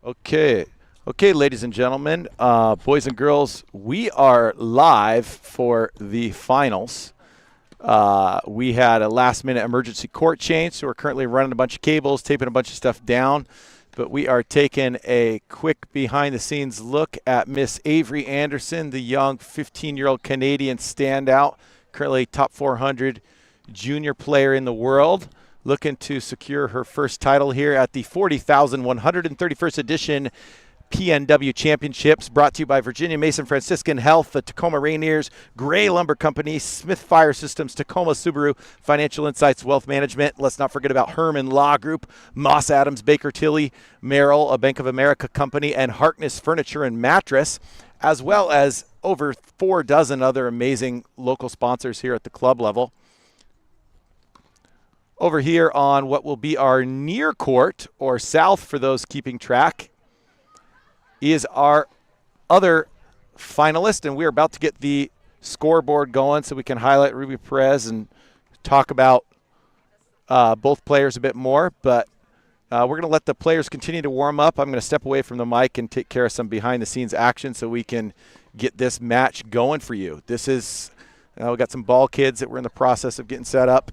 Okay, ladies and gentlemen, boys and girls, we are live for the finals. We had a last-minute emergency court change, so we're currently running a bunch of cables, taping a bunch of stuff down. But we are taking a quick behind-the-scenes look at Miss Avery Anderson, the young 15-year-old Canadian standout, currently top 400 junior player in the world, looking to secure her first title here at the 40,131st edition PNW Championships, brought to you by Virginia Mason Franciscan Health, the Tacoma Rainiers, Gray Lumber Company, Smith Fire Systems, Tacoma Subaru, Financial Insights Wealth Management. Let's not forget about Herman Law Group, Moss Adams, Baker Tilly, Merrill, a Bank of America company, and Harkness Furniture and Mattress, as well as over 4 dozen other amazing local sponsors here at the club level. Over here on what will be our near court, or south for those keeping track, is our other finalist, and we're about to get the scoreboard going so we can highlight Ruby Perez and talk about both players a bit more. But we're going to let the players continue to warm up. I'm going to step away from the mic and take care of some behind-the-scenes action so we can get this match going for you. This is, we've got some ball kids that we're in the process of getting set up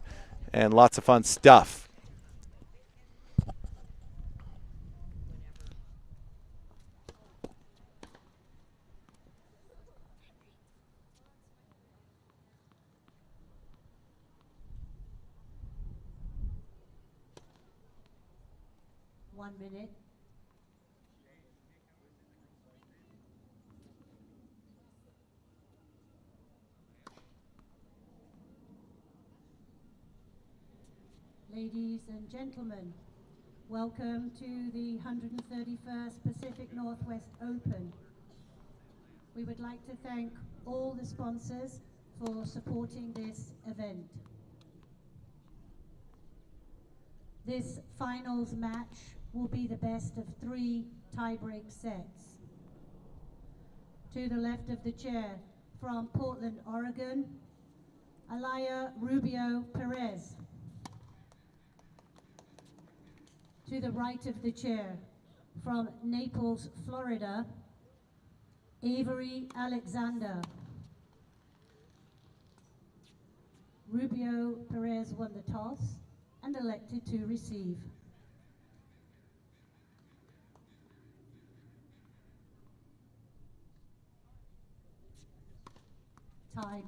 and lots of fun stuff. One minute. Ladies and gentlemen, welcome to the 131st Pacific Northwest Open. We would like to thank all the sponsors for supporting this event. This finals match will be the best of 3 tiebreak sets. To the left of the chair, from Portland, Oregon, Alaya Rubio Perez. To the right of the chair, from Naples, Florida, Avery Alexander. Rubio Perez won the toss and elected to receive. Time.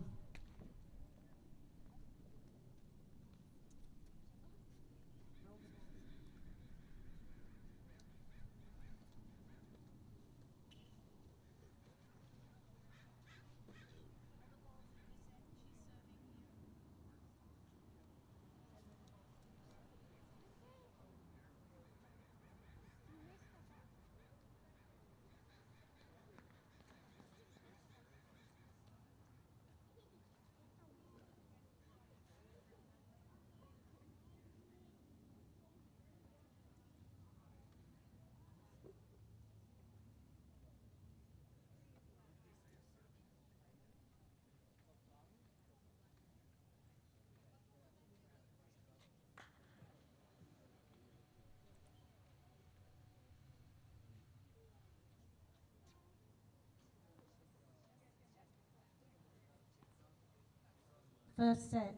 First set,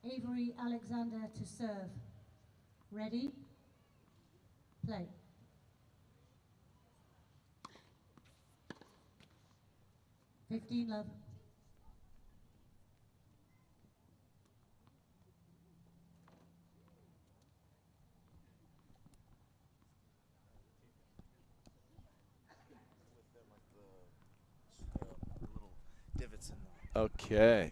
Avery Alexander to serve. Ready? Play. Love. Okay.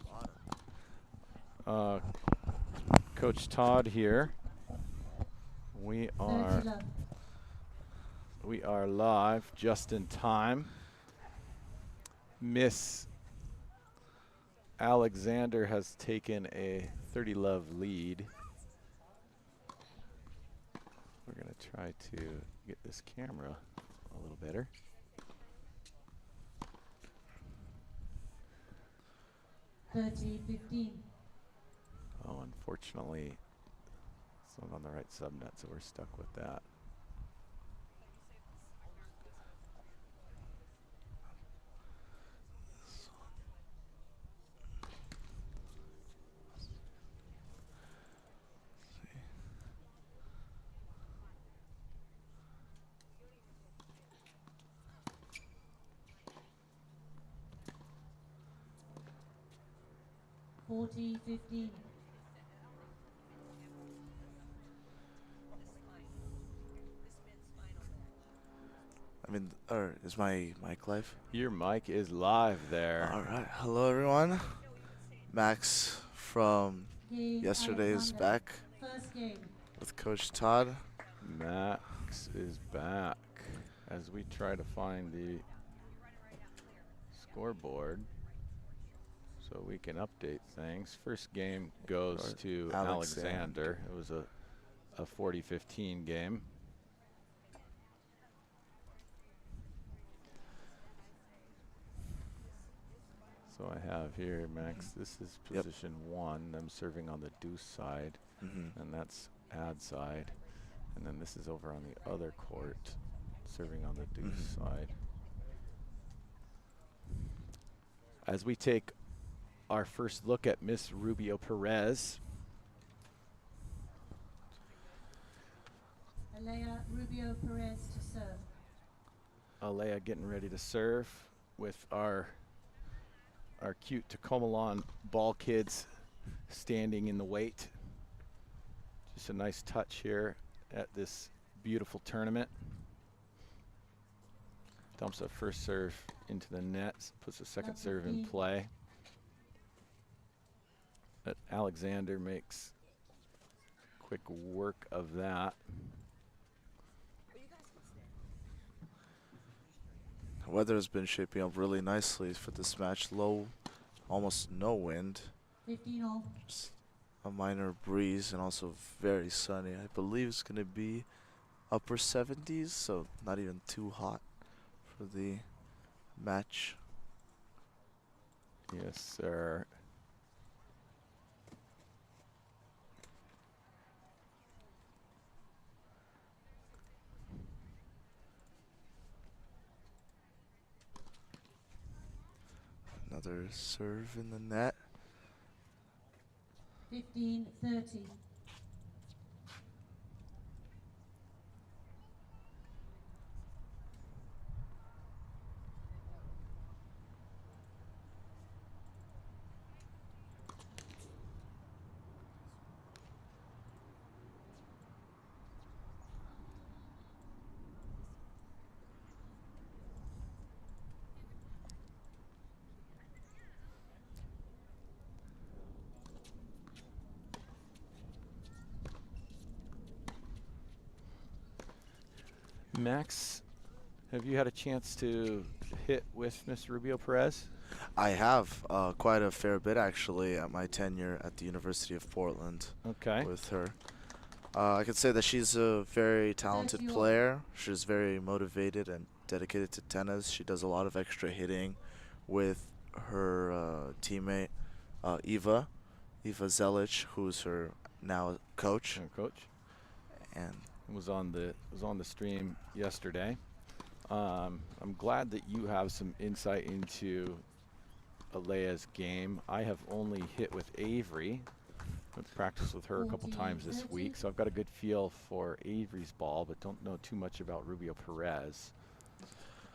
Coach Todd here. We are live just in time. Miss Alexander has taken a 30-love lead. We're going to try to get this camera a little better. Oh, unfortunately, it's not on the right subnet, so we're stuck with that. 40-15. I mean, or is my mic live? Your mic is live there. All right. Hello, everyone. Max from Game yesterday is Alexander. back First game. with Coach Todd. Max is back as we try to find the scoreboard so we can update things. First game goes to Alexander. It was a 40-15 game. So I have here, Max, this is position 1. I'm serving on the deuce side, and that's ad side. And then this is over on the other court, serving on the deuce side. As we take our first look at Miss Rubio Perez. Alea Rubio Perez to serve. Alea getting ready to serve with our cute Tacoma Lawn ball kids standing in the weight. Just a nice touch here at this beautiful tournament. Dumps a first serve into the net, puts a second serve in play. But Alexander makes quick work of that. Weather has been shaping up really nicely for this match. Low, almost no wind. 15-all. Just a minor breeze and also very sunny. I believe it's going to be upper 70s, so not even too hot for the match. Yes, sir. Another serve in the net. 15-30. Max, have you had a chance to hit with Miss Rubio Perez? I have quite a fair bit actually at my tenure at the University of Portland. Okay. With her. I could say that she's a very talented player. She's very motivated and dedicated to tennis. She does a lot of extra hitting with her teammate Eva Zelic, who's her now coach. And was on the stream yesterday. I'm glad that you have some insight into Alea's game. I have only hit with Avery. I've practiced with her a couple times this week, so I've got a good feel for Avery's ball, but don't know too much about Rubio Perez.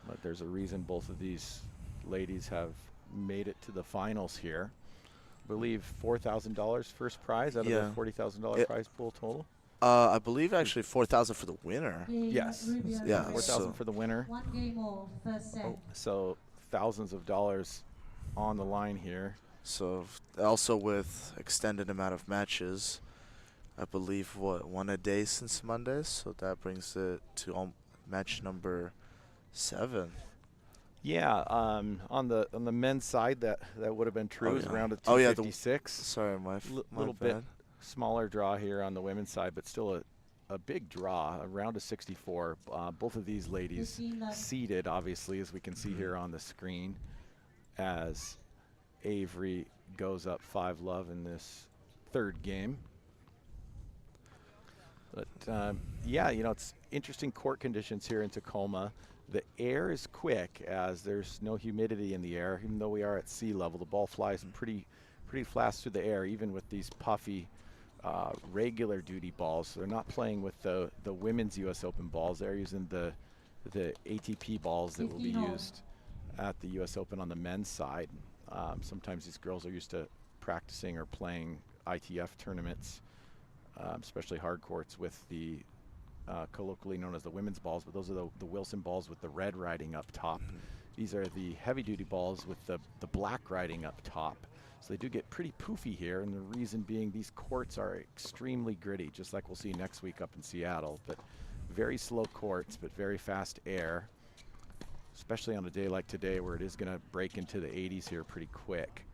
But there's a reason both of these ladies have made it to the finals here. I believe $4,000 first prize out of the $40,000 prize pool total. I believe actually 4,000 for the winner. Yes. Yeah. 4,000 for the winner. One game all, first set. So thousands of dollars on the line here. So also with extended amount of matches, I believe one a day since Monday, so that brings it to match number 7. Yeah, on the men's side that would have been true. It was around a 256. Sorry, my little bad. Bit smaller draw here on the women's side, but still a big draw, around a 64. Both of these ladies seeded, obviously, as we can see here on the screen, as Avery goes up 5-love in this third game. But yeah, you know, it's interesting court conditions here in Tacoma. The air is quick as there's no humidity in the air, even though we are at sea level. The ball flies pretty fast through the air, even with these puffy regular duty balls. So they're not playing with the women's U.S. Open balls. They're using the ATP balls that will be used at the U.S. Open on the men's side. Sometimes these girls are used to practicing or playing ITF tournaments, especially hard courts with the colloquially known as the women's balls, but those are the Wilson balls with the red writing up top. These are the heavy-duty balls with the black writing up top. So they do get pretty poofy here, and the reason being these courts are extremely gritty, just like we'll see next week up in Seattle. But very slow courts, but very fast air, especially on a day like today where it is going to break into the 80s here pretty quick.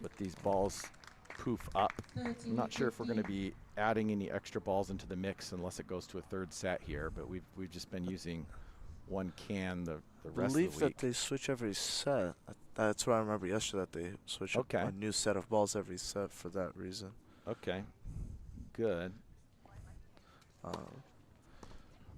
But these balls poof up. I'm not sure if we're going to be adding any extra balls into the mix unless it goes to a third set here, but we've just been using one can the rest of the week. I believe that they switch every set. That's what I remember yesterday, that they switch a new set of balls every set for that reason. Okay, good.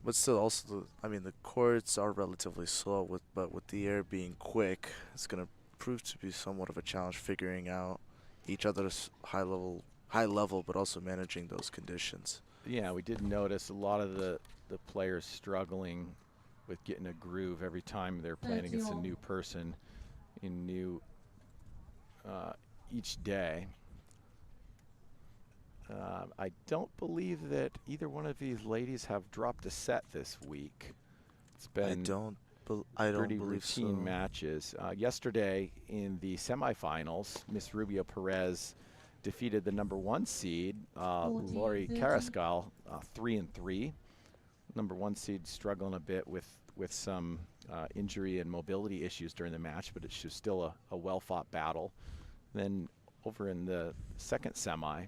But still, also, the courts are relatively slow, but with the air being quick, it's going to prove to be somewhat of a challenge figuring out each other's high level, but also managing those conditions. Yeah, we did notice a lot of the players struggling with getting a groove every time they're playing against a new person in each day. I don't believe that either one of these ladies have dropped a set this week. It's been I don't pretty believe routine so. matches. Yesterday in the semifinals, Miss Rubio Perez defeated the #1 seed, Lori Carrascal, 3-3. #1 seed struggling a bit with some injury and mobility issues during the match, but it's still a well-fought battle. Then over in the second semi,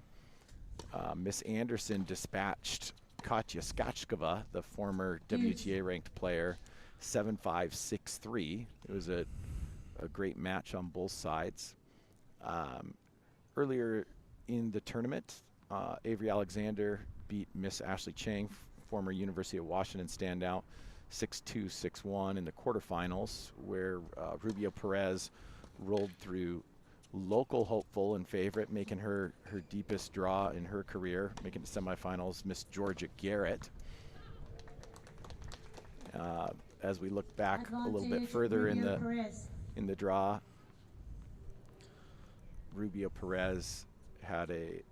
Miss Anderson dispatched Katya Skachkova, the former WTA-ranked player, 7-5, 6-3. It was a great match on both sides. Earlier in the tournament, Avery Alexander beat Miss Ashley Chang, former University of Washington standout, 6-2, 6-1 in the quarterfinals, where Rubio Perez rolled through local hopeful and favorite, making her deepest draw in her career, making the semifinals, Miss Georgia Garrett. As we look back a little bit further in the draw, Rubio Perez had a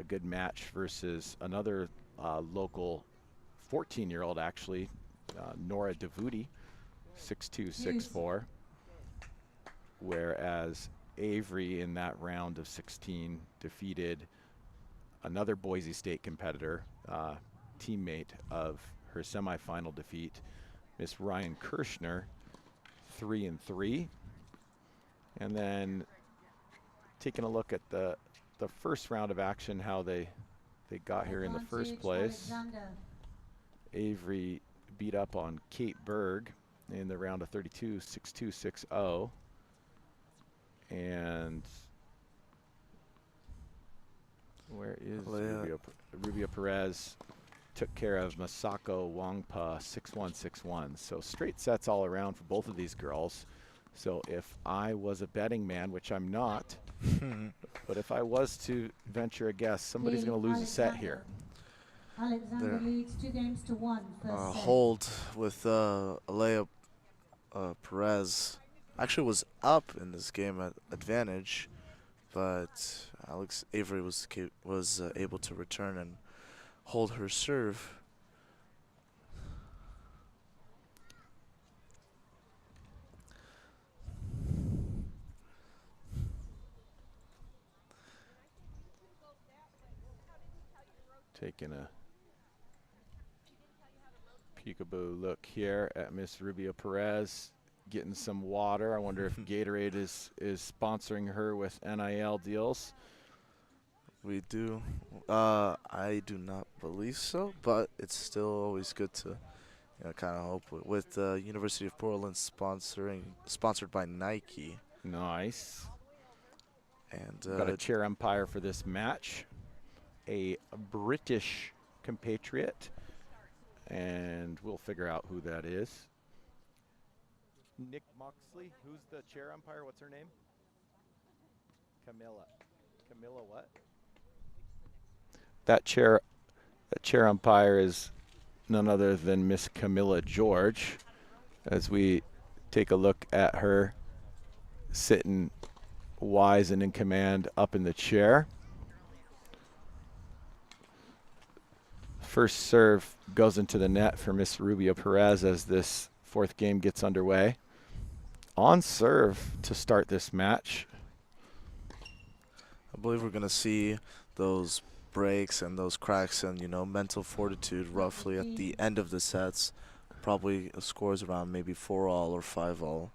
good match versus another local 14-year-old, actually, Nora Davuti, 6-2, 6-4, whereas Avery in that round of 16 defeated another Boise State competitor, teammate of her semifinal defeat, Miss Ryan Kirschner, 3-3. And then taking a look at the first round of action, how they got here in the first place. Avery beat up on Kate Berg in the round of 32, 6-2, 6-0. And where is Rubio Perez? Took care of Masako Wangpa, 6-1, 6-1. So straight sets all around for both of these girls. So if I was a betting man, which I'm not, but if I was to venture a guess, somebody's going to lose a set here. Alexander leads 2-1. Hold with Alea Perez. Actually was up in this game at advantage, but Avery was able to return and hold her serve. Taking a peekaboo look here at Miss Rubio Perez, getting some water. I wonder if Gatorade is sponsoring her with NIL deals. We do. I do not believe so, but it's still always good to kind of hope. With University of Portland sponsored by Nike. Nice. And got a chair umpire for this match, a British compatriot, and we'll figure out who that is. Nick Moxley, who's the chair umpire? What's her name? Camilla. Camilla what? That chair umpire is none other than Miss Camilla George, as we take a look at her sitting wise and in command up in the chair. First serve goes into the net for Miss Rubio Perez as this fourth game gets underway. On serve to start this match. I believe we're going to see those breaks and those cracks and, mental fortitude roughly at the end of the sets. Probably scores around maybe 4-all or 5-all.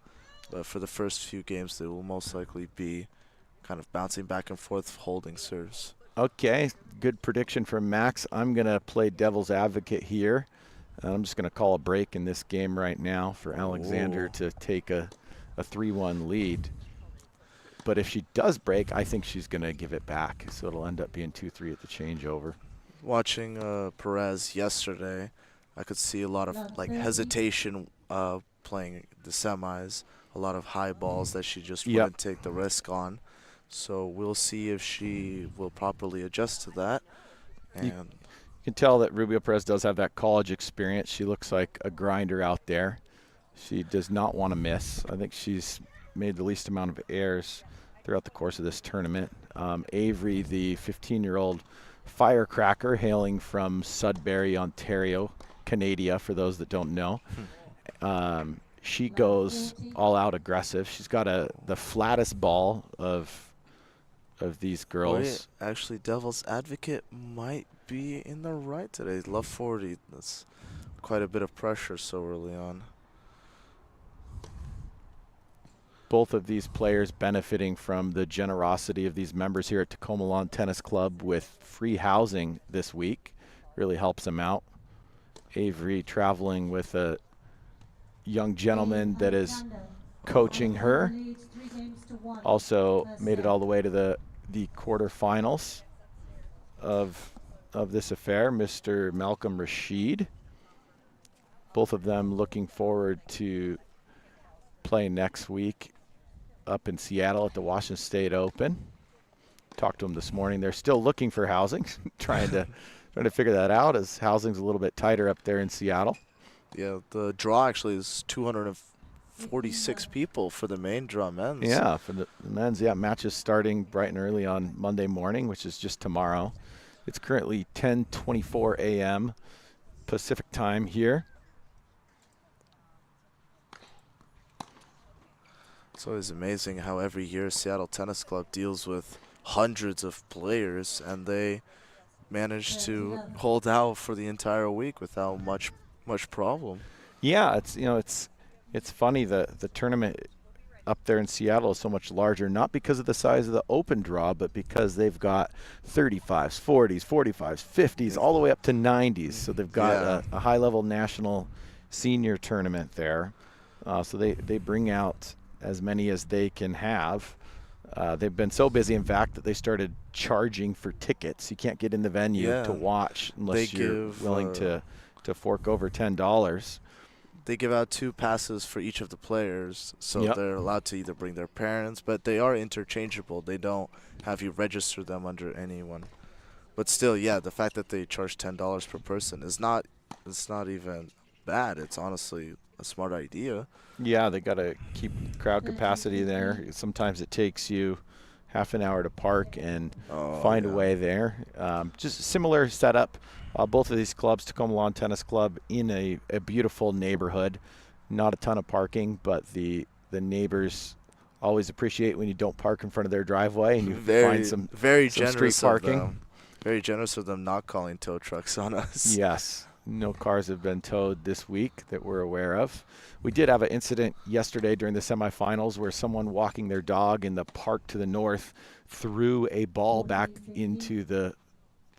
But for the first few games, they will most likely be kind of bouncing back and forth, holding serves. Okay, good prediction from Max. I'm going to play devil's advocate here. I'm just going to call a break in this game right now for Alexander to take a 3-1 lead. But if she does break, I think she's going to give it back. So it'll end up being 2-3 at the changeover. Watching Perez yesterday, I could see a lot of hesitation playing the semis, a lot of high balls that she just wouldn't take the risk on. So we'll see if she will properly adjust to that. And you can tell that Rubio Perez does have that college experience. She looks like a grinder out there. She does not want to miss. I think she's made the least amount of errors throughout the course of this tournament. Avery, the 15-year-old firecracker hailing from Sudbury, Ontario, Canada, for those that don't know. She goes all out aggressive. She's got the flattest ball of these girls. Wait, actually, devil's advocate might be in the right today. Love 40. That's quite a bit of pressure so early on. Both of these players benefiting from the generosity of these members here at Tacoma Lawn Tennis Club with free housing this week. Really helps them out. Avery traveling with a young gentleman that is coaching her. Also made it all the way to the quarterfinals of this affair, Mr. Malcolm Rashid. Both of them looking forward to play next week up in Seattle at the Washington State Open. Talked to them this morning. They're still looking for housing, trying to figure that out as housing's a little bit tighter up there in Seattle. Yeah, the draw actually is 246 people for the main draw men's. Yeah, for the men's, matches starting bright and early on Monday morning, which is just tomorrow. It's currently 10:24 a.m. Pacific time here. It's always amazing how every year Seattle Tennis Club deals with hundreds of players, and they manage to hold out for the entire week without much problem. Yeah, it's funny the tournament up there in Seattle is so much larger, not because of the size of the open draw, but because they've got 35s, 40s, 45s, 50s, all the way up to 90s. So they've got a high-level national senior tournament there. So they bring out as many as they can have. They've been so busy, in fact, that they started charging for tickets. You can't get in the venue to watch unless you're willing to fork over $10. They give out 2 passes for each of the players, so they're allowed to either bring their parents, but they are interchangeable. They don't have you register them under anyone. But still, the fact that they charge $10 per person is not even bad. It's honestly a smart idea. Yeah, they got to keep crowd capacity there. Sometimes it takes you half an hour to park and find a way there. Just a similar setup. Both of these clubs, Tacoma Lawn Tennis Club, in a beautiful neighborhood. Not a ton of parking, but the neighbors always appreciate when you don't park in front of their driveway and you find some street parking. Very generous of them not calling tow trucks on us. Yes. No cars have been towed this week that we're aware of. We did have an incident yesterday during the semifinals where someone walking their dog in the park to the north threw a ball back into the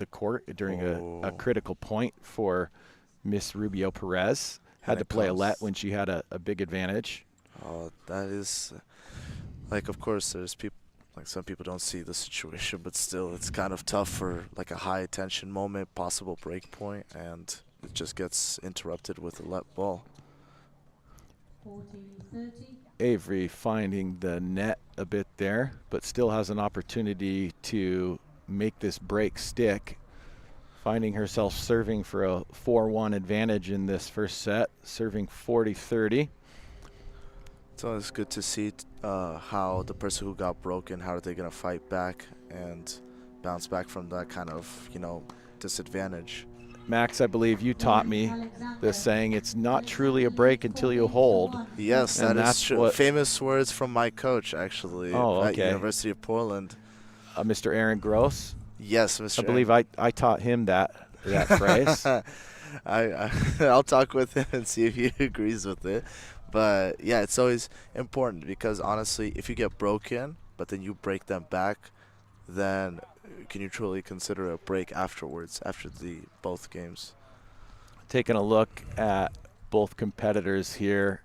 court during a critical point for Miss Rubio Perez. Had to play a let when she had a big advantage. Oh, that is, of course, there's people, some people don't see the situation, but still, it's kind of tough for, a high-attention moment, possible break point, and it just gets interrupted with a let ball. 40-30. Avery finding the net a bit there, but still has an opportunity to make this break stick. Finding herself serving for a 4-1 advantage in this first set, serving 40-30. It's always good to see how the person who got broken, how are they gonna fight back and bounce back from that kind of, disadvantage. Max, I believe you taught me the saying, it's not truly a break until you hold. Yes, And that is that's true. what. Famous words from my coach, actually, Oh, at okay. University of Portland. Mr. Aaron Gross. Yes, I Mr. believe I taught him that phrase. I'll talk with him and see if he agrees with it. But yeah, it's always important because honestly, if you get broken, but then you break them back, then can you truly consider a break afterwards after the both games? Taking a look at both competitors here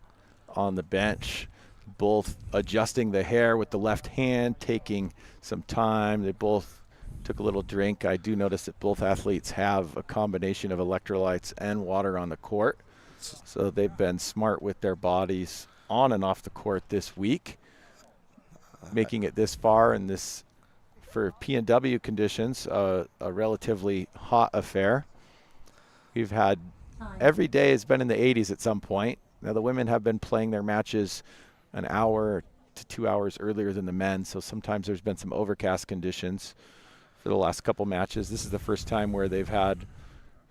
on the bench, both adjusting the hair with the left hand, taking some time. They both took a little drink. I do notice that both athletes have a combination of electrolytes and water on the court. So they've been smart with their bodies on and off the court this week, making it this far in this, for PNW conditions, a relatively hot affair. We've had every day has been in the 80s at some point. Now the women have been playing their matches an hour to 2 hours earlier than the men, so sometimes there's been some overcast conditions for the last couple matches. This is the first time where they've had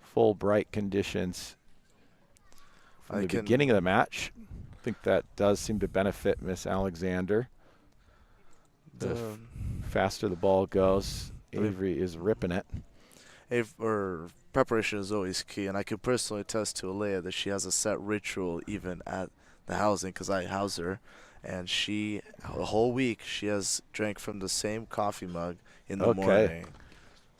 full bright conditions from the beginning of the match. I think that does seem to benefit Miss Alexander. The faster the ball goes, Avery is ripping it. Preparation is always key, and I can personally attest to Alea that she has a set ritual even at the housing because I house her, and the whole week she has drank from the same coffee mug in the morning.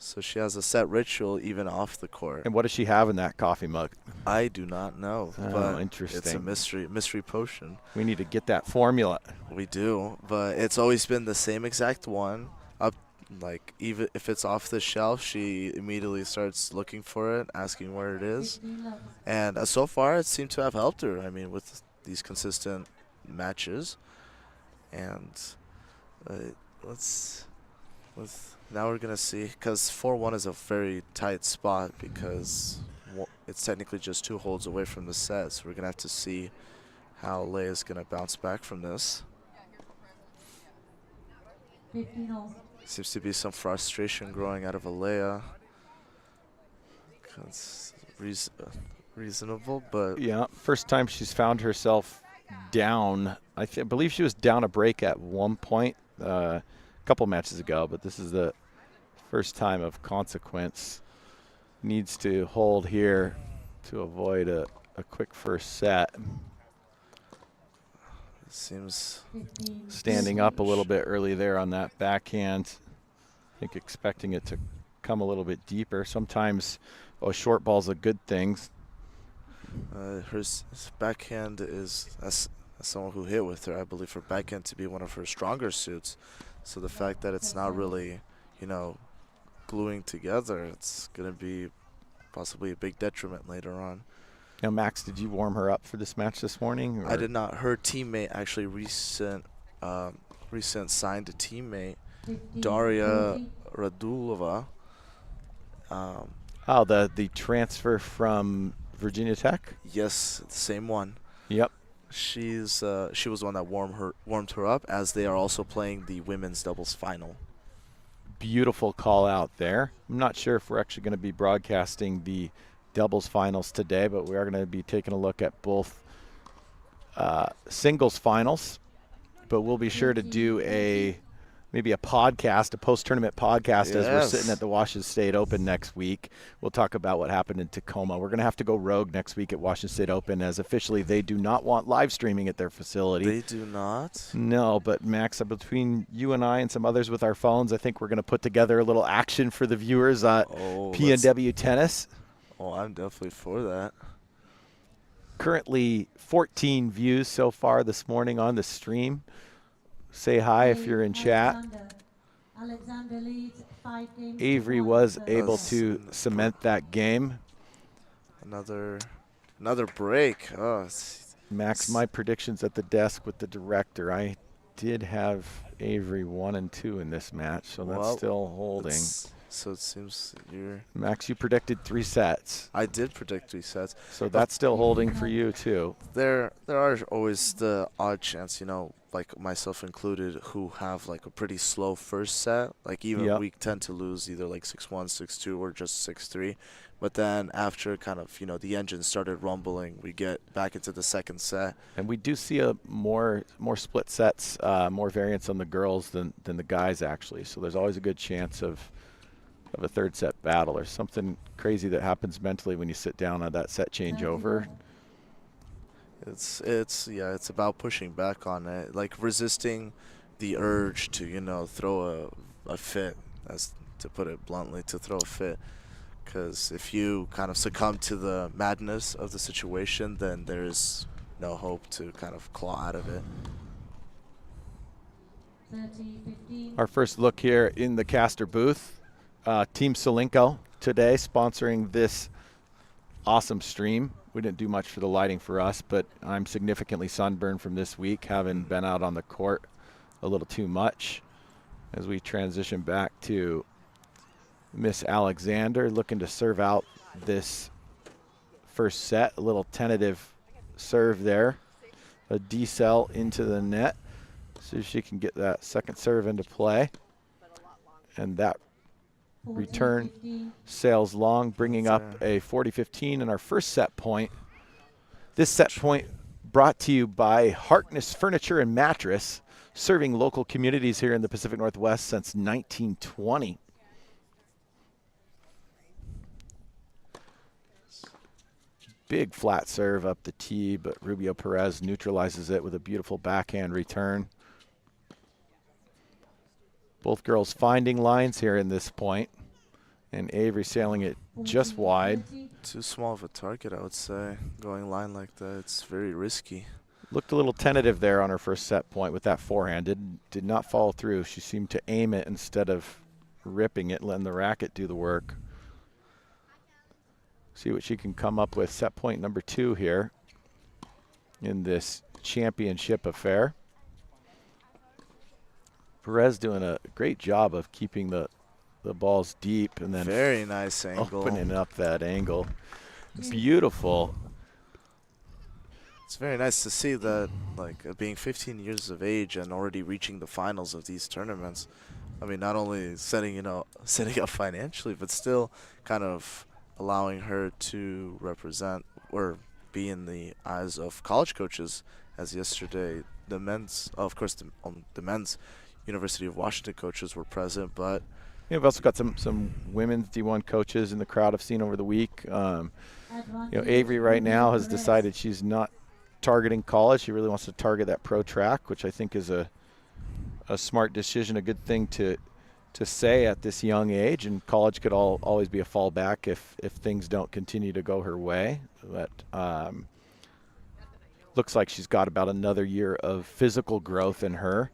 So she has a set ritual even off the court. And what does she have in that coffee mug? I do not know. Oh, but interesting. It's a mystery potion. We need to get that formula. We do, but it's always been the same exact one. Even if it's off the shelf, she immediately starts looking for it, asking where it is. And so far, it seemed to have helped her. I mean, with these consistent matches. And now we're going to see, because 4-1 is a very tight spot because it's technically just 2 holds away from the set. So we're going to have to see how Leia's going to bounce back from this. 15-all. Seems to be some frustration growing out of Alea. It's reasonable, but yeah, first time she's found herself down. I believe she was down a break at one point a couple matches ago, but this is the first time of consequence. Needs to hold here to avoid a quick first set. Seems standing up a little bit early there on that backhand. I think expecting it to come a little bit deeper. Sometimes a short ball's a good thing. Her backhand is, as someone who hit with her, I believe her backhand to be one of her stronger suits. So the fact that it's not really, gluing together, it's going to be possibly a big detriment later on. Now, Max, did you warm her up for this match this morning? I did not. Her teammate, actually recent signed a teammate, Daria Radulova. The transfer from Virginia Tech? Yes, the same one. Yep. She was the one that warmed her up, as they are also playing the women's doubles final. Beautiful call out there. I'm not sure if we're actually going to be broadcasting the doubles finals today, but we are going to be taking a look at both singles finals. But we'll be sure to do maybe a podcast, a post-tournament podcast, as we're sitting at the Washington State Open next week. We'll talk about what happened in Tacoma. We're going to have to go rogue next week at Washington State Open, as officially they do not want live streaming at their facility. They do not? No, but Max, between you and I and some others with our phones, I think we're going to put together a little action for the viewers at PNW.Tennis. Oh, I'm definitely for that. Currently 14 views so far this morning on the stream. Say hi if you're in chat. Alexander leads 5 games. Avery was able to cement that game. Another break. Oh, Max, my predictions at the desk with the director. I did have Avery 1 and 2 in this match, so that's still holding. So it seems you're. Max, you predicted 3 sets. I did predict 3 sets. So that's still holding for you, too. There are always the odd chance, like myself included, who have like a pretty slow first set. Like even Yep. we tend to lose either like 6-1, 6-2, or just 6-3. But then after kind of, the engine started rumbling, we get back into the second set. And we do see a more split sets, more variance on the girls than the guys, actually. So there's always a good chance of a third set battle or something crazy that happens mentally when you sit down on that set changeover. It's about pushing back on it, like resisting the urge to, throw a fit, as to put it bluntly, to throw a fit. Because if you kind of succumb to the madness of the situation, then there's no hope to kind of claw out of it. 30-15. Our first look here in the caster booth. Team Solinko today sponsoring this awesome stream. We didn't do much for the lighting for us, but I'm significantly sunburned from this week, having been out on the court a little too much. As we transition back to Miss Alexander, looking to serve out this first set. A little tentative serve there. A decel into the net. See if she can get that second serve into play. And that return 14-15. sails long, bringing up a 40-15 in our first set point. This set point brought to you by Harkness Furniture and Mattress, serving local communities here in the Pacific Northwest since 1920. Big flat serve up the tee, but Rubio Perez neutralizes it with a beautiful backhand return. Both girls finding lines here in this point, and Avery sailing it just wide. 14-30. Too small of a target, I would say. Going line like that, it's very risky. Looked a little tentative there on her first set point with that forehand. Did not follow through. She seemed to aim it instead of ripping it, letting the racket do the work. See what she can come up with. Set point number 2 here in this championship affair. Perez doing a great job of keeping the balls deep and then Very nice angle. opening up that angle. Beautiful. It's very nice to see that, like, being 15 years of age and already reaching the finals of these tournaments. I mean, not only setting up financially, but still kind of allowing her to represent or be in the eyes of college coaches. As yesterday, the men's, of course, the men's University of Washington coaches were present, but We've also got some women's D1 coaches in the crowd I've seen over the week. Avery right now has decided she's not targeting college. She really wants to target that pro track, which I think is a smart decision, a good thing to say at this young age. And college could always be a fallback if things don't continue to go her way. But looks like she's got about another year of physical growth in her,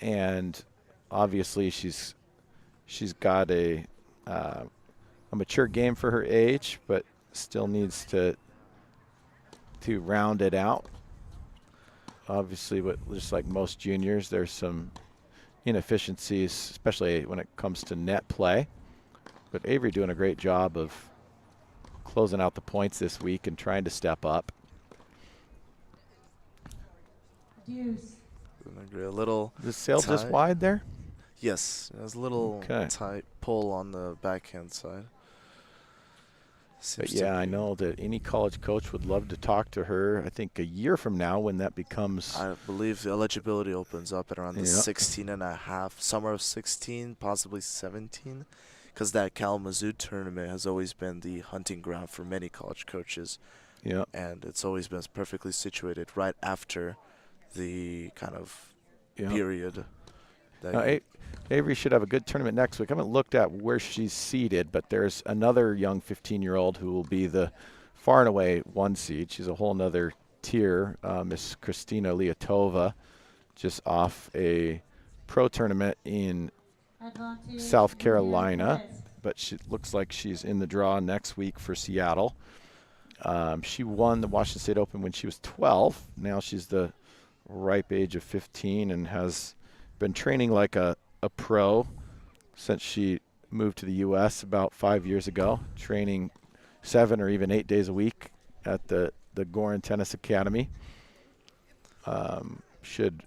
and obviously she's got a mature game for her age, but still needs to round it out. Obviously, just like most juniors, there's some inefficiencies, especially when it comes to net play. But Avery doing a great job of closing out the points this week and trying to step up. Deuce. a little. The sail just tight. wide there? Yes, there's a little tight pull on the backhand side. But yeah, I know that any college coach would love to talk to her. I think a year from now when that becomes... I believe the eligibility opens up at around the 16 and a half, summer of 16, possibly 17, because that Kalamazoo tournament has always been the hunting ground for many college coaches. Yeah. And it's always been perfectly situated right after the kind of period. Avery should have a good tournament next week. I haven't looked at where she's seeded, but there's another young 15-year-old who will be the far and away 1 seed. She's a whole nother tier, Miss Kristina Liatova, just off a pro tournament in South Carolina. But she looks like she's in the draw next week for Seattle. She won the Washington State Open when she was 12. Now she's the ripe age of 15 and has been training like a pro since she moved to the U.S. about 5 years ago, training 7 or even 8 days a week at the Gorin Tennis Academy. Should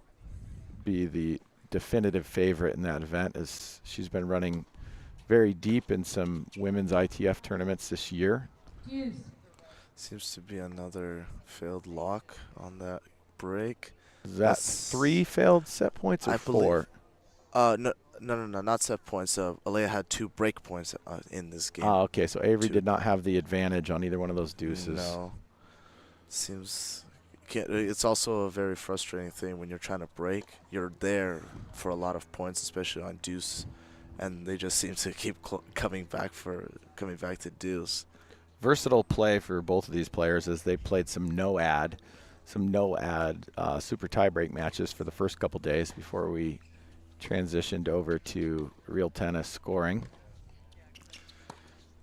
be the definitive favorite in that event, as she's been running very deep in some women's ITF tournaments this year. Seems to be another failed lock on that break. Is that 3 failed set points or 4? No, not set points. Alea had 2 break points in this game. Oh, okay. So Avery did not have the advantage on either one of those deuces. No. Seems it's also a very frustrating thing when you're trying to break. You're there for a lot of points, especially on deuce, and they just seem to keep coming back to deuce. Versatile play for both of these players as they played some no-ad super tiebreak matches for the first couple days before we transitioned over to real tennis scoring.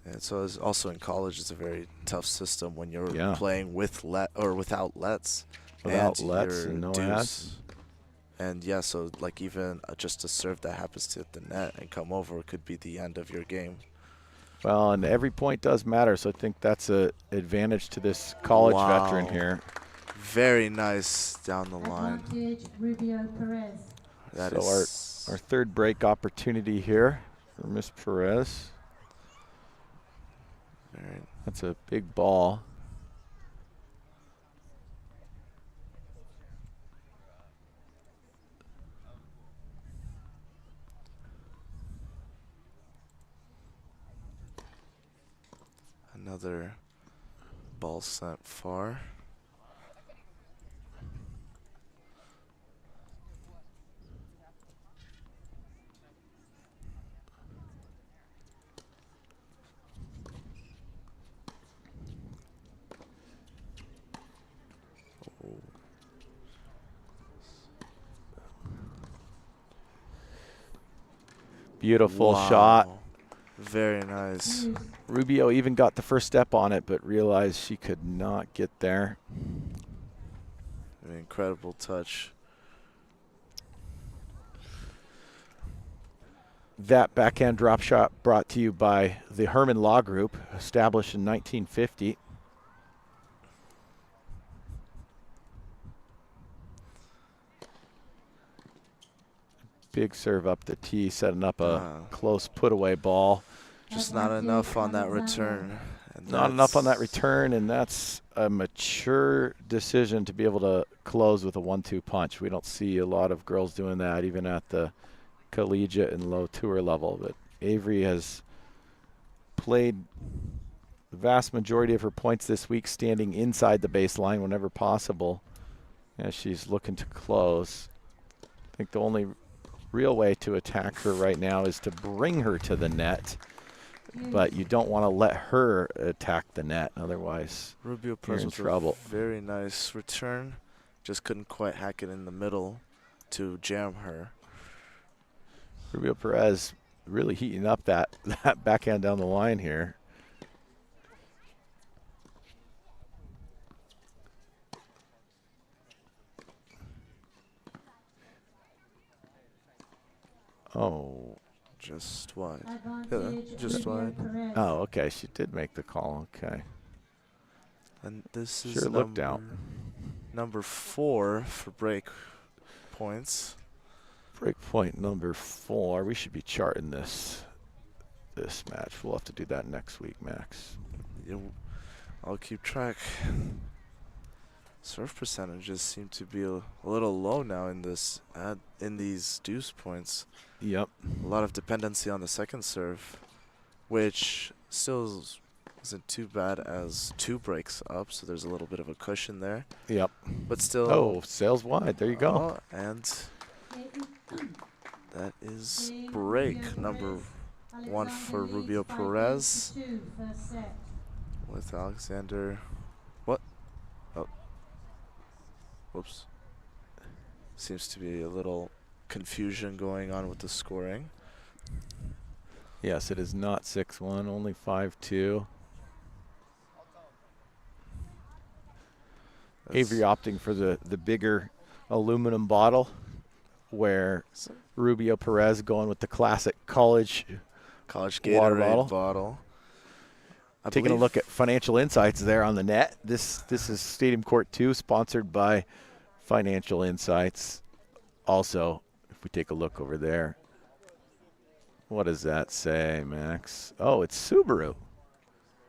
And so it's also in college, it's a very tough system when you're playing with without lets. Without lets and no ads. And yeah, so like even just a serve that happens to hit the net and come over could be the end of your game. Well, and every point does matter, so I think that's an advantage to this college veteran here. Very nice down the line. Rubio Perez. That so is our third break opportunity here for Miss Perez. That's a big ball. Another ball sent far. Beautiful shot. Very nice. Rubio even got the first step on it, but realized she could not get there. An incredible touch. That backhand drop shot brought to you by the Herman Law Group, established in 1950. Big serve up the tee, setting up a close put-away ball. Just not enough on that return. Not enough on that return, and that's a mature decision to be able to close with a 1-2 punch. We don't see a lot of girls doing that, even at the collegiate and low tour level. But Avery has played the vast majority of her points this week standing inside the baseline whenever possible, as she's looking to close. I think the only real way to attack her right now is to bring her to the net, but you don't want to let her attack the net, otherwise Rubio you're in trouble. Very nice return, just couldn't quite hack it in the middle to jam her. Rubio Perez really heating up that backhand down the line here. Oh. Just wide. Yeah, just wide. Oh, okay. She did make the call. Okay. And this is sure looked out. Number 4 for break points. Break point number 4. We should be charting this match. We'll have to do that next week, Max. Yeah, I'll keep track. Serve percentages seem to be a little low now in these deuce points. Yep. A lot of dependency on the second serve, which still isn't too bad as 2 breaks up, so there's a little bit of a cushion there. Yep. But still. Oh, sails wide. There you go. And that is break number 1 for Rubio Perez. With Alexander. What? Oh. Whoops. Seems to be a little confusion going on with the scoring. Yes, it is not 6-1, only 5-2. Avery opting for the bigger aluminum bottle, where Rubio Perez going with the classic college College water Gatorade bottle. bottle. Taking a look at financial insights there on the net. This is Stadium Court 2, sponsored by Financial Insights. Also, if we take a look over there, what does that say, Max? Oh, it's Subaru.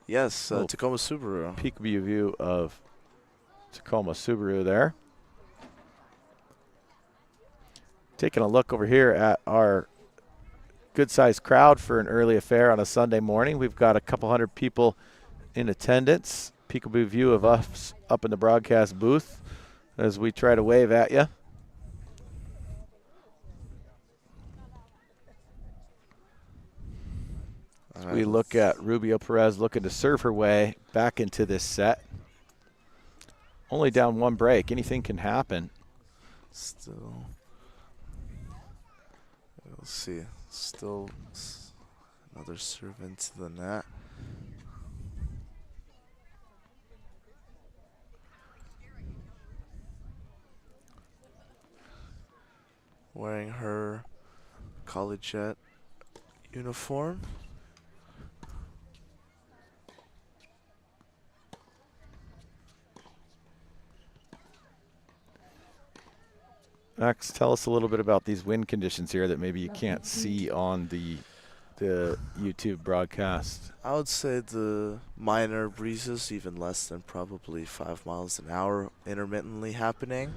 Yes, Tacoma Subaru. Peek view of Tacoma Subaru there. Taking a look over here at our good-sized crowd for an early affair on a Sunday morning. We've got a couple hundred people in attendance. Peekaboo view of us up in the broadcast booth as we try to wave at you. We look at Rubio Perez looking to serve her way back into this set. Only down one break. Anything can happen. Still. Let's see. Still another serve into the net. Wearing her collegiate uniform. Max, tell us a little bit about these wind conditions here that maybe you can't see on the YouTube broadcast. I would say the minor breezes, even less than probably 5 miles an hour, intermittently happening,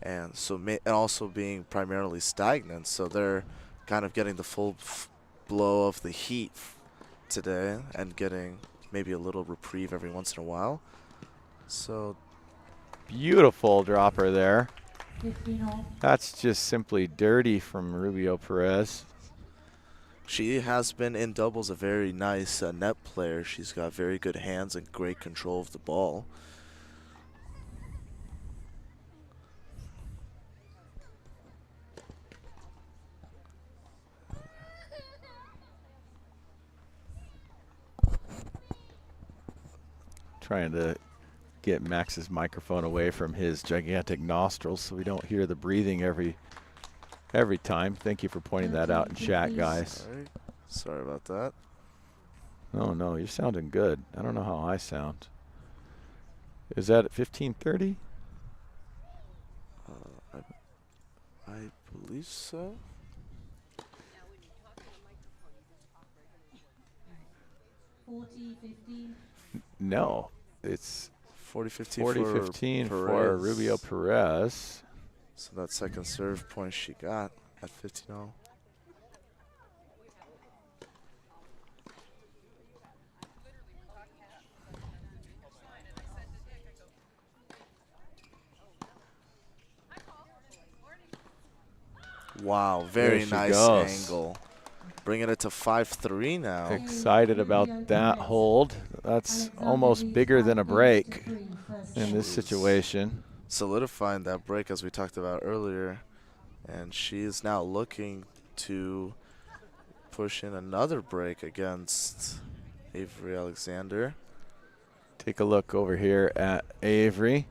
and so and also being primarily stagnant. So they're kind of getting the full blow of the heat today and getting maybe a little reprieve every once in a while. So beautiful dropper there. That's just simply dirty from Rubio Perez. She has been in doubles a very nice net player. She's got very good hands and great control of the ball. Trying to get Max's microphone away from his gigantic nostrils so we don't hear the breathing every time. Thank you for pointing that out in chat, guys. Sorry about that. No, you're sounding good. I don't know how I sound. Is that at 15:30? I believe so. No, it's 40-15 for Rubio Perez. So that second serve point she got at 15-0. Wow, very nice angle. Bringing it to 5-3 now. Excited about that hold. That's almost bigger than a break in this situation. Solidifying that break as we talked about earlier. And she is now looking to push in another break against Avery Alexander. Take a look over here at Avery.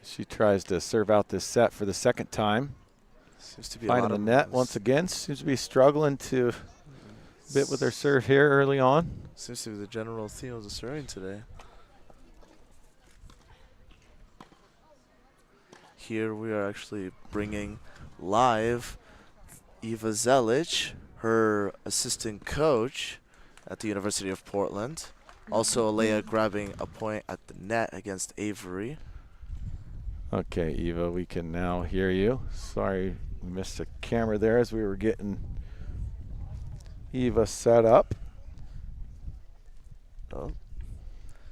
She tries to serve out this set for the second time. Seems to be finding the net once again. Seems to be struggling to a bit with her serve here early on. Seems to be the general theme of the serving today. Here we are actually bringing live Eva Zelic, her assistant coach at the University of Portland. Also Alea grabbing a point at the net against Avery. Okay, Eva, we can now hear you. Sorry, we missed a camera there as we were getting Eva set up. Oh,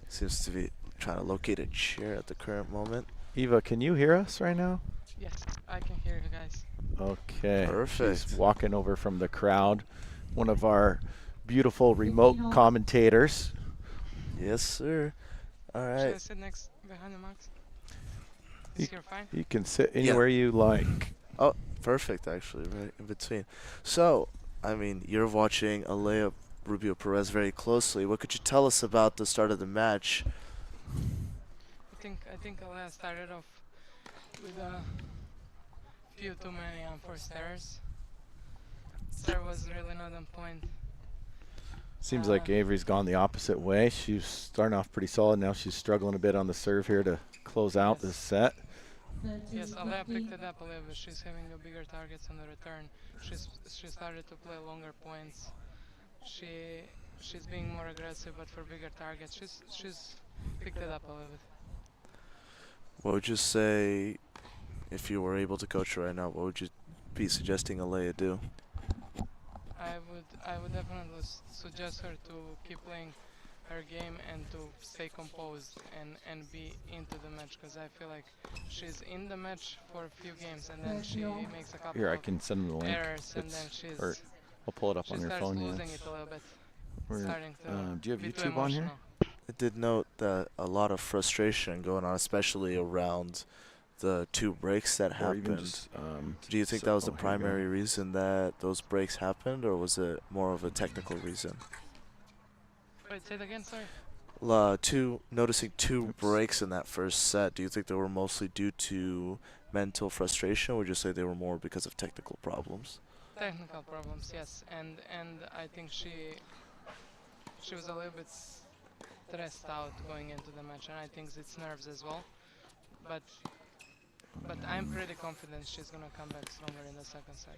seems to be trying to locate a chair at the current moment. Eva, can you hear us right now? Yes, I can hear you guys. Okay. Perfect. She's walking over from the crowd. One of our beautiful remote commentators. Yes, sir. All right. Should I sit next behind the Max? Is here fine? You can sit anywhere you like. Oh, perfect, actually, right in between. So, I mean, you're watching Alea Rubio Perez very closely. What could you tell us about the start of the match? I think Alea started off with a few too many unforced errors. Serve was really not on point. Seems like Avery's gone the opposite way. She's starting off pretty solid. Now she's struggling a bit on the serve here to close out this set. Yes, Alea picked it up a little bit. She's having a bigger targets on the return. She started to play longer points. She's being more aggressive, but for bigger targets, she's picked it up a little bit. What would you say if you were able to coach her right now? What would you be suggesting Alea do? I would definitely suggest her to keep playing her game and to stay composed and be into the match, because I feel like she's in the match for a few games and then she makes a couple Here, I of can send them the link. errors and then Or I'll pull it up on your starts phone. losing Yeah. it a little bit. Where- Starting to do you have be too YouTube on here? emotional. I did note that a lot of frustration going on, especially around the 2 breaks that Or even happened. just, Do you think so- that was the oh, here you go. primary reason that those breaks happened, or was it more of a technical reason? Wait, say it again, sorry. Noticing 2 Oops. breaks in that first set, do you think they were mostly due to mental frustration, or would you say they were more because of technical problems? Technical problems, yes, and I think she was a little bit stressed out going into the match, and I think it's nerves as well. But I'm pretty confident she's gonna come back stronger in the second set.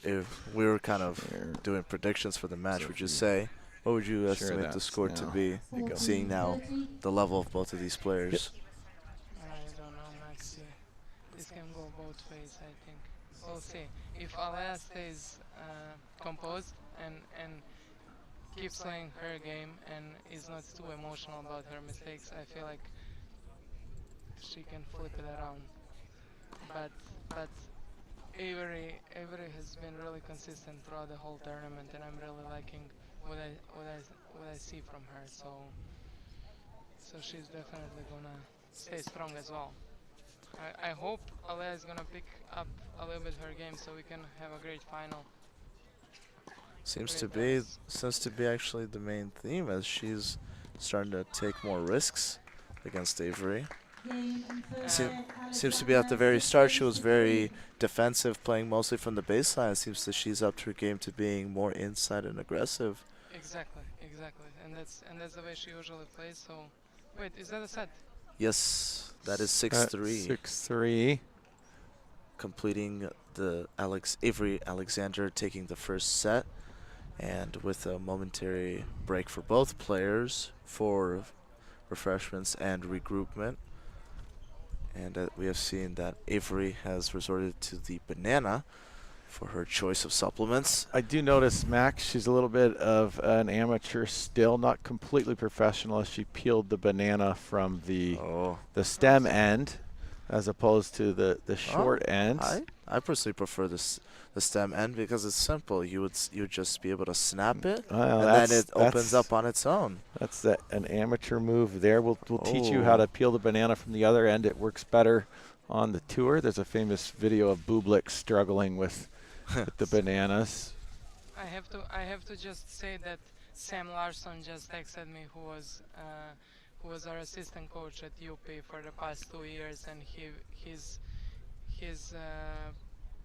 If we were kind of There. doing predictions for the match, So would if you you say, what would you share estimate that the score to now. be, There you go. seeing now the level of both of these players? I don't know, Maxi. This can go both ways, I think. We'll see. If Alea stays composed and keeps playing her game and is not too emotional about her mistakes, I feel like she can flip it around. But Avery has been really consistent throughout the whole tournament, and I'm really liking what I see from her. So she's definitely gonna stay strong as well. I hope Alea is gonna pick up a little bit her game so we can have a great final. Seems Great to be tennis. actually the main theme, as she's starting to take more risks against Avery. Seems to be at the very start she was very defensive, playing mostly from the baseline. It seems that she's upped her game to being more inside and aggressive. Exactly, and that's the way she usually plays. So, wait, is that a set? Yes, that is 6-3, 6-3. completing the Avery Alexander taking the first set, and with a momentary break for both players for refreshments and regroupment. And we have seen that Avery has resorted to the banana for her choice of supplements. I do notice, Max, she's a little bit of an amateur still, not completely professional, as she peeled the banana from the stem end as opposed to the short end. I personally prefer the stem end because it's simple. You would just be able to snap it, Well, and then it opens up on its own. That's an amateur move there. We'll teach you how to peel the banana from the other end. It works better on the tour. There's a famous video of Bublik struggling with the bananas. I have to just say that Sam Larsson just texted me, who was our assistant coach at UP for the past 2 years, and he's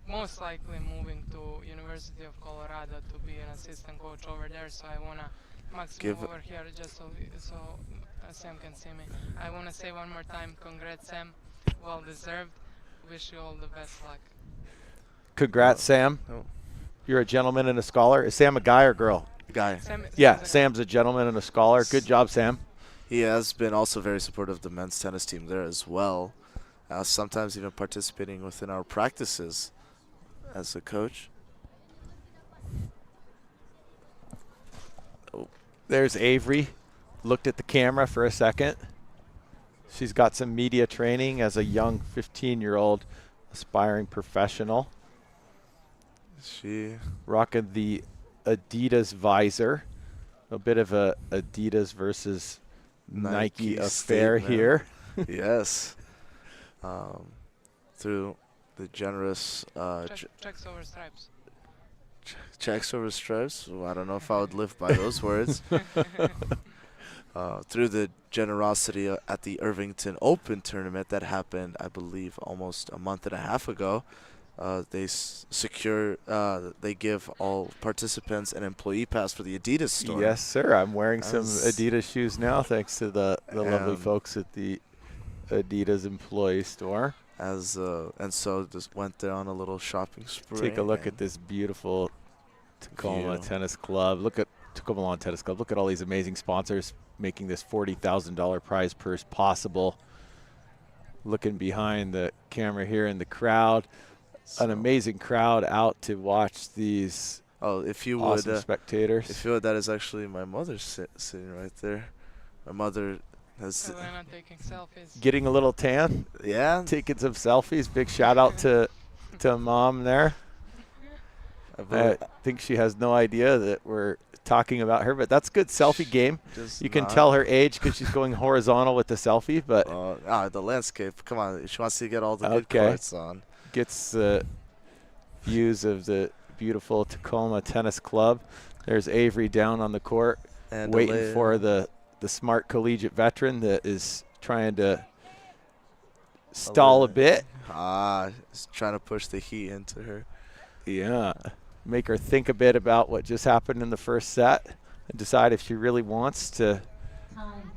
most likely moving to University of Colorado to be an assistant coach over there. So I wanna move over here just so Sam can see me. I wanna say one more time, congrats Sam, well deserved. Wish you all the best luck. Congrats, Sam. You're a gentleman and a scholar. Is Sam a guy or girl? Guy. Sam's a gentleman and a scholar. Good job, Sam. He has been also very supportive of the men's tennis team there as well. Sometimes even participating within our practices as a coach. There's Avery. Looked at the camera for a second. She's got some media training as a young 15-year-old aspiring professional. She rocking the Adidas visor. A bit of a Adidas versus Nike affair statement here. Yes. Through the generous checks over stripes. Checks over stripes. Well, I don't know if I would live by those words. through the generosity at the Irvington Open tournament that happened, I believe, almost a month and a half ago. They give all participants an employee pass for the Adidas store. Yes, sir. I'm wearing some As- Adidas shoes now, thanks to the lovely And- folks at the Adidas employee store. And so just went there on a little shopping spree. Take a look at and this beautiful Tacoma view. Tennis Club. Look at Tacoma Lawn Tennis Club. Look at all these amazing sponsors making this $40,000 prize purse possible. Looking behind the camera here in the crowd, an amazing crowd out to watch these Oh, if you awesome would, spectators. if you would, that is actually my mother sitting right there. My mother has, Elena taking selfies. Getting a little tan, yeah. taking some selfies. Big shout out to mom there. I I believe- think she has no idea that we're talking about her, but that's good selfie game. just You can not- tell her age because she's going horizontal with the selfie, but the landscape. Come on, she wants to get all the good Okay. courts on. gets the views of the beautiful Tacoma Tennis Club. There's Avery down on the court, And waiting Alea- for the smart collegiate veteran that is trying to stall a Alea- bit. He's trying to push the heat into her. Yeah. Make her think a bit about what just happened in the first set and decide if she really wants to Time.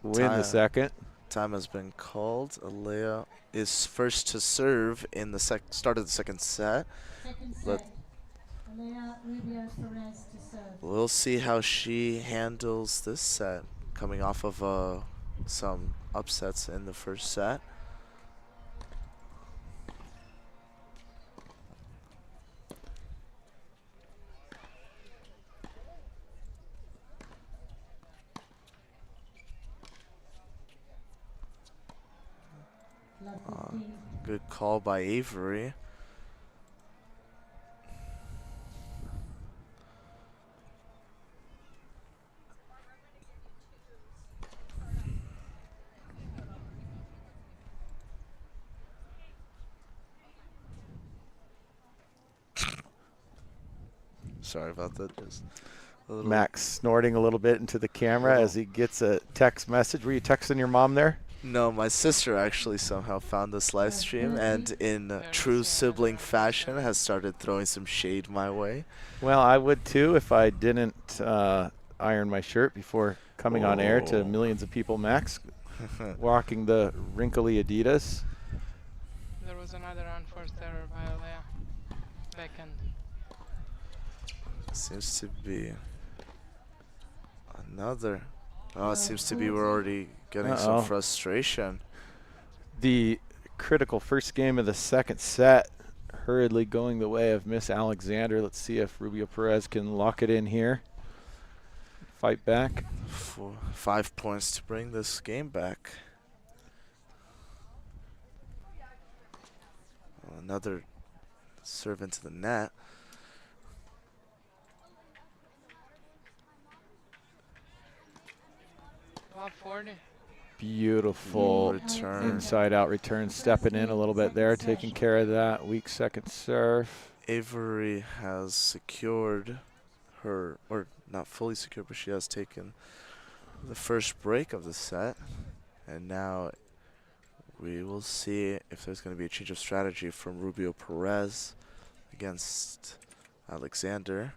win the second. Time has been called. Alea is first to serve in the start of the second set. Second Let- set. Alea Rubio Perez to serve. We'll see how she handles this set, coming off of some upsets in the first set. Love 15. Good call by Avery. Sorry about that. Just a little Max snorting a little bit into the camera as he gets a text message. Were you texting your mom there? No, my sister actually somehow found this live stream and in true sibling fashion has started throwing some shade my way. Well, I would too if I didn't iron my shirt before coming on air to Oh. millions of people. Max, rocking the wrinkly Adidas. There was another unforced error by Alea. Backhand. Seems to be another. Oh, it seems to be we're already getting some Uh-oh. frustration. The critical first game of the second set hurriedly going the way of Miss Alexander. Let's see if Rubio Perez can lock it in here. Fight back. 5 points to bring this game back. Another serve into the net. Top 40. Beautiful Return. inside out return. Stepping in a little bit there, taking care of that. Weak second serve. Avery has secured her, or not fully secured, but she has taken the first break of the set. And now we will see if there's going to be a change of strategy from Rubio Perez against Alexander.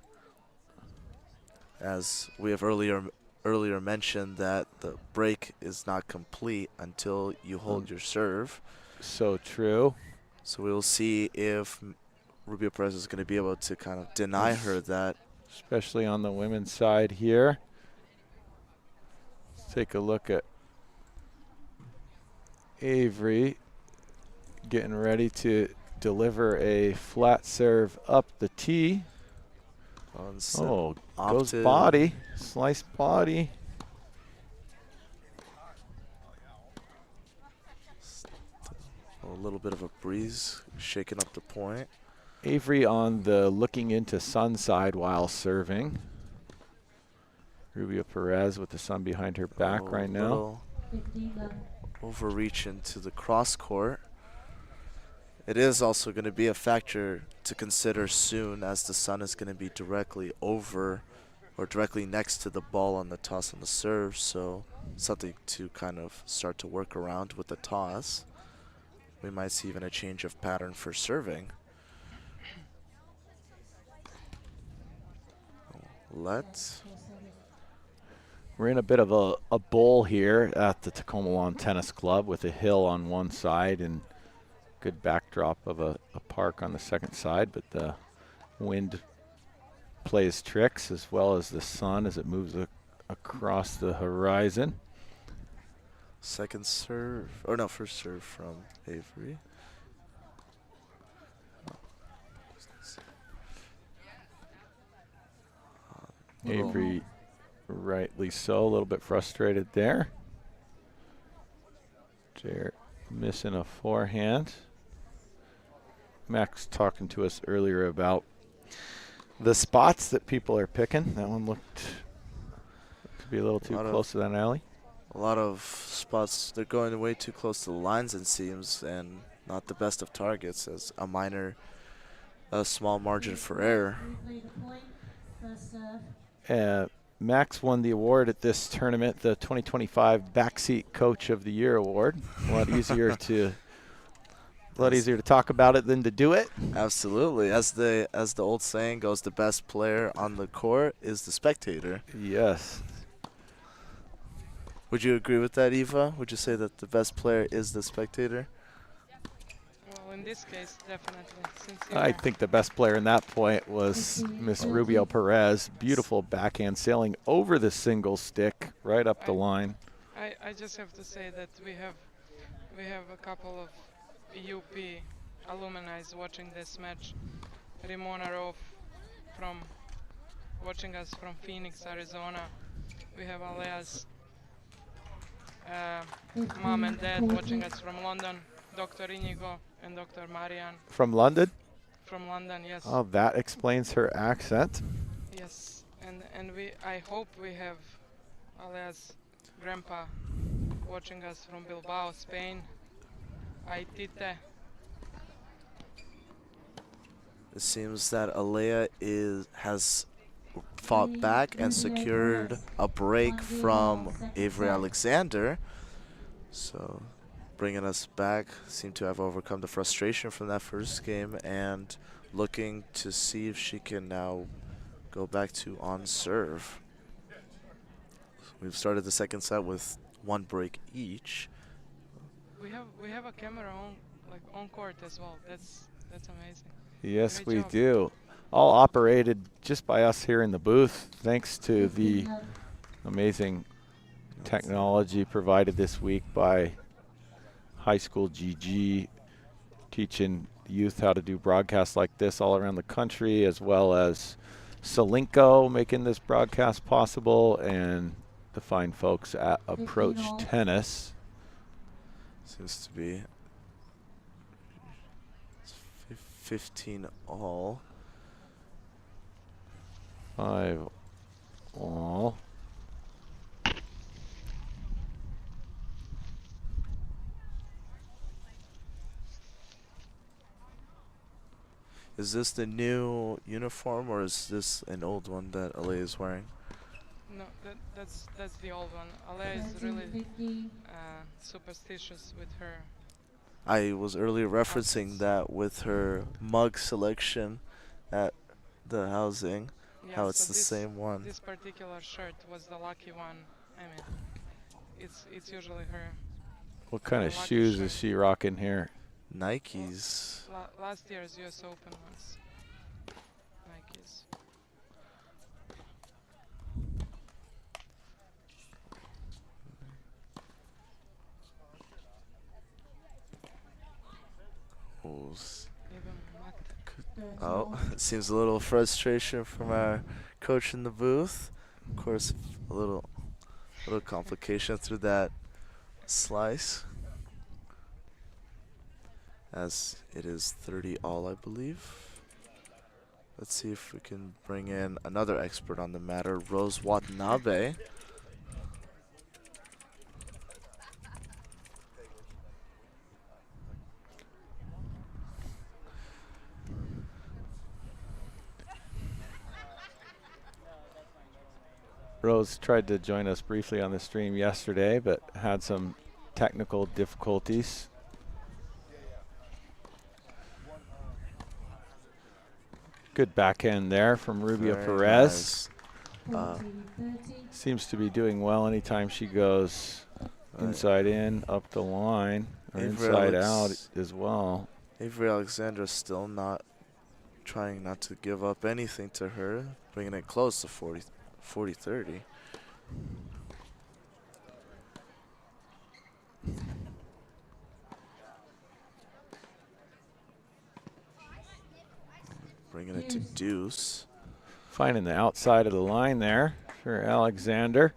As we have earlier mentioned that the break is not complete until you hold your serve. So true. So we will see if Rubio Perez is going to be able to kind of deny her that. Especially on the women's side here. Let's take a look at Avery getting ready to deliver a flat serve up the tee. Oh, goes opted- body, slice body. A little bit of a breeze shaking up the point. Avery on the looking into sun side while serving. Rubio Perez with the sun behind her back A right now. little 15 love. overreach into the cross court. It is also going to be a factor to consider soon, as the sun is going to be directly over or directly next to the ball on the toss and the serve, so something to kind of start to work around with the toss. We might see even a change of pattern for serving. We're in a bit of a bowl here at the Tacoma Lawn Tennis Club with a hill on one side and good backdrop of a park on the second side, but the wind plays tricks as well as the sun as it moves across the horizon. Second serve, or no, first serve from Avery. Avery, rightly so, a little bit frustrated there. They're missing a forehand. Max talking to us earlier about the spots that people are picking. That one looked to be a little too close to that alley. A lot of spots, they're going way too close to the lines, it seems, and not the best of targets, as a small margin for error. Max won the award at this tournament, the 2025 Backseat Coach of the Year award. A lot easier to talk about it than to do it. Absolutely. As the old saying goes, the best player on the court is the spectator. Yes. Would you agree with that, Eva? Would you say that the best player is the spectator? Well, in this case, definitely. I think the best player in that point was Miss Rubio Perez. Beautiful backhand sailing over the single stick right up the line. I just have to say that we have a couple of UP alumni watching this match. Ramona Roth watching us from Phoenix, Arizona. We have Alea's mom and dad watching us from London, Dr. Inigo and Dr. Marian. From London? From London, yes. Oh, that explains her accent. Yes, and I hope we have Alea's grandpa watching us from Bilbao, Spain. Aitite. It seems that Alea has fought back and secured a break from Avery Alexander. So bringing us back, seem to have overcome the frustration from that first game and looking to see if she can now go back to on serve. We've started the second set with one break each. We have a camera on court as well. That's amazing. Yes, Great we job. do. All operated just by us here in the booth, thanks to the amazing technology provided this week by High School GG, teaching youth how to do broadcasts like this all around the country, as well as Solinco making this broadcast possible, and the fine folks at Approach Tennis. Seems to be 15 all. 5 all. Is this the new uniform or is this an old one that Alea is wearing? No, that's the old one. Alea is really superstitious with her. I was earlier referencing that with her mug selection at the housing, Yeah, how it's so the same one. This particular shirt was the lucky one. I mean, it's usually her. What kind of lucky shoes shirt. is she rocking here? Nikes. Last year's US Open ones. Nikes. Oh, it seems a little frustration from our coach in the booth. Of course, a little complication through that slice, as it is 30 all, I believe. Let's see if we can bring in another expert on the matter, Rose Watanabe. Rose tried to join us briefly on the stream yesterday, but had some technical difficulties. Good backhand there from Rubia Very Perez. nice. 40-30. Seems to be doing well anytime she goes inside in, up the line, or Avery inside out as well. Avery Alexander still trying not to give up anything to her, bringing it close to 40-30. Bringing it to deuce. Finding the outside of the line there for Alexander.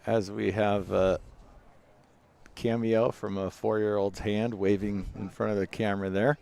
As we have a cameo from a 4-year-old's hand waving in front of the camera there.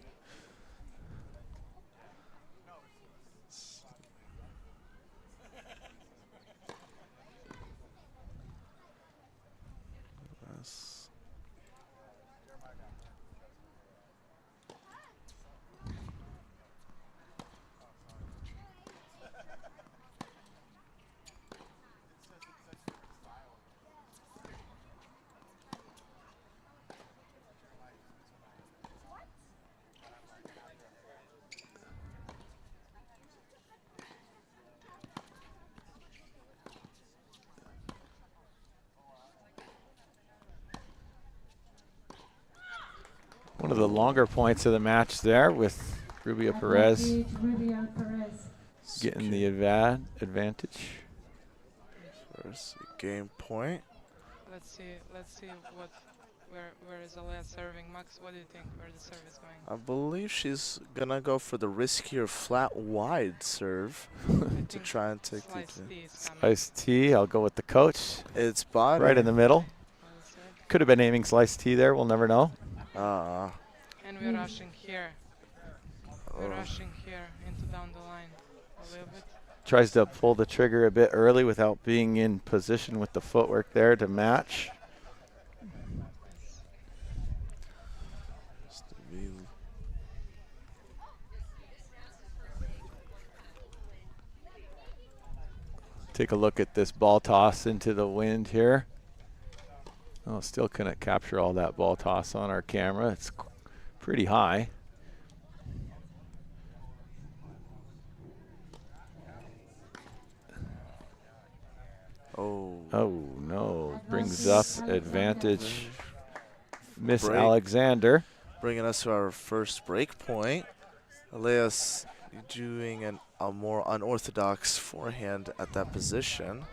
One of the longer points of the match there with Rubia Perez Rubia Perez. getting the advantage. First game point. Let's see where is Alea serving. Max, what do you think? Where the serve is going? I believe she's gonna go for the riskier flat wide serve to try and take Slice the. T is coming. Slice T, I'll go with the coach. It's body. Right in the middle. Well said. Could have been aiming Slice T there, we'll never know. And we're rushing here. We're rushing here into down the line a little bit. Tries to pull the trigger a bit early without being in position with the footwork there to match. Take a look at this ball toss into the wind here. Oh, still couldn't capture all that ball toss on our camera. It's pretty high. Oh. Oh no, brings up advantage. Miss Break. Alexander. Bringing us to our first break point. Alea's doing a more unorthodox forehand at that position.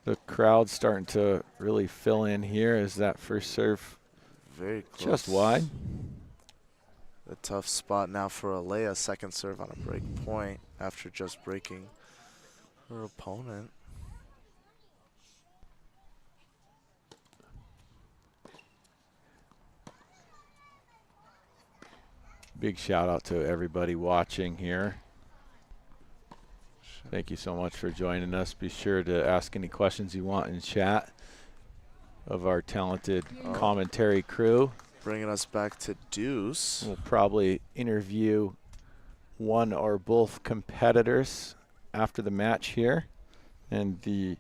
The crowd's starting to really fill in here as that first serve Very close. just wide. A tough spot now for Alea. Second serve on a break point after just breaking her opponent. Big shout out to everybody watching here. Thank you so much for joining us. Be sure to ask any questions you want in chat of our talented commentary crew. Bringing us back to deuce. We'll probably interview one or both competitors after the match here. And the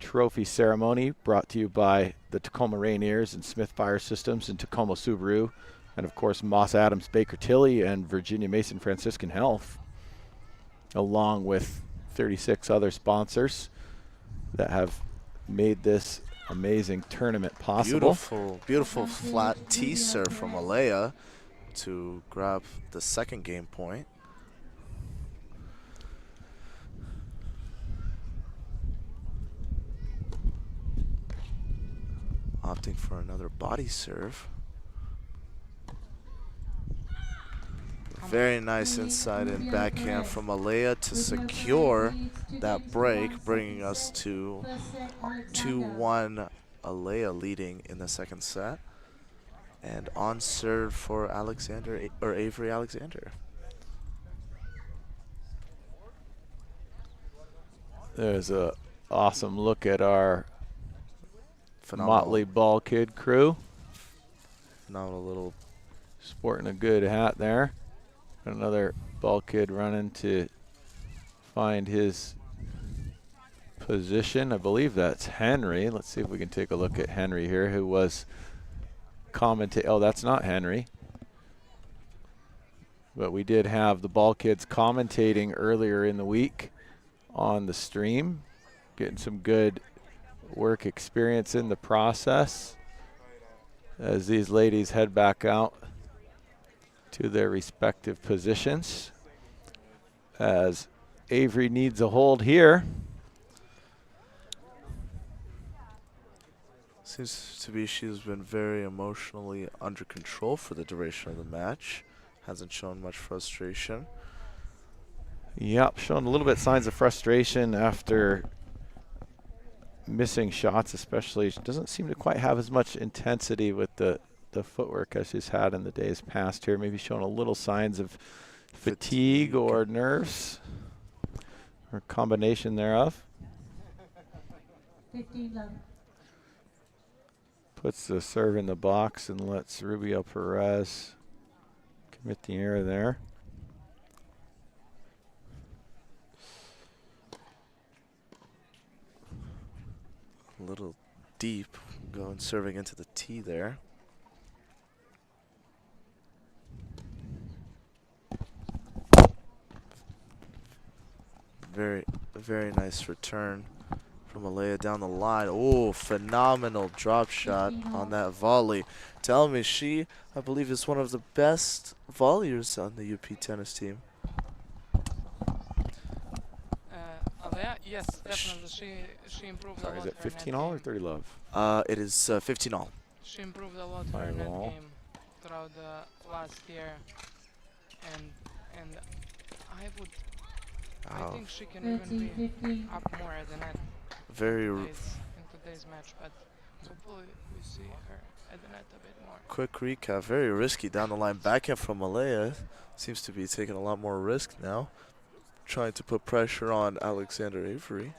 trophy ceremony brought to you by the Tacoma Rainiers and Smith Fire Systems and Tacoma Subaru. And of course, Moss Adams Baker Tilly and Virginia Mason Franciscan Health, along with 36 other sponsors that have made this amazing tournament possible. Beautiful, beautiful flat T serve from Alea to grab the second game point. Opting for another body serve. Very nice inside and backhand from Alea to secure that break, bringing us to 2-1. Alea leading in the second set. And on serve for Avery Alexander. There's a awesome look at our Phenomenal. Motley Ball Kid crew. Phenomenal little Sporting a good hat there. Another ball kid running to find his position. I believe that's Henry. Let's see if we can take a look at Henry here, who was commentating. Oh, that's not Henry. But we did have the ball kids commentating earlier in the week on the stream, getting some good work experience in the process as these ladies head back out to their respective positions. As Avery needs a hold here. Seems to be she's been very emotionally under control for the duration of the match. Hasn't shown much frustration. Yep, showing a little bit signs of frustration after missing shots, especially. She doesn't seem to quite have as much intensity with the footwork as she's had in the days past here. Maybe showing a little signs of fatigue or nerves, or combination thereof. 15 love. Puts the serve in the box and lets Rubio Perez commit the error there. A little deep, going serving into the tee there. Very nice return from Alea down the line. Oh, phenomenal drop shot on that volley. Tell me, she, I believe, is one of the best volleyers on the UP tennis team. Alea, yes, definitely. She improved a lot. Is it her 15 net all or game. 30 love? It is 15 all. She improved a lot her 5 net all. game throughout the last year, and I think she can even 30, be 15. up more at the net Very in today's match, but hopefully we see her at the net a bit more. quick recap. Very risky down the line. Backhand from Alea. Seems to be taking a lot more risk now. Trying to put pressure on Alexander Avery.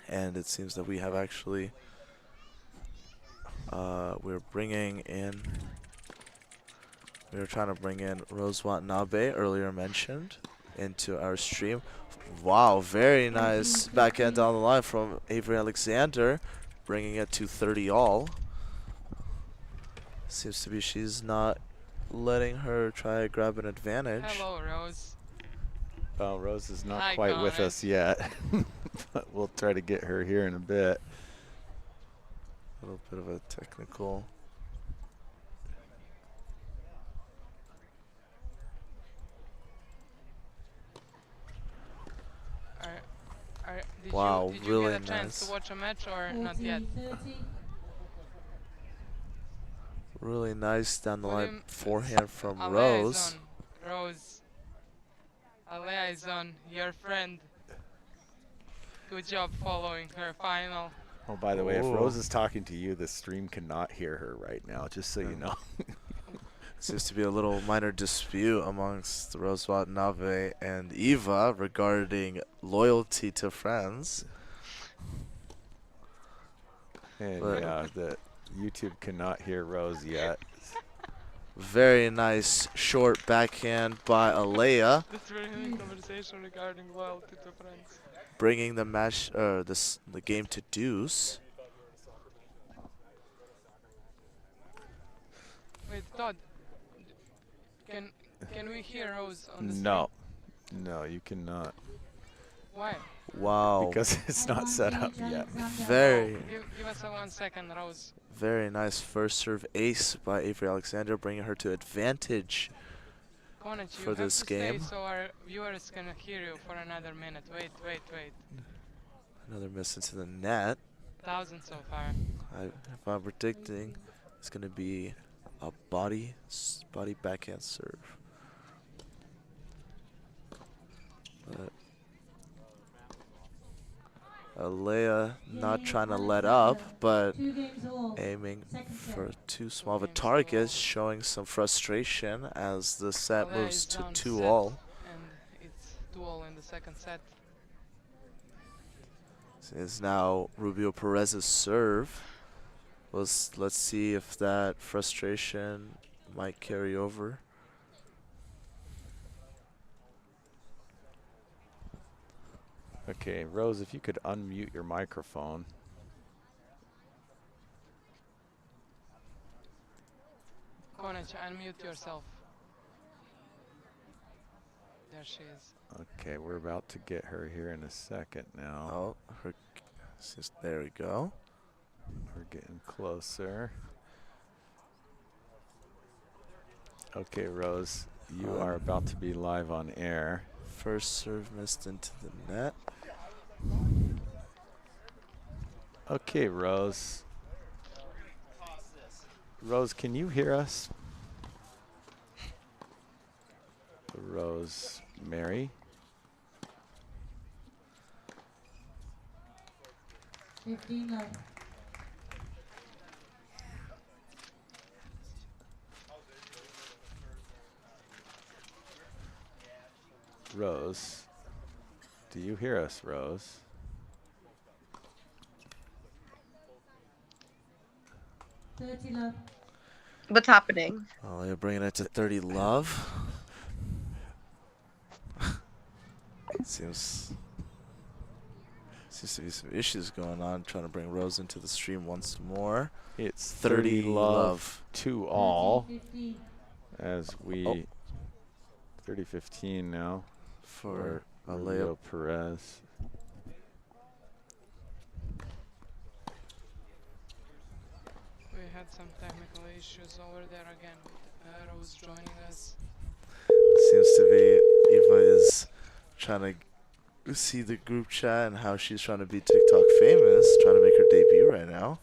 And it seems that we have actually, we're trying to bring in Rose Watanabe, earlier mentioned, into our stream. Wow, very nice backhand down the line from Avery Alexander, bringing it to 30 all. Seems to be she's not letting her try to grab an advantage. Hello, Rose. Well, Rose is not Hi, quite with Connor. us yet, but we'll try to get her here in a bit. A little bit of a technical. Did Wow, you really get a chance nice. to watch a match or 40, not yet? 30. Really nice down the line William- forehand from Alea Rose. is on. Rose. Alea is on. Your friend. Good job following her final. Oh, by the way, if Oh. Rose is talking to you, the stream cannot hear her right now, just so you know. Seems to be a little minor dispute amongst Rose Watanabe and Eva regarding loyalty to friends. And But- yeah, the YouTube cannot hear Rose yet. Very nice short backhand by Alea, That's very having conversation regarding loyalty to friends. bringing the match, the game to deuce. Wait, Todd. Can we hear Rose on the stream? No, no, you cannot, Why? Wow, because it's not set up yet. very, Give us a 1 second, Rose. very nice first serve ace by Avery Alexander, bringing her to advantage. Konech, you For have this to stay game. so our viewers can hear you for another minute. Wait. Another miss into the net. 1,000 so far. If I'm predicting, it's going to be a body backhand serve. But Alea not trying to let up, but 2 games all. aiming Second set. for too small of a target, showing some frustration as the set Alea moves is to down 2 set, all. And it's 2-all in the second set. Is now Rubio Perez's serve. Let's see if that frustration might carry over. Okay, Rose, if you could unmute your microphone. Konech, unmute yourself. There she is. Okay, we're about to get her here in a second now. Oh, there we go. We're getting closer. Okay, Rose, you are about to be live on air. First serve missed into the net. Okay, Rose. Rose, can you hear us? Rose Mary. 15 love. Rose. Do you hear us, Rose? Thirty love. What's happening? Oh, they're bringing it to 30 love. Seems to be some issues going on, trying to bring Rose into the stream once more. It's 30 love. 2 all 15. as we 30-15 now For a Rubio layup. Perez. We had some technical issues over there again with Rose joining us. Seems to be Eva is trying to see the group chat and how she's trying to be TikTok famous, trying to make her debut right now.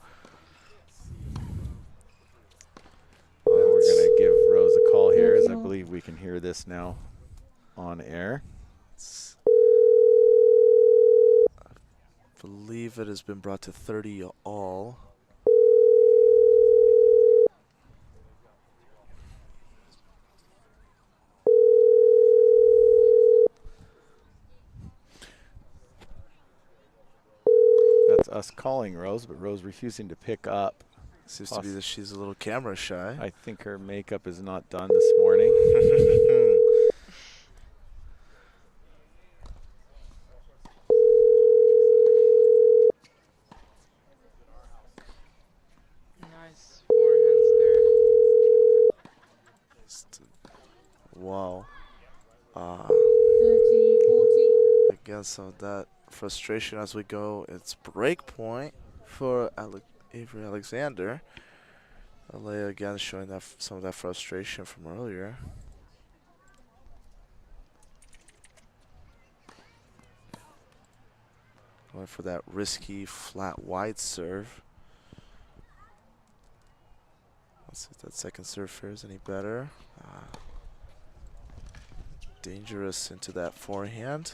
We're going to give Rose a call here as I believe we can hear this now on air. I believe it has been brought to 30 all. That's us calling Rose, but Rose refusing to pick up. Seems to be that she's a little camera shy. I think her makeup is not done this morning. Nice forehands there. Wow. 30, 40. Again, some of that frustration as we go. It's break point for Avery Alexander. Alea again showing that some of that frustration from earlier. Going for that risky flat wide serve. Let's see if that second serve fares any better. Dangerous into that forehand.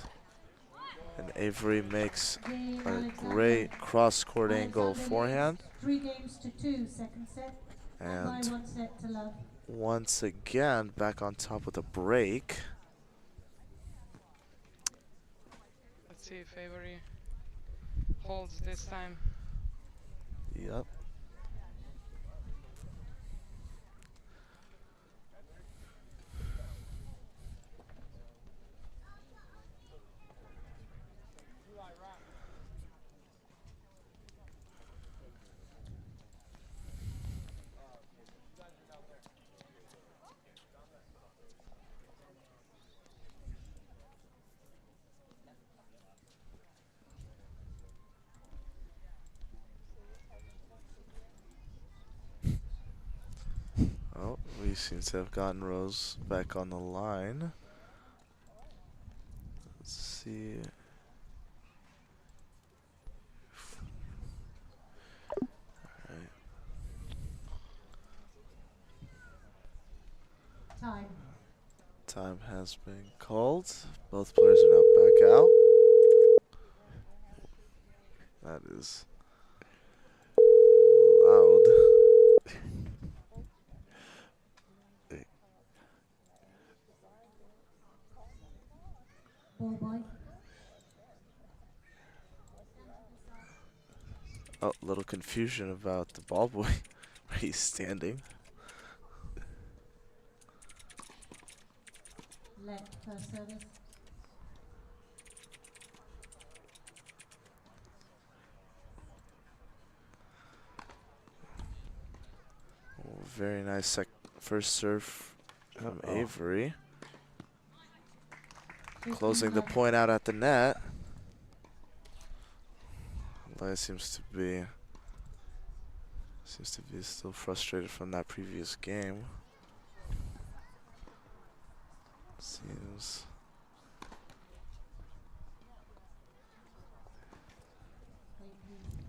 And Avery makes a great cross-court angle forehand. 3 games to 2, second set. And by 1 set to love. Once again, back on top with a break. Let's see if Avery holds this time. Yep. Oh, we seem to have gotten Rose back on the line. Let's see. Alright. Time. Time has been called. Both players are now back out. That is loud. Ball boy. Oh, little confusion about the ball boy where he's standing. Let first service. Oh, very nice first serve from Avery. Closing the point out at the net. Alea seems to be still frustrated from that previous game. Seems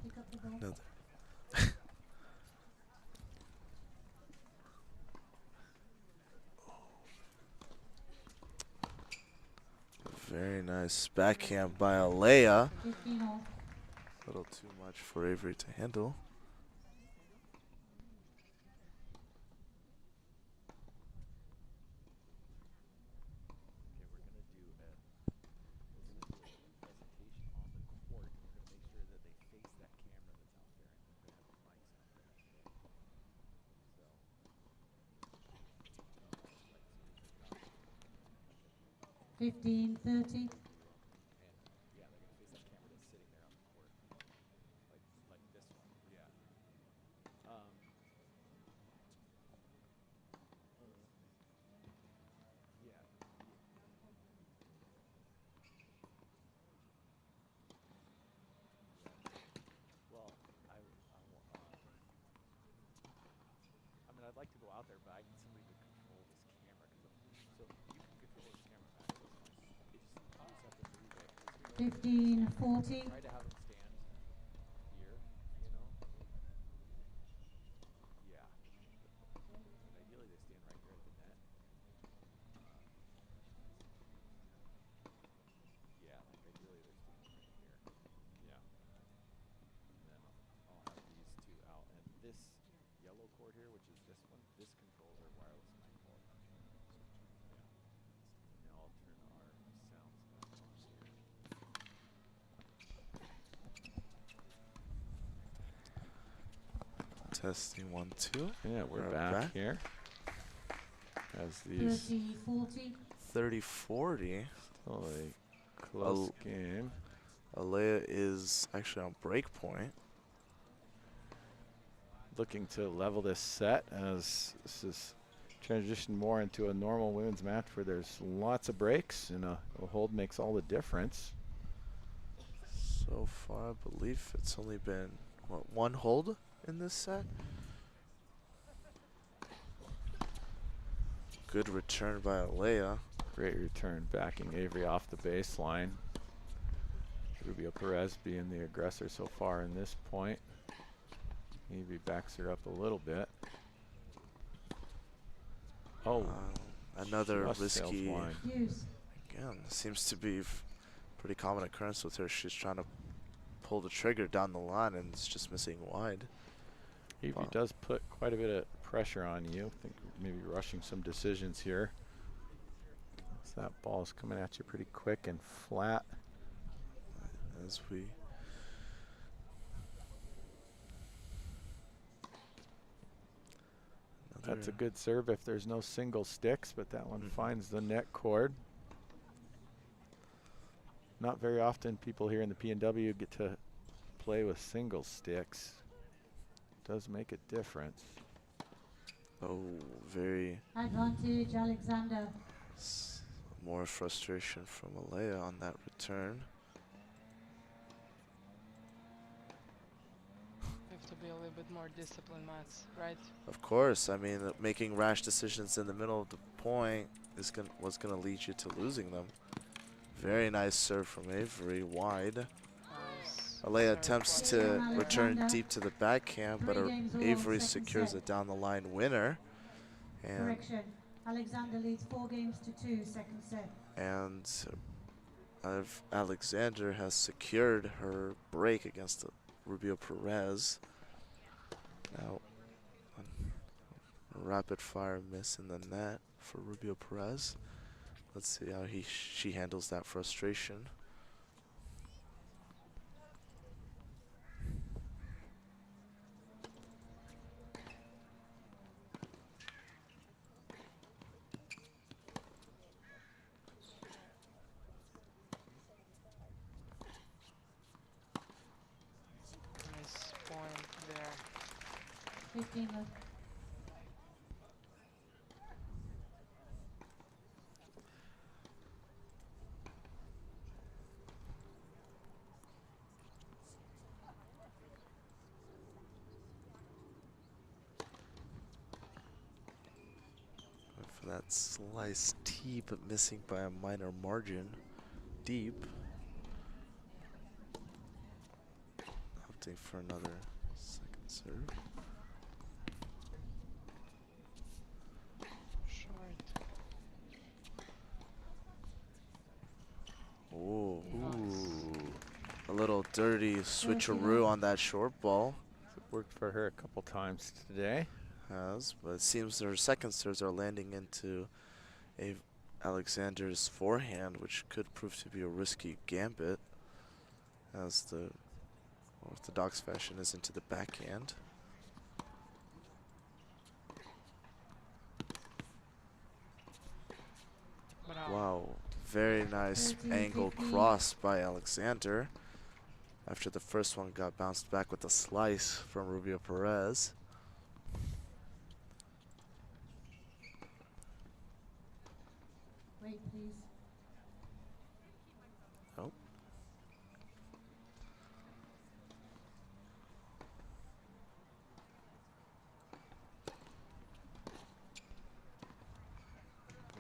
Pick up the ball. another. Very nice backhand by Alea. 15 all. A little too much for Avery to handle. Okay, 15-30. Try 15-40. to have them stand here, you know? Yeah. Ideally, they stand right here at the net. Yeah, like ideally, they're standing right here. Yeah. And then I'll have these two out. And this yellow cord here, which is this one, this controls our wireless mic volume. So, yeah. Now I'll turn our sounds back on here. Testing 1, 2. Yeah, we're back here. As these 30-40. 30-40. still a close game. Alea is actually on break point. Looking to level this set as this is transitioned more into a normal women's match where there's lots of breaks and a hold makes all the difference. So far, I believe it's only been, what, one hold in this set? Good return by Alea. Great return backing Avery off the baseline. Rubio Perez being the aggressor so far in this point. Avery backs her up a little bit. Oh, Another just sails risky. wide. Use. Again, seems to be pretty common occurrence with her. She's trying to pull the trigger down the line and it's just missing wide. Avery does put quite a bit of pressure on you. I think maybe rushing some decisions here. So that ball is coming at you pretty quick and flat. As we That's a good serve if there's no single sticks, but that one finds the net cord. Not very often people here in the PNW get to play with single sticks. Does make a difference. Oh, very Advantage, Alexander. more frustration from Alea on that return. You have to be a little bit more disciplined, Mats, right? Of course, I mean, making rash decisions in the middle of the point is was gonna lead you to losing them. Very nice serve from Avery, wide. Nice. Alea Serve attempts quite to well. return deep to the backhand, but 3 games all, Avery second secures set. a down the line winner. And Correction. Alexander leads 4 games to 2, second set. and Alexander has secured her break against Rubio Perez. Now, a rapid fire miss in the net for Rubio Perez. Let's see how she handles that frustration. 15 love. Went for that slice T, but missing by a minor margin. Deep. Opting for another second serve. Short. Oh, Nice. a little dirty switcheroo on that short ball. It worked for her a couple times today. Has, but it seems her second serves are landing into Alexander's forehand, which could prove to be a risky gambit, as the orthodox fashion is into the backhand. Bravo. Wow, very nice 13, angle 15. cross by Alexander. After the first one got bounced back with a slice from Rubio Perez. Wait, please. Oh.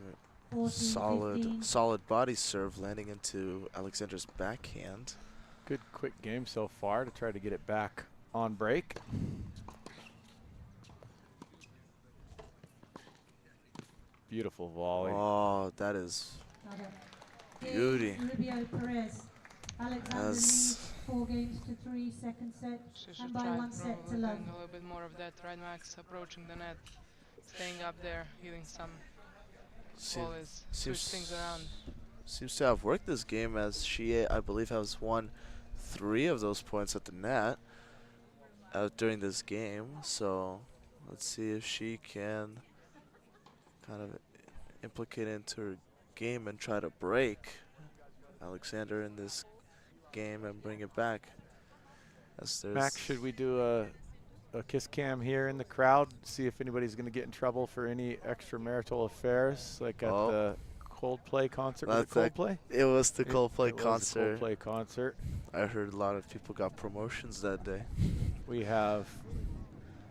Right. 14, 15. Solid body serve landing into Alexander's backhand. Good quick game so far to try to get it back on break. Beautiful volley. Oh, that is Got it. beauty. Rubio Perez. Alexander leads 4 games to 3, second set, She and should by try 1 set to probably love. doing a little bit more of that, right, Max? Approaching the net, staying up there, hitting some volleys, switch things around. Seems to have worked this game, as she, I believe, has won 3 of those points at the net during this game. So let's see if she can kind of implicate into her game and try to break Alexander in this game and bring it back. As there's Max, should we do a kiss cam here in the crowd? See if anybody's going to get in trouble for any extramarital affairs, like at the Coldplay concert. Was it Coldplay? It was the Coldplay it concert. Was the Coldplay concert. I heard a lot of people got promotions that day. We have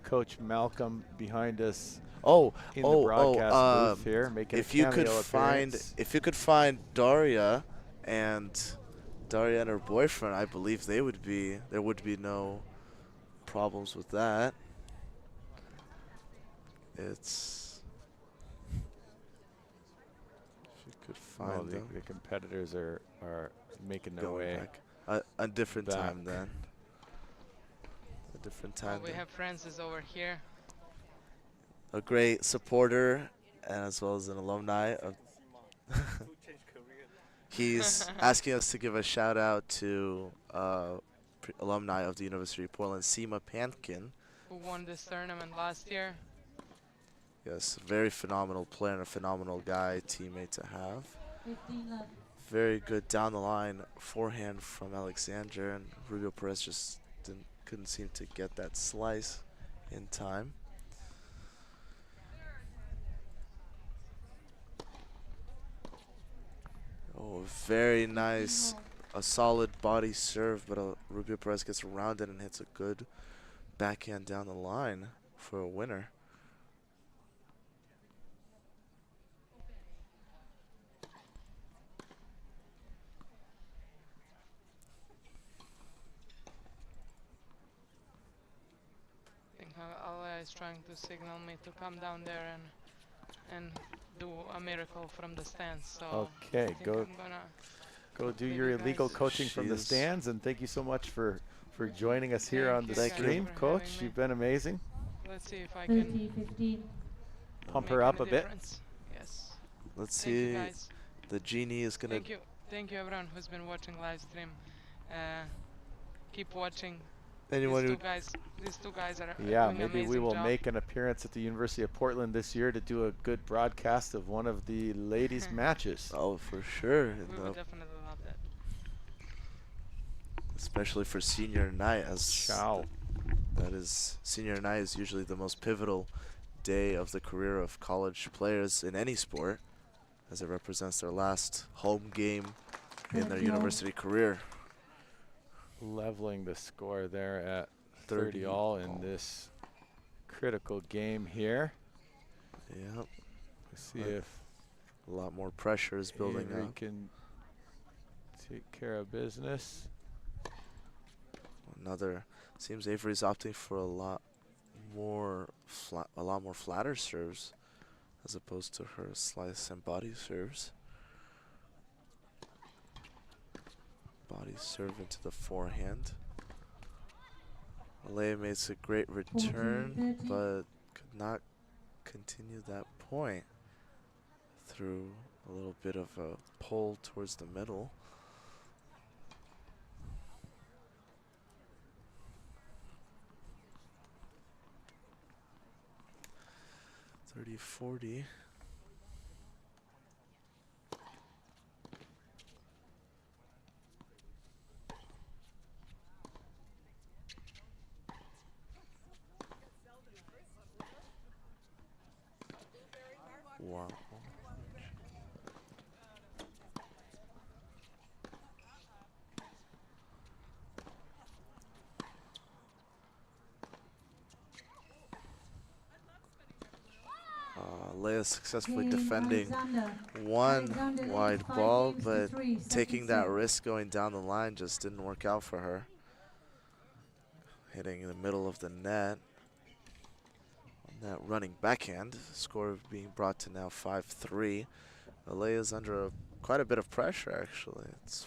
Coach Malcolm behind us. Oh, in the broadcast booth here, making if a you cameo could appearance. if you could find Daria and her boyfriend, I believe there would be no problems with that. It's if you could find them. The competitors are making their Going way back. A different back. time then. A different time. We have Francis over here. A great supporter, and as well as an alumni of. He's asking us to give a shout out to alumni of the University of Portland, Seema Pankin. Who won this tournament last year? Yes, very phenomenal player and a phenomenal guy, teammate to have. 15 love. Very good down the line forehand from Alexander, and Rubio Perez just couldn't seem to get that slice in time. Oh, very nice. A solid body serve, but Rubio Perez gets around it and hits a good backhand down the line for a winner. I think Allah is trying to signal me to come down there and do a miracle from the stands. So okay, I think go I'm gonna do maybe your guys- illegal coaching from the stands, and thank you so much for joining us here on the Thank you stream, for Coach. having me. You've been amazing. Let's see if I can 30, 15. Pump make her up any a bit. difference. Yes. Let's Thank you see. guys. The genie is gonna. Thank you everyone who's been watching live stream. Keep watching. Anyone who. These two guys are Yeah, doing maybe we amazing will job. make an appearance at the University of Portland this year to do a good broadcast of one of the ladies' matches. Oh, for sure. We would definitely love that. Especially for senior night, as Ciao. That is, senior night is usually the most pivotal day of the career of college players in any sport, as it represents their last home game in their university career. Leveling the score there at 30 all in this critical game here. Yep. Let's see if a lot more pressure is building Avery up. can take care of business. Seems Avery's opting for a lot more flatter serves as opposed to her slice and body serves. Body serve into the forehand. Alea makes a great return, but could not continue that point through a little bit of a pull towards the middle. .30-40. Wow. Leia successfully defending one wide ball, but taking that risk going down the line just didn't work out for her. Hitting in the middle of the net. On that running backhand, score being brought to now 5-3. Leia's under quite a bit of pressure, actually. It's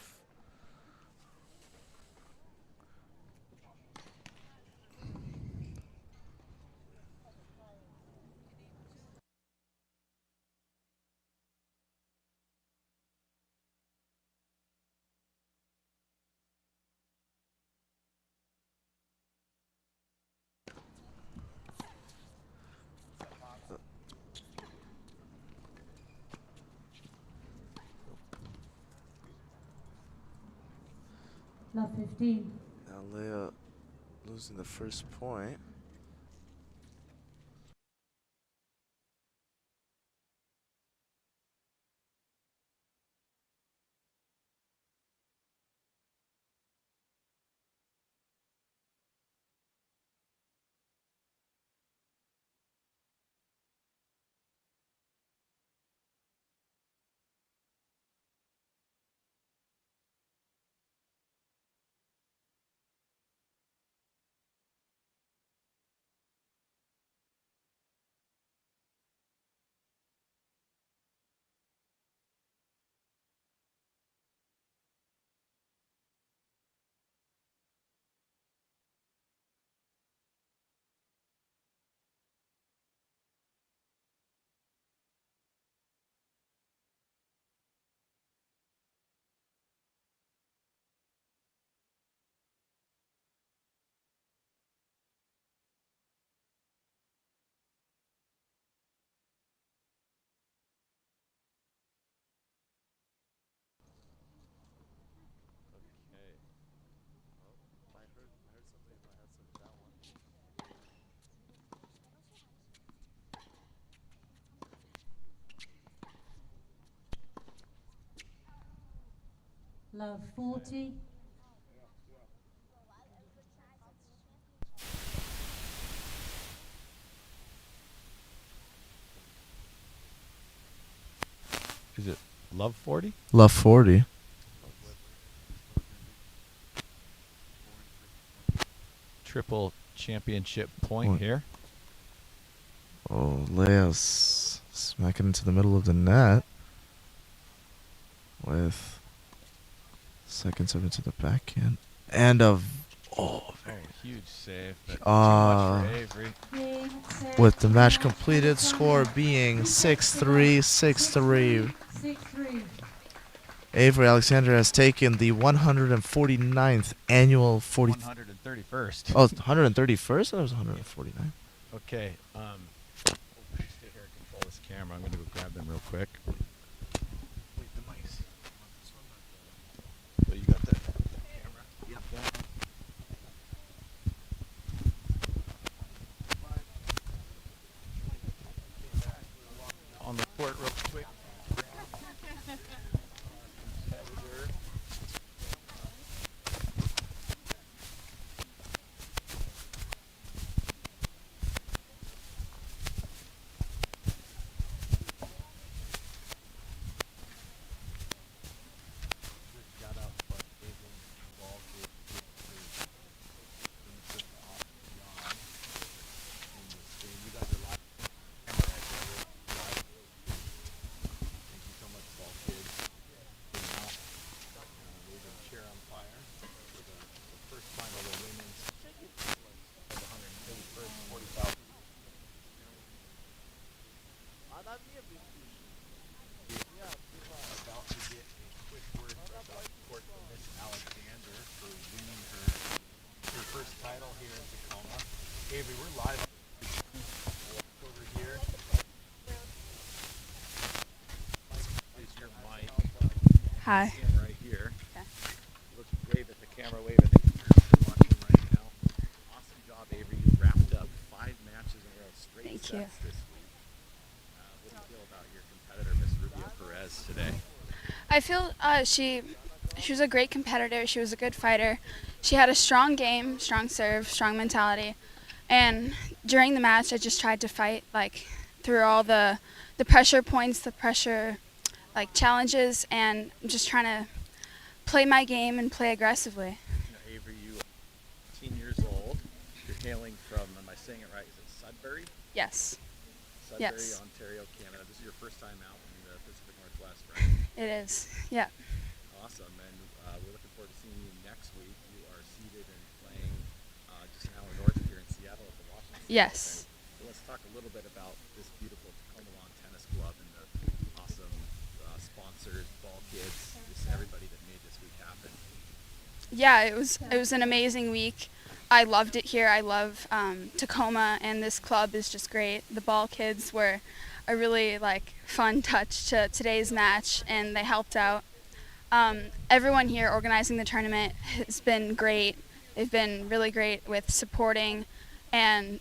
Love 15. now Leia losing the first point. Love 40. Is it Love 40? Love 40. Triple championship point here. Oh, Leia's smacking into the middle of the net with second serve into the backhand. And Very huge save, but too much for Avery. with the match completed, score being 6-3, 6-3. 6-3. Avery Alexander has taken the 149th annual 131st. Oh, 131st? That was 149. Okay. Stay here and control this camera. I'm going to go grab them real quick. Wait, the mics. So you got the camera? Yep. About to get a quick word about court from Miss Alexander for winning her first title here in Tacoma. Avery, we're live over here. Is your mic? Hi. Stand right here. Okay. Let's wave at the camera. Wave at the camera. You're watching right now. Awesome job, Avery. You wrapped up 5 matches in a row, straight Thank sets you. this week. What do you feel about your competitor, Miss Rubio Perez, today? I feel she was a great competitor. She was a good fighter. She had a strong game, strong serve, strong mentality. And during the match, I just tried to fight like through all the pressure points, the pressure like challenges, and I'm just trying to play my game and play aggressively. Now, Avery, you are 18 years old. You're hailing from, am I saying it right? Is it Sudbury? Yes, Sudbury, Yes. Ontario, Canada. This is your first time out in the Pacific Northwest, right? it is. Yeah. Awesome, and we're looking forward to seeing you next week. You are seated and playing just an hour north here in Seattle at the Washington Center. Yes. So let's talk a little bit about this beautiful Tacoma Tennis Club and the awesome sponsors, ball kids, just everybody that made this week happen. Yeah, it was an amazing week. I loved it here. I love Tacoma, and this club is just great. The ball kids were a really fun touch to today's match, and they helped out. Everyone here organizing the tournament has been great. They've been really great with supporting, and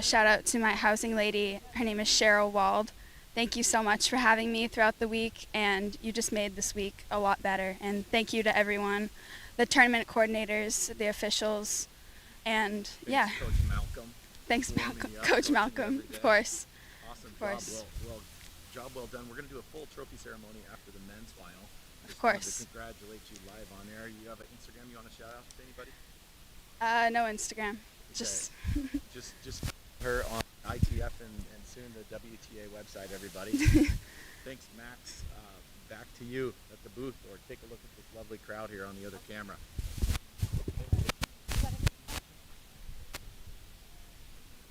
shout out to my housing lady. Her name is Cheryl Wald. Thank you so much for having me throughout the week, and you just made this week a lot better. And thank you to everyone, the tournament coordinators, the officials, and yeah. Thanks, Coach Malcolm. Thanks, for warming Malcolm, you up, Coach coaching Malcolm, every day. of course. Awesome Of course. job well done. We're going to do a full trophy ceremony after the men's final. Just course. wanted to congratulate you live on air. You have an Instagram you want to shout out to anybody? No Instagram. Just Just her on ITF and soon the WTA website, everybody. Thanks, Max. Back to you at the booth, or take a look at this lovely crowd here on the other camera.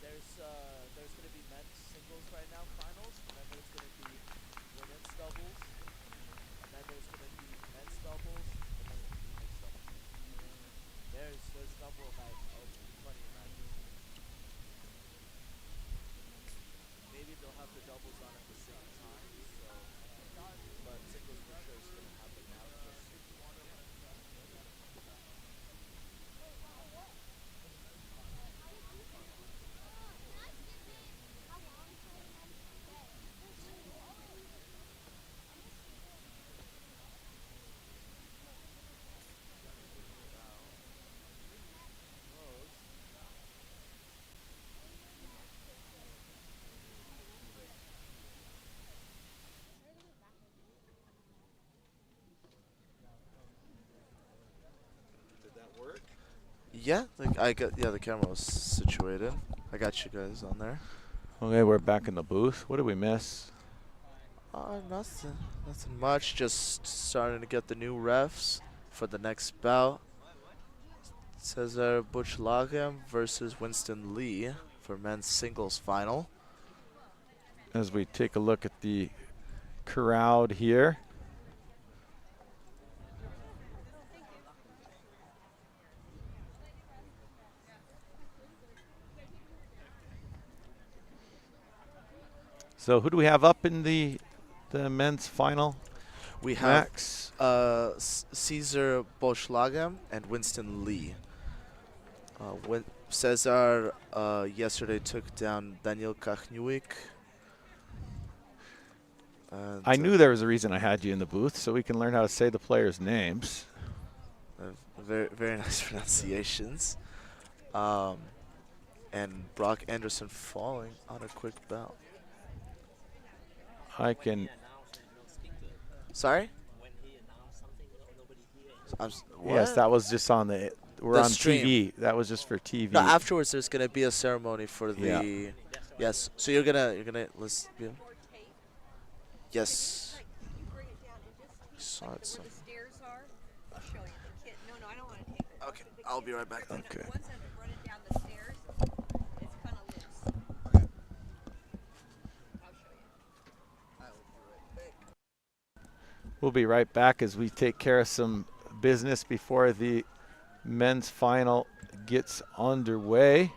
There's going to be men's singles right now, finals, and then there's going to be women's doubles, and then there's going to be men's doubles, and then mixed doubles. There's double night, plenty of matches. Maybe they'll have the doubles on at the same time, but singles for sure is going to happen now. Did that work? Yeah, the camera was situated. I got you guys on there. Okay, we're back in the booth. What did we miss? Nothing much. Just starting to get the new refs for the next bout. Cesar Buchlagam versus Winston Lee for men's singles final. As we take a look at the crowd here. So who do we have up in the men's final? We have Max. Cesar Buchlagam and Winston Lee. Cesar yesterday took down Daniel Kachniuk. I knew there was a reason I had you in the booth, so we can learn how to say the players' names. Very, very nice pronunciations. And Brock Anderson falling on a quick bout. I can. Sorry? Yes, that was just on the. We're The on stream. TV. That was just for TV. No, afterwards there's gonna be a ceremony for the. Yeah. Yes. So you're gonna listen. Yes. Saw it. So. Okay, I'll be right back then. Okay. We'll be right back as we take care of some business before the men's final gets underway.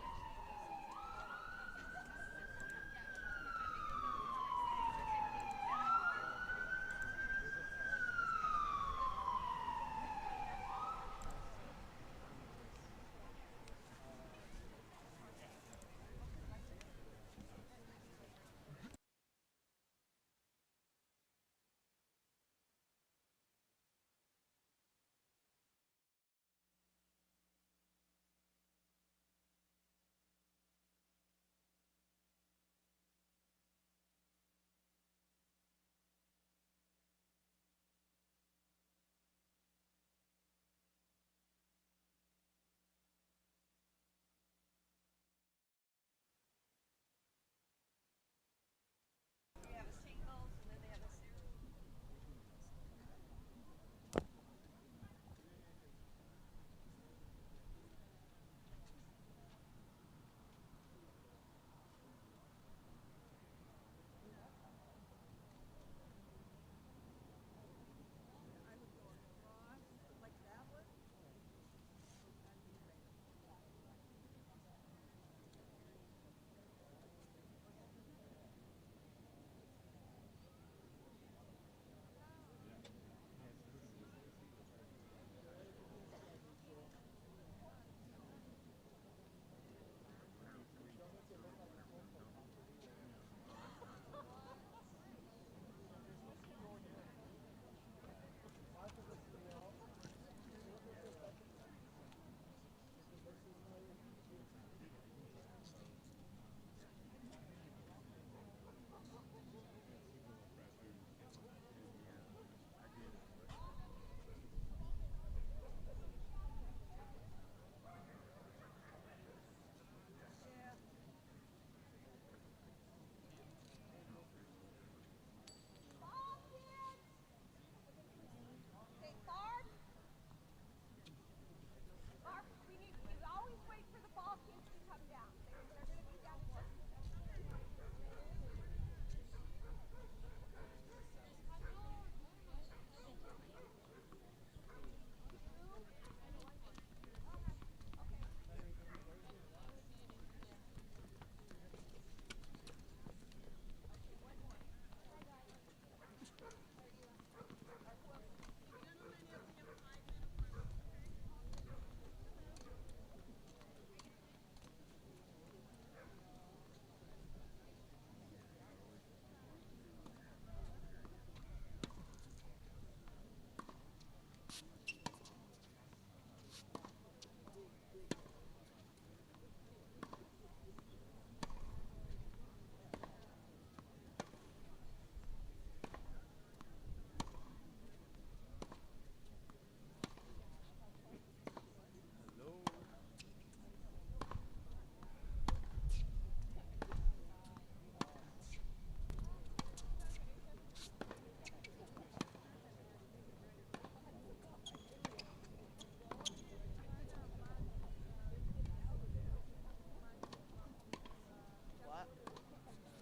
What?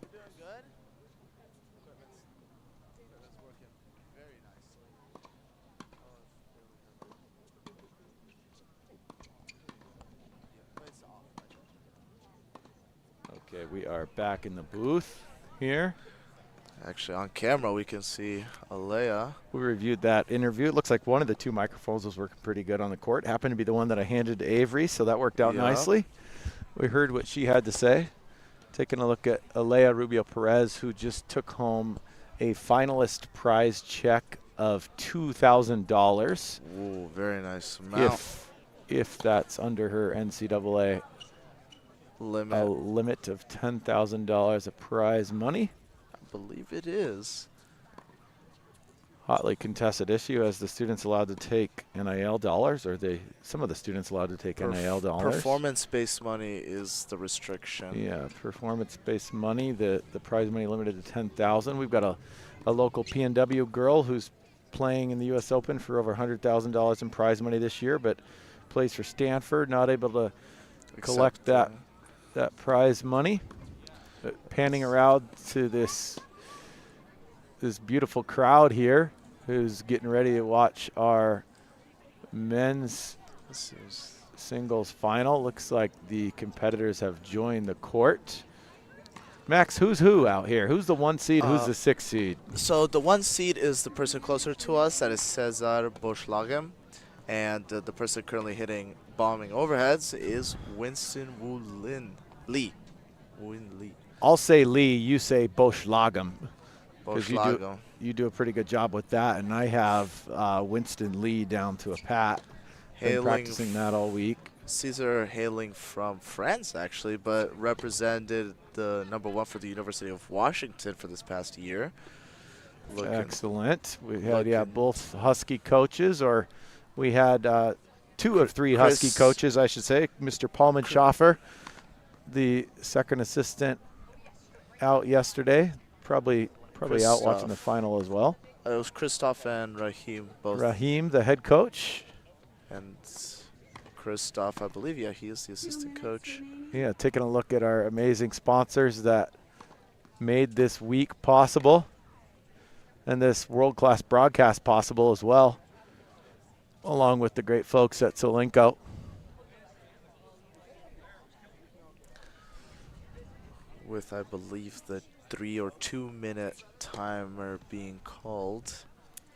You doing good? Equipment's working very nicely. Oh, there we go. Yeah, but it's off. Okay, we are back in the booth here. Actually, on camera, we can see Alea. We reviewed that interview. It looks like one of the two microphones was working pretty good on the court. Happened to be the one that I handed to Avery, so that worked out Yeah. nicely. We heard what she had to say. Taking a look at Alea Rubio Perez, who just took home a finalist prize check of $2,000. Ooh, very nice amount. If that's under her NCAA Limit. limit of $10,000 of prize money. I believe it is. Hotly contested issue. As the students allowed to take NIL dollars, or some of the students allowed to take NIL dollars? Performance-based money is the restriction. Yeah, performance-based money. The prize money limited to $10,000. We've got a local PNW girl who's playing in the U.S. Open for over $100,000 in prize money this year, but plays for Stanford, not able to collect that prize money. Panning around to this beautiful crowd here. who's getting ready to watch our men's This is singles final. Looks like the competitors have joined the court. Max, who's who out here? Who's the 1 seed? Who's the 6 seed? So the 1 seed is the person closer to us. That is Cesar Boschlagem. And the person currently hitting bombing overheads is Winston Wu Lee. I'll say Lee. You say Boschlagem. Because Boschlagem. you do a pretty good job with that. And I have Winston Lee down to a pat. Been practicing that all week. Cesar hailing from France, actually, but represented the #1 for the University of Washington for this past year. Excellent. We had both Husky coaches, or we had 2 of 3 Husky coaches, I should say. Mr. Paulman Schaffer, the second assistant, out yesterday. Probably out watching the final as well. It was Christoph and Rahim both. Rahim, the head coach. And Christoph, I believe, yeah, he is the assistant coach. Yeah, taking a look at our amazing sponsors that made this week possible and this world-class broadcast possible as well, along with the great folks at Solinco. With, I believe, the 3 or 2 minute timer being called,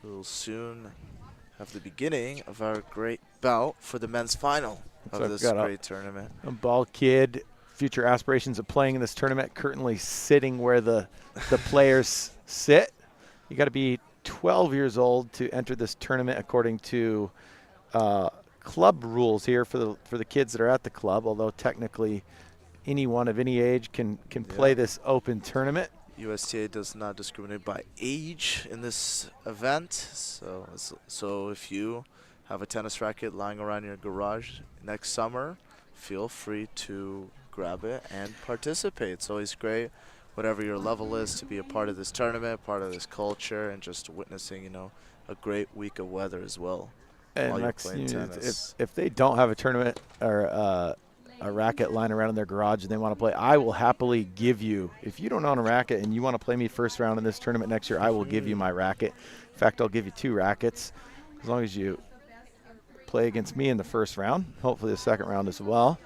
we'll soon have the beginning of our great bout for the men's final of this great tournament. A ball kid, future aspirations of playing in this tournament, currently sitting where the players sit. You got to be 12 years old to enter this tournament according to club rules here for the kids that are at the club, although technically anyone of any age can play this open tournament. USTA does not discriminate by age in this event, so if you have a tennis racket lying around your garage next summer, feel free to grab it and participate. It's always great, whatever your level is, to be a part of this tournament, part of this culture, and just witnessing, a great week of weather as well. And if they don't have a tournament or a racket lying around in their garage and they want to play, I will happily give you, if you don't own a racket and you want to play me first round in this tournament next year, I will give you my racket. In fact, I'll give you 2 rackets as long as you play against me in the first round, hopefully the second round as well.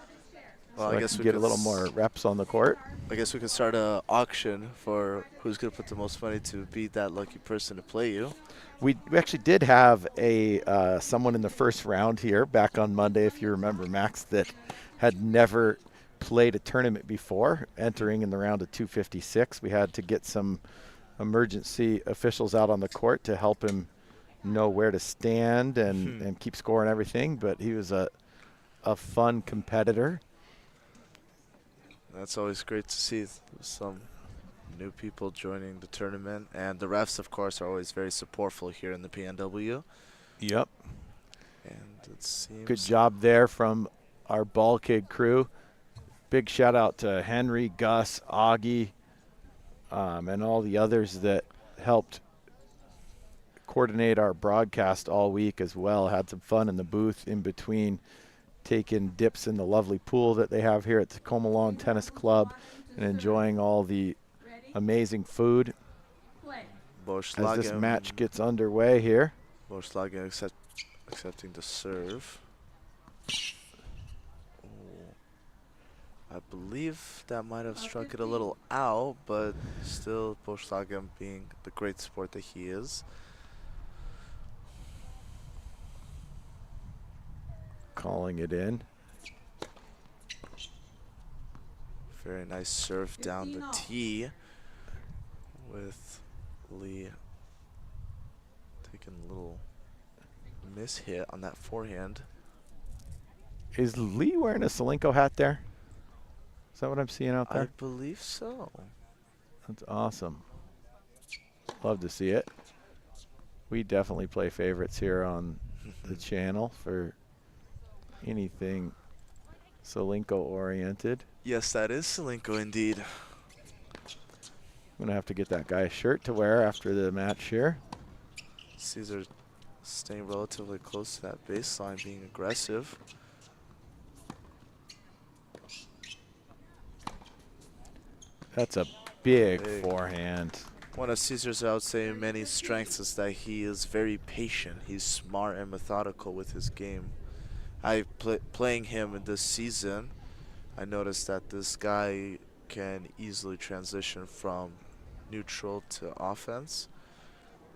Well, so I guess we get a little more reps on the court. I guess we could start an auction for who's going to put the most money to beat that lucky person to play you. We actually did have someone in the first round here back on Monday, if you remember, Max, that had never played a tournament before, entering in the round of 256. We had to get some emergency officials out on the court to help him know where to stand and keep score and everything, but he was a fun competitor. That's always great to see some new people joining the tournament, and the refs, of course, are always very supportful here in the PNW. Yep. And it seems good job there from our ball kid crew. Big shout out to Henry, Gus, Augie, and all the others that helped coordinate our broadcast all week as well. Had some fun in the booth in between, taking dips in the lovely pool that they have here at the Tacoma Lawn Tennis Club and enjoying all the amazing food as this match gets underway here. Boschlagem accepting the serve. I believe that might have struck it a little out, but still Boschlagem being the great sport that he is. Calling it in. Very nice serve down the tee with Lee taking a little miss hit on that forehand. Is Lee wearing a Solinco hat there? Is that what I'm seeing out there? I believe so. That's awesome. Love to see it. We definitely play favorites here on the channel for anything Solinco oriented. Yes, that is Solinco indeed. I'm going to have to get that guy a shirt to wear after the match here. Cesar staying relatively close to that baseline, being aggressive. That's a big forehand. One of Caesar's, I would say, many strengths is that he is very patient. He's smart and methodical with his game. Playing him in this season, I noticed that this guy can easily transition from neutral to offense,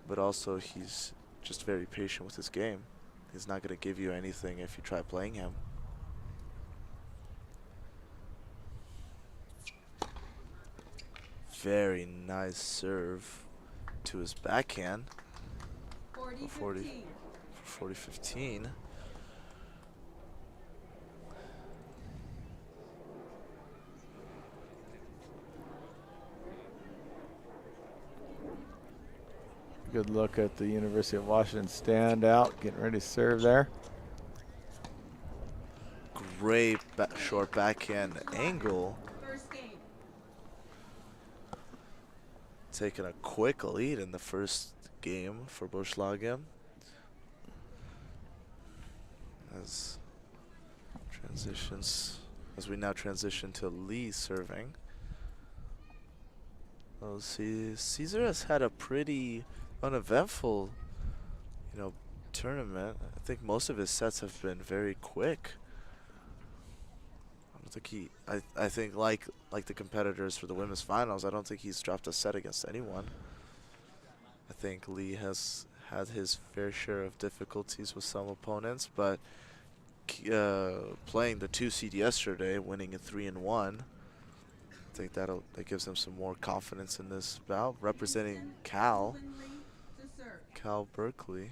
but also he's just very patient with his game. He's not going to give you anything if you try playing him. Very nice serve to his backhand. 40-15. Good look at the University of Washington standout, getting ready to serve there. Great short backhand angle. Taking a quick lead in the first game for Buschlagen. As we now transition to Lee serving. Well, see, Caesar has had a pretty uneventful, tournament. I think most of his sets have been very quick. I don't think I think like the competitors for the women's finals, I don't think he's dropped a set against anyone. I think Lee has had his fair share of difficulties with some opponents, but playing the 2 seed yesterday, winning a 3-1, I think that gives him some more confidence in this bout, representing Cal Berkeley.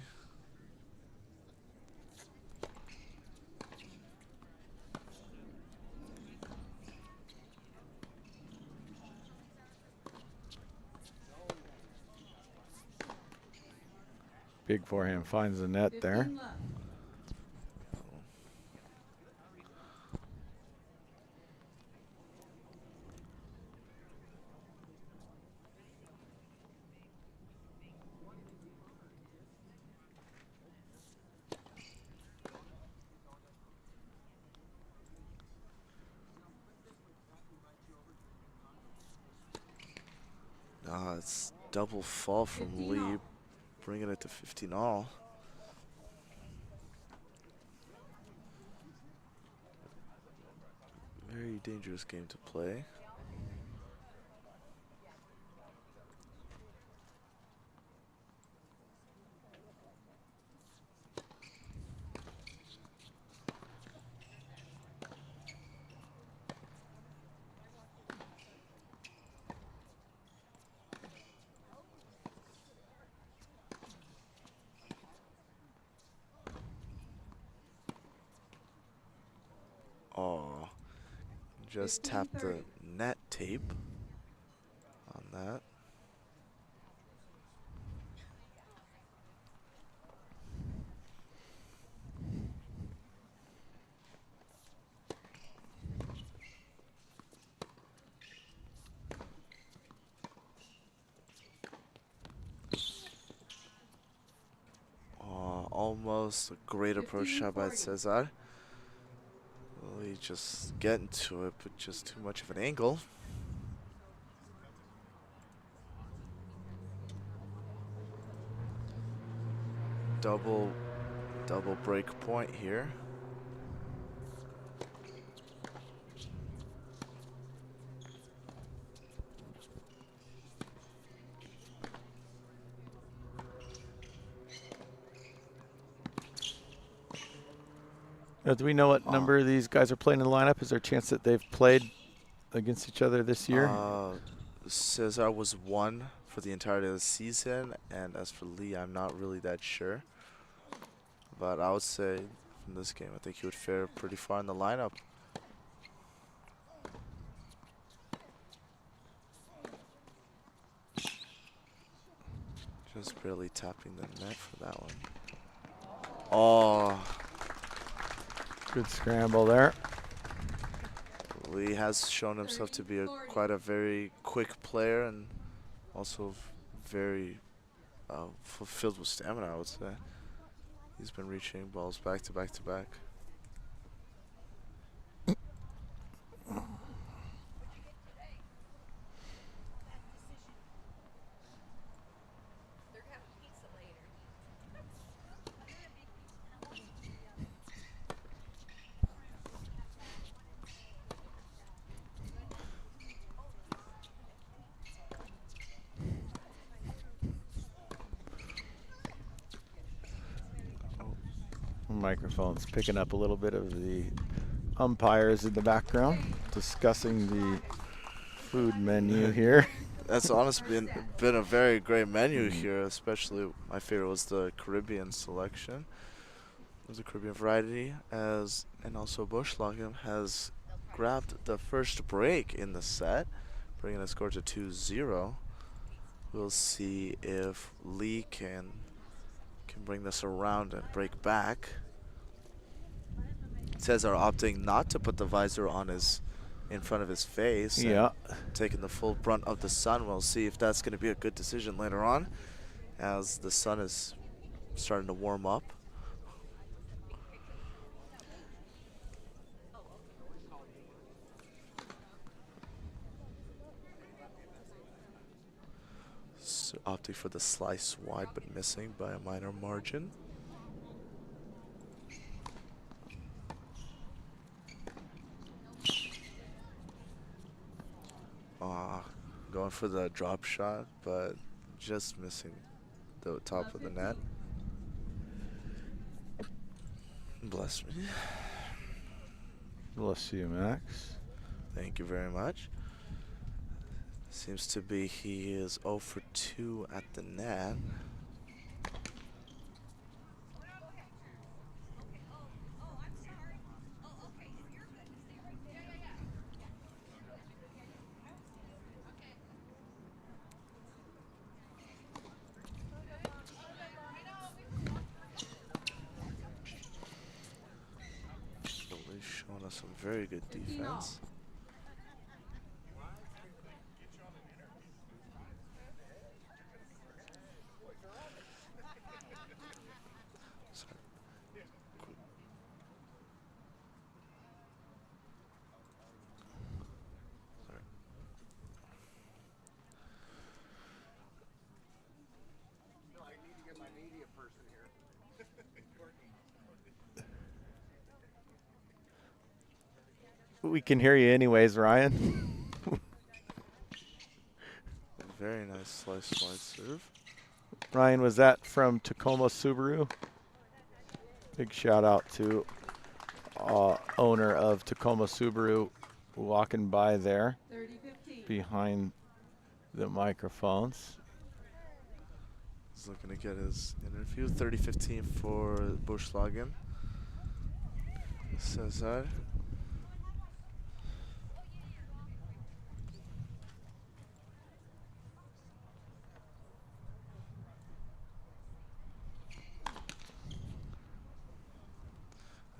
Big forehand finds the net there. It's double fall from Lee, bringing it to 15 all. Very dangerous game to play. Oh, just tapped the net tape on that. Almost a great approach shot by Cesar. Really just getting to it, but just too much of an angle. Double break point here. Do we know what number these guys are playing in the lineup? Is there a chance that they've played against each other this year? Cesar was 1 for the entirety of the season, and as for Lee, I'm not really that sure. But I would say from this game, I think he would fare pretty far in the lineup. Just barely tapping the net for that one. Oh. Good scramble there. Lee has shown himself to be quite a very quick player and also very fulfilled with stamina, I would say. He's been reaching balls back to back to back. microphone's picking up a little bit of the umpires in the background discussing the food menu here. That's honestly been a very great menu here, especially my favorite was the Caribbean selection. It was a Caribbean variety, and also Bushlogging has grabbed the first break in the set, bringing the score to 2-0. We'll see if Lee can bring this around and break back. Cesar opting not to put the visor on in front of his face. Yeah. Taking the full brunt of the sun. We'll see if that's going to be a good decision later on as the sun is starting to warm up. So opting for the slice wide but missing by a minor margin. Going for the drop shot, but just missing the top of the net. Bless me. Bless you, Max. Thank you very much. Seems to be he is 0 for 2 at the net. Showing us some very good defense. We can hear you anyways, Ryan. Very nice slice wide serve. Ryan, was that from Tacoma Subaru? Big shout out to owner of Tacoma Subaru walking by there behind the microphones. He's looking to get his interview. 30-15 for Bushlogging. Cesar.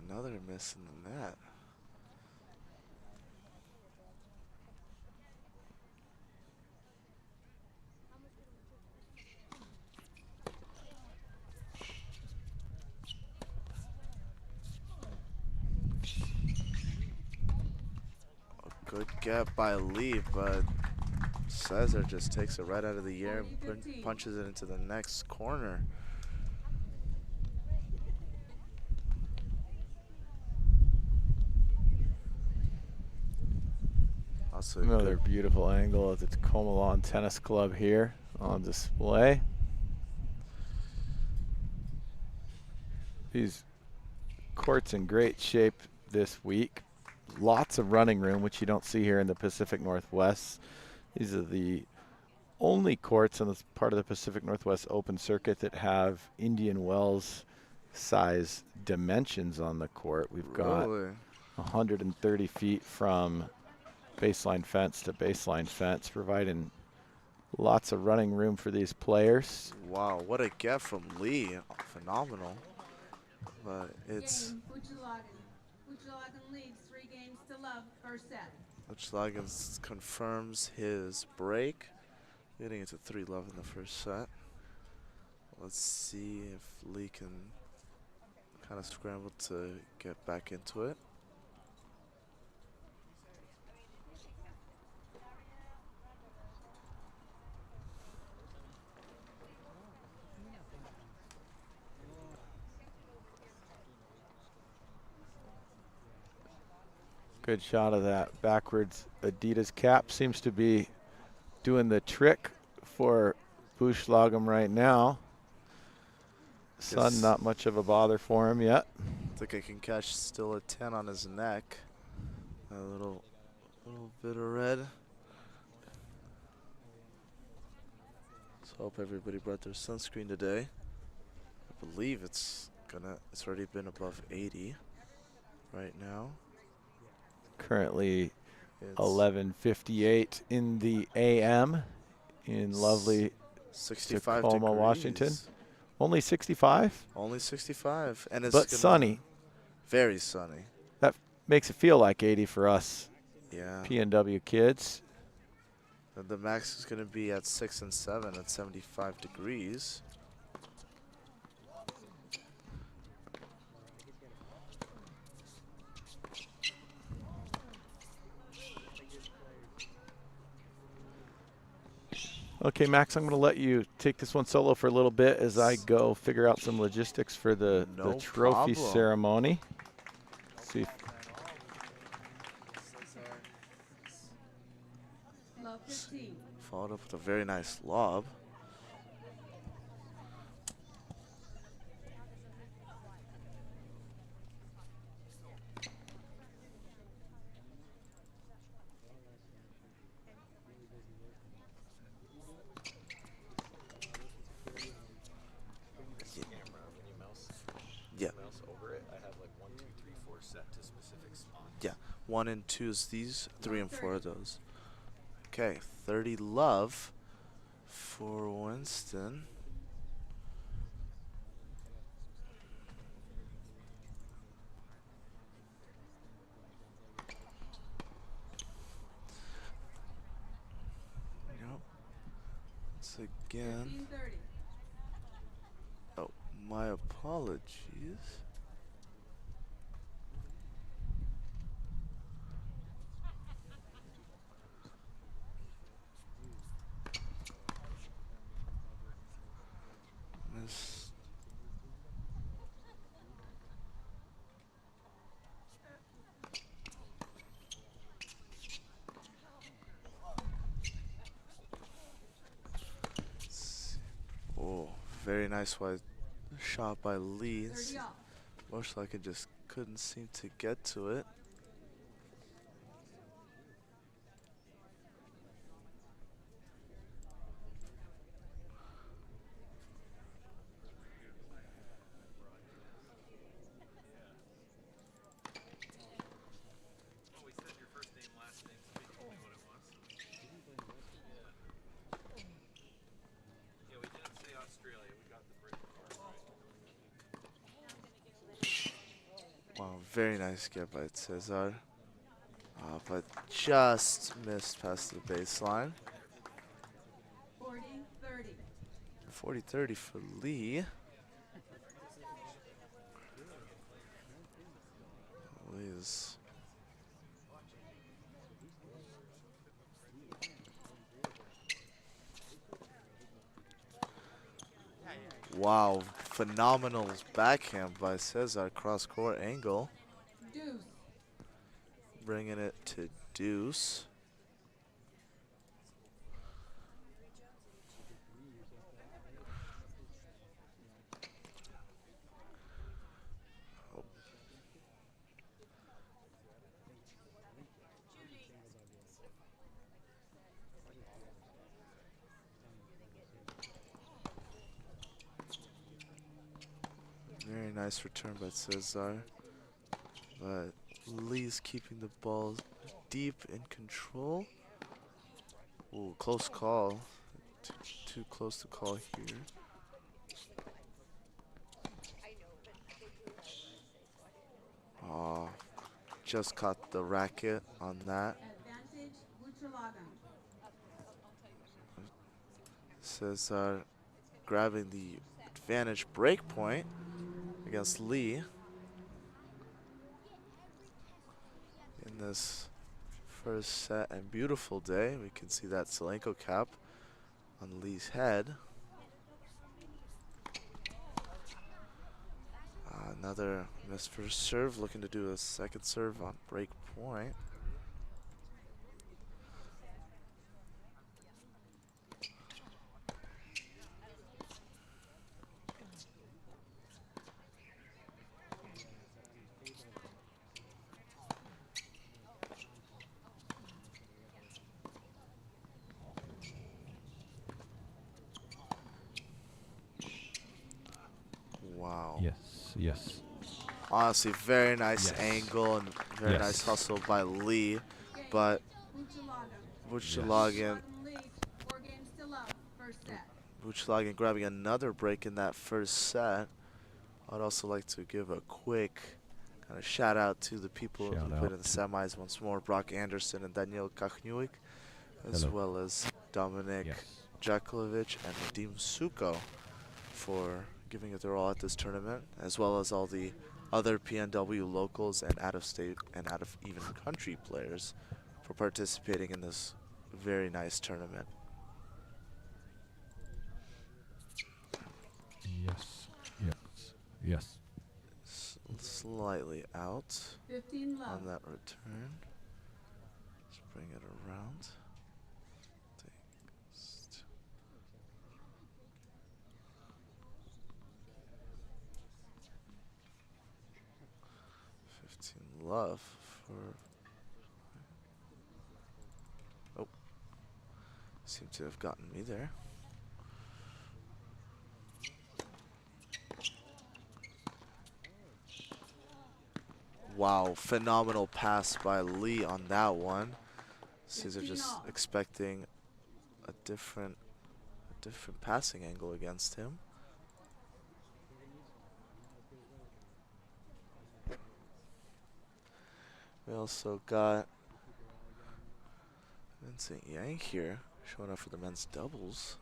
Another miss in the net. A good get by Lee, but Cesar just takes it right out of the air and punches it into the next corner. Also another beautiful angle of the Tacoma Lawn Tennis Club here on display. These courts in great shape this week. Lots of running room, which you don't see here in the Pacific Northwest. These are the only courts on this part of the Pacific Northwest Open Circuit that have Indian Wells size dimensions on the court. We've got 130 feet from baseline fence to baseline fence, providing lots of running room for these players. Wow, what a get from Lee. Phenomenal. But it's Bushlogging leads 3 games to love, first set. Bushlogging confirms his break, getting it to 3-love in the first set. Let's see if Lee can kind of scramble to get back into it. Good shot of that backwards Adidas cap. Seems to be doing the trick for Bushlogging right now. Sun, not much of a bother for him yet. think I can catch still a 10 on his neck. A little bit of red. So hope everybody brought their sunscreen today. I believe it's already been above 80 right now. Currently It's 11:58 in the AM in lovely 65 Tacoma, degrees. Washington. Only 65? Only 65, and it's But sunny. Very sunny. That makes it feel like 80 for us Yeah. PNW kids. And the max is going to be at 6 and 7 at 75 degrees. Okay, Max, I'm going to let you take this one solo for a little bit as I go figure out some logistics for the trophy problem. ceremony. See if Love 15. Followed up with a very nice lob. Yeah. Yeah. 1 and 2 is these, 3 and 4 are those. Okay, 30 love for Winston. Yep. Once again. 15-30. Oh, my apologies. Miss. Oh, very nice wide shot by Lee. 30 off. Most like I just couldn't seem to get to it. Wow, very nice get by Cesar. But just missed past the baseline. 40-30. 40-30 for Lee. Lee is wow, phenomenal backhand by Cesar, cross court angle. Deuce. Bringing it to deuce. Very nice return by Cesar. But Lee's keeping the ball deep in control. Ooh, close call. Too close to call here. Oh, just caught the racket on that. Advantage, Buchalaga. Cesar grabbing the advantage break point against Lee in this first set and beautiful day. We can see that Selenko cap on Lee's head. Another missed first serve, looking to do a second serve on break point. Yes. Honestly, very nice Yes. angle and very nice Yes. hustle by Lee, but Buchelagen grabbing another break in that first set. I'd also like to give a quick kind of shout out to the people who played in the semis once more, Brock Anderson and Daniel Kachniuk, as Hello. well as Dominik Yes. Jakulovic and Nadim Suko for giving it their all at this tournament, as well as all the other PNW locals and out-of-state and out-of-even country players for participating in this very nice tournament. Yes. Yes. Yes. Slightly out 15 love. on that return. Let's bring it around. 15 love for. Oh, seem to have gotten me there. Wow, phenomenal pass by Lee on that one. Caesar just expecting a different passing angle against him. We also got Vincent Yang here showing up for the men's doubles.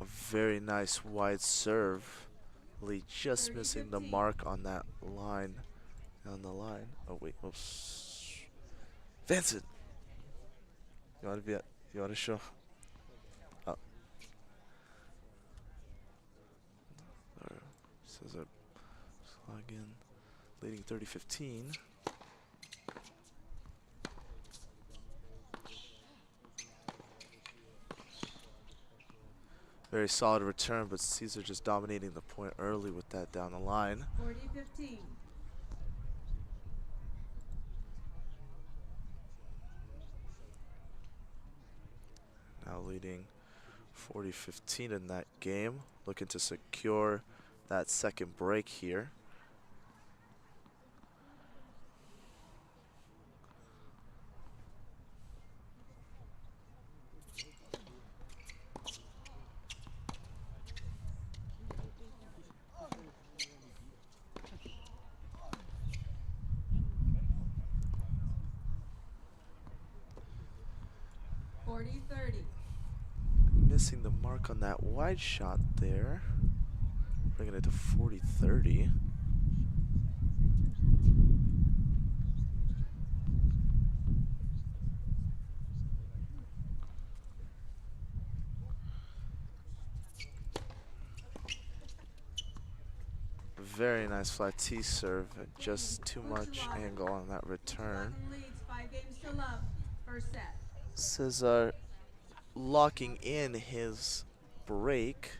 A very nice wide serve. Lee just missing the mark on that line. On the line. Oh wait, oops. Vincent! You wanna show? Oh. Says a slug in, leading 30-15. Very solid return, but Caesar just dominating the point early with that down the line. 40-15. Now leading 40-15 in that game, looking to secure that second break here. Missing the mark on that wide shot there. Bringing it to 40-30. Very nice flat T serve, and just too much angle on that return. Cesar locking in his break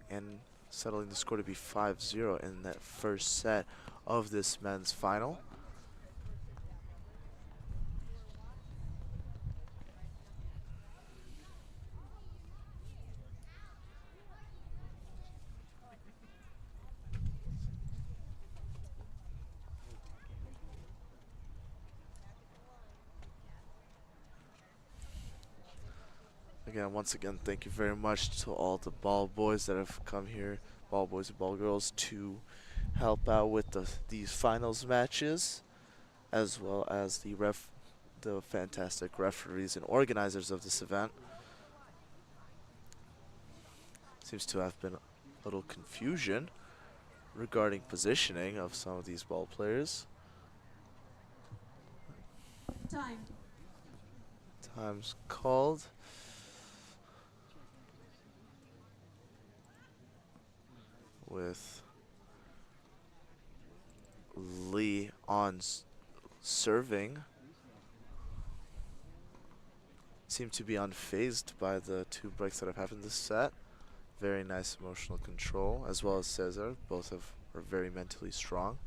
and settling the score to be 5-0 in that first set of this men's final. Again, once again, thank you very much to all the ball boys that have come here, ball boys and ball girls, to help out with these finals matches, as well as the fantastic referees and organizers of this event. Seems to have been a little confusion regarding positioning of some of these ball players. Time's called. With Lee on serving. Seem to be unfazed by the two breaks that have happened this set. Very nice emotional control, as well as Cesar. Both are very mentally strong.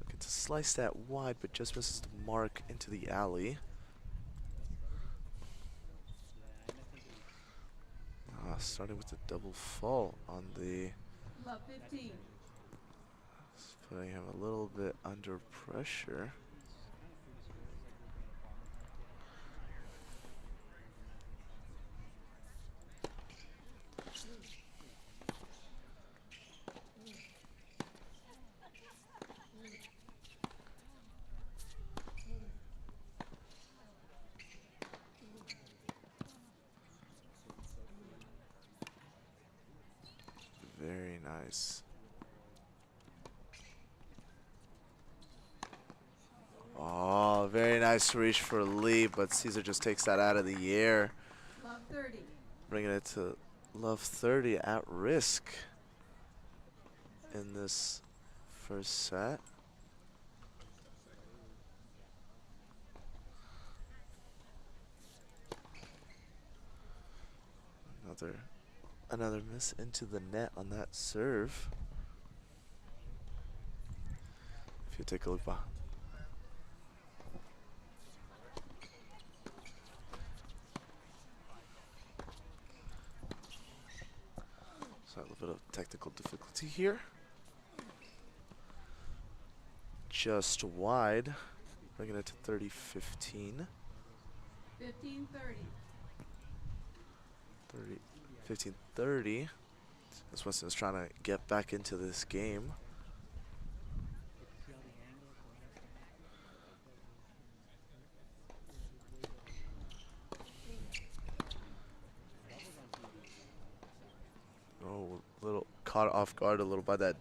Looking to slice that wide, but just misses the mark into the alley. Starting with the double fault on the. Love 15. It's putting him a little bit under pressure. Very nice. Oh, very nice reach for Lee, but Caesar just takes that out of the air. Love 30. Bringing it to love 30 at risk in this first set. Another miss into the net on that serve. If you take a look behind. So a little bit of technical difficulty here. Just wide, bringing it to 30-15. 15-30. 15-30. As Winston is trying to get back into this game. Oh, a little caught off guard a little by that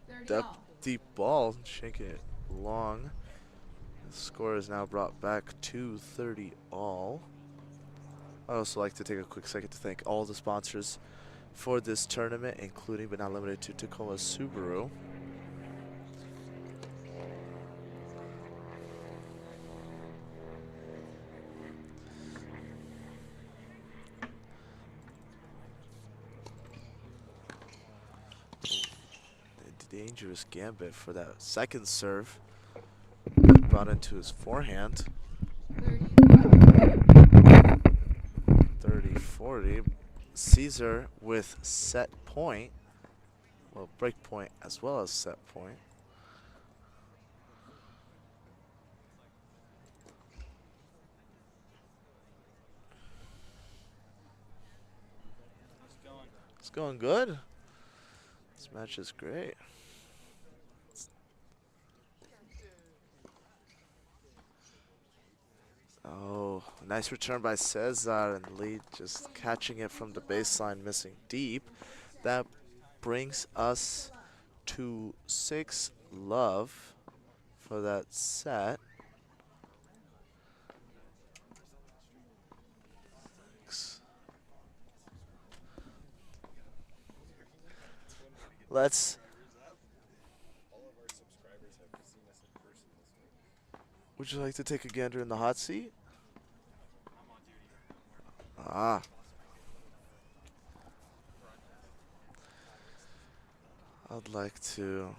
deep ball, shanking it long. The score is now brought back to 30 all. I'd also like to take a quick second to thank all the sponsors for this tournament, including but not limited to Tacoma Subaru. The dangerous gambit for that second serve. Brought into his forehand. 30-40. Caesar with set point. Well, break point as well as set point. It's going good. This match is great. Oh, nice return by Cesar, and Lee just catching it from the baseline, missing deep. That brings us to 6-love for that set. Let's. Would you like to take a gander in the hot seat? Ah. I'd like to.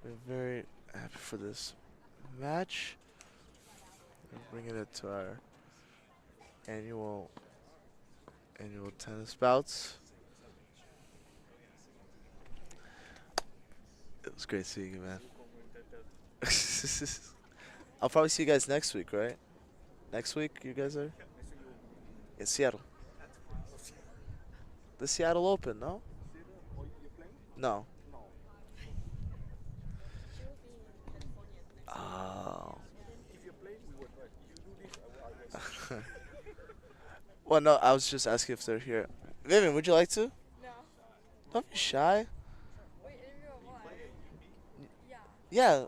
We're very happy for this match. We're bringing it to our annual tennis bouts. It was great seeing you, man. I'll probably see you guys next week, right? Next week, you guys are in Seattle. The Seattle Open, no? No. Oh. Well, no, I was just asking if they're here. Vivian, would you like to? No. Don't be shy. Wait, interview of what? Yeah. Yeah.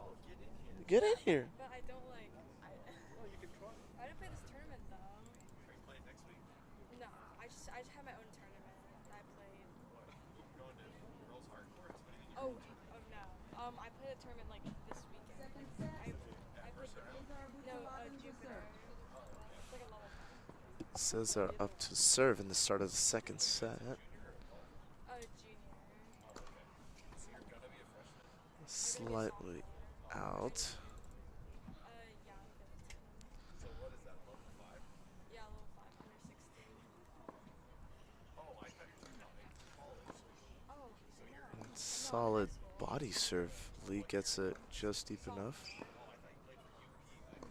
Get in here. But I don't like. I didn't play this tournament though. Are you playing next week? No, I just had my own tournament. I played. Oh, no. I played a tournament like this weekend. I played. No, Jupiter. It's like a level 5. Cesar up to serve in the start of the second set. Junior. Slightly out. Yeah. So what is that, level 5? Yeah, level 5, under 16. solid body serve. Lee gets it just deep enough.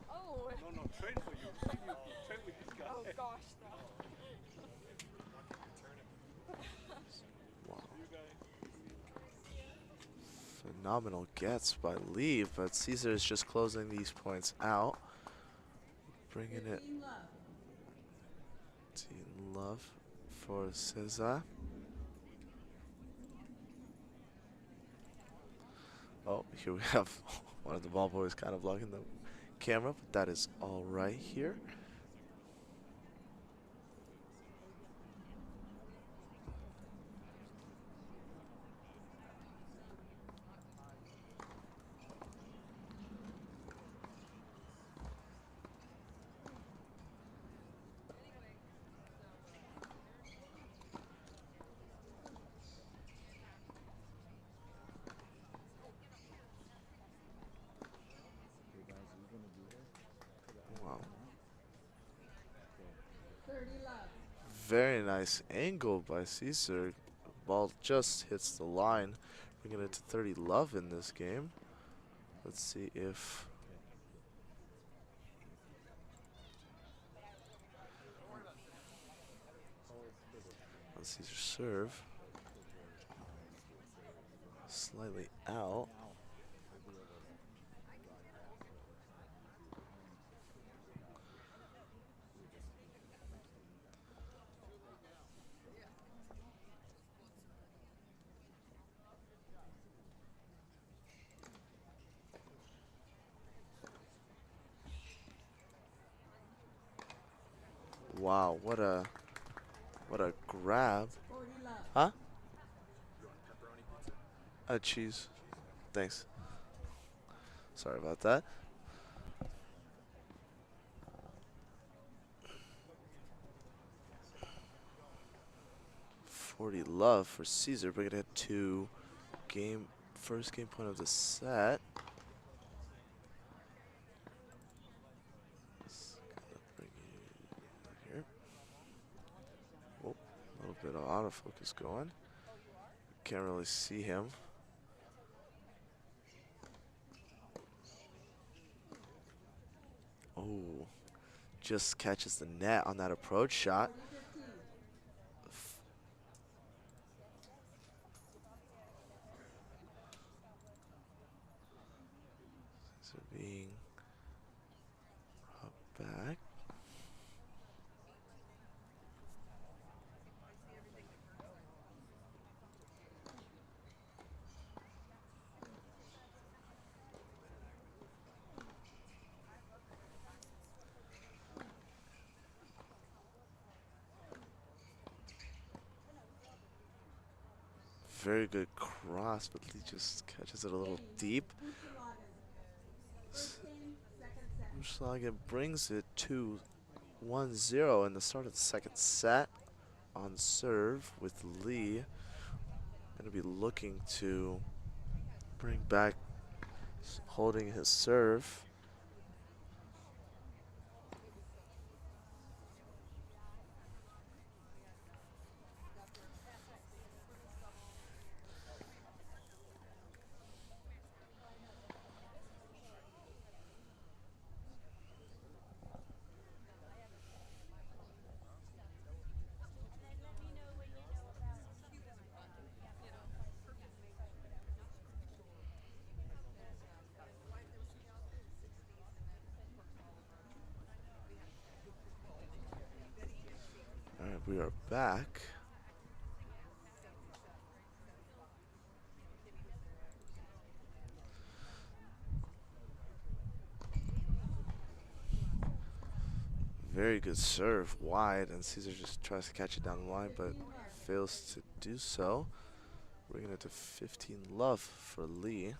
Oh. No, train for you. Train with this guy. Oh gosh, no. Wow. Phenomenal gets by Lee, but Caesar is just closing these points out. Bringing it. Team love for Cesar. Oh, here we have one of the ball boys kind of blocking the camera, but that is all right here. Wow. Very nice angle by Caesar. Ball just hits the line, bringing it to 30 love in this game. Let's see if on Caesar serve. Slightly out. Wow, what a grab. Huh? Cheese. Thanks. Sorry about that. .40 love for Caesar, bringing it to first game point of the set. Bring it here. Oh, a little bit of autofocus going. Can't really see him. Oh, just catches the net on that approach shot. So being brought back. Very good cross, but Lee just catches it a little deep. Schlagen brings it to 1-0 in the start of the second set on serve with Lee. Going to be looking to bring back holding his serve. All right, we are back. Very good serve wide, and Caesar just tries to catch it down the line, but fails to do so. Bringing it to 15 love for Lee.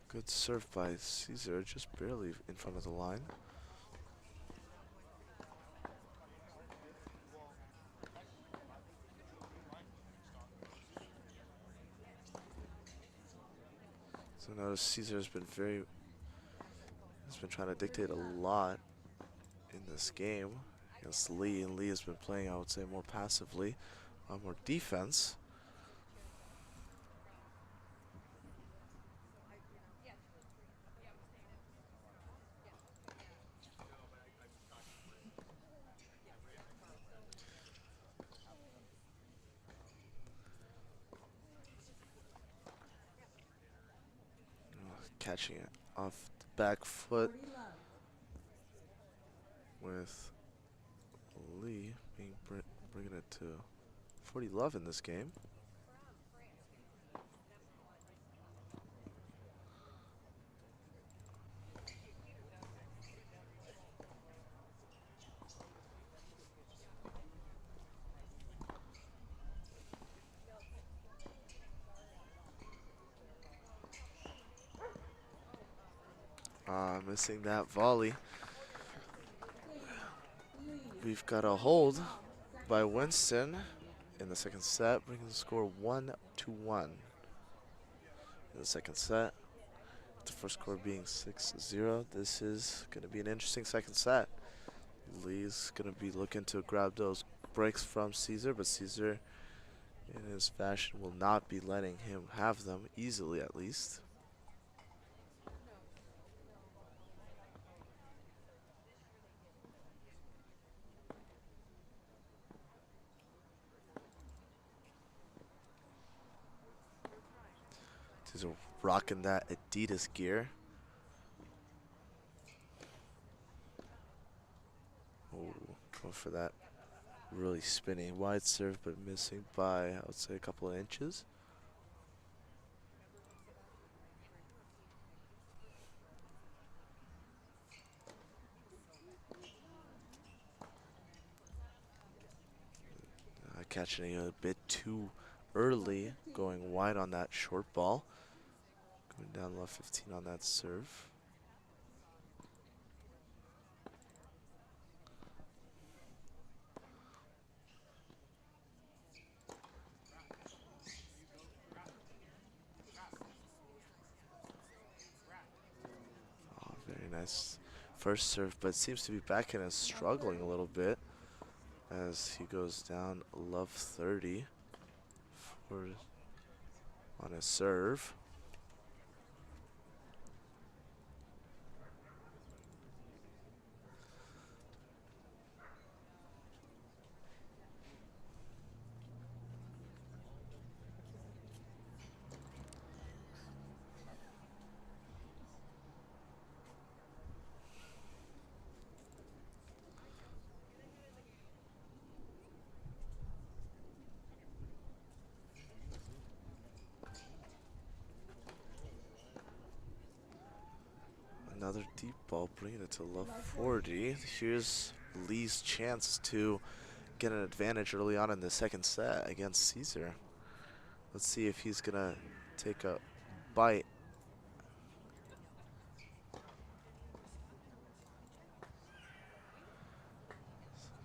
Good serve by Caesar, just barely in front of the line. So notice Caesar has been very He's been trying to dictate a lot in this game against Lee, and Lee has been playing, I would say, more passively, more defense. Catching it off the back foot with Lee being bringing it to 40 love in this game. Missing that volley. We've got a hold by Winston in the second set, bringing the score 1-1 in the second set. The first score being 6-0. This is going to be an interesting second set. Lee's going to be looking to grab those breaks from Caesar, but Caesar, in his fashion, will not be letting him have them easily, at least. Caesar rocking that Adidas gear. Oh, going for that really spinning wide serve, but missing by, I would say, a couple of inches. Catching it a bit too early, going wide on that short ball. Going down low 15 on that serve. Oh, very nice first serve, but seems to be back in and struggling a little bit as he goes down love 30 for on his serve. Another deep ball, bringing it to love 40. Here's Lee's chance to get an advantage early on in the second set against Caesar. Let's see if he's gonna take a bite.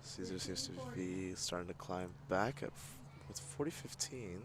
Caesar seems to be starting to climb back at with 40-15.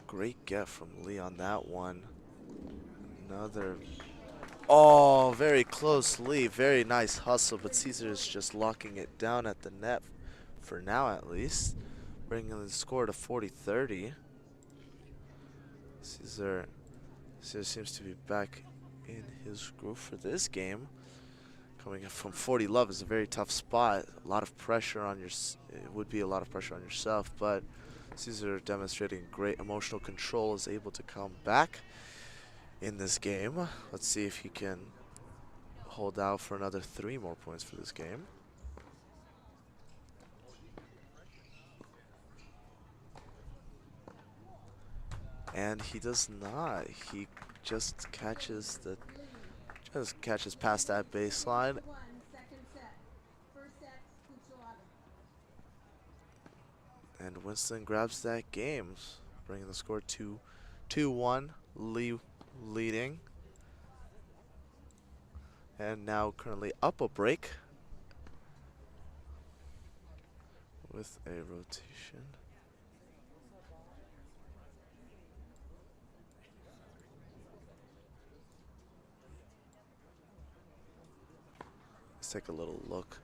Great get from Lee on that one. Another, oh, very close Lee. Very nice hustle, but Caesar is just locking it down at the net for now at least. Bringing the score to 40-30. Caesar seems to be back in his groove for this game. Coming in from 40 love is a very tough spot. A lot of pressure on your, it would be a lot of pressure on yourself, but Caesar demonstrating great emotional control, is able to come back in this game. Let's see if he can hold out for another 3 more points for this game. And he does not. He just catches the Just catches past that baseline. And Winston grabs that game, bringing the score to 2-1, Lee leading. And now currently up a break with a rotation. Let's take a little look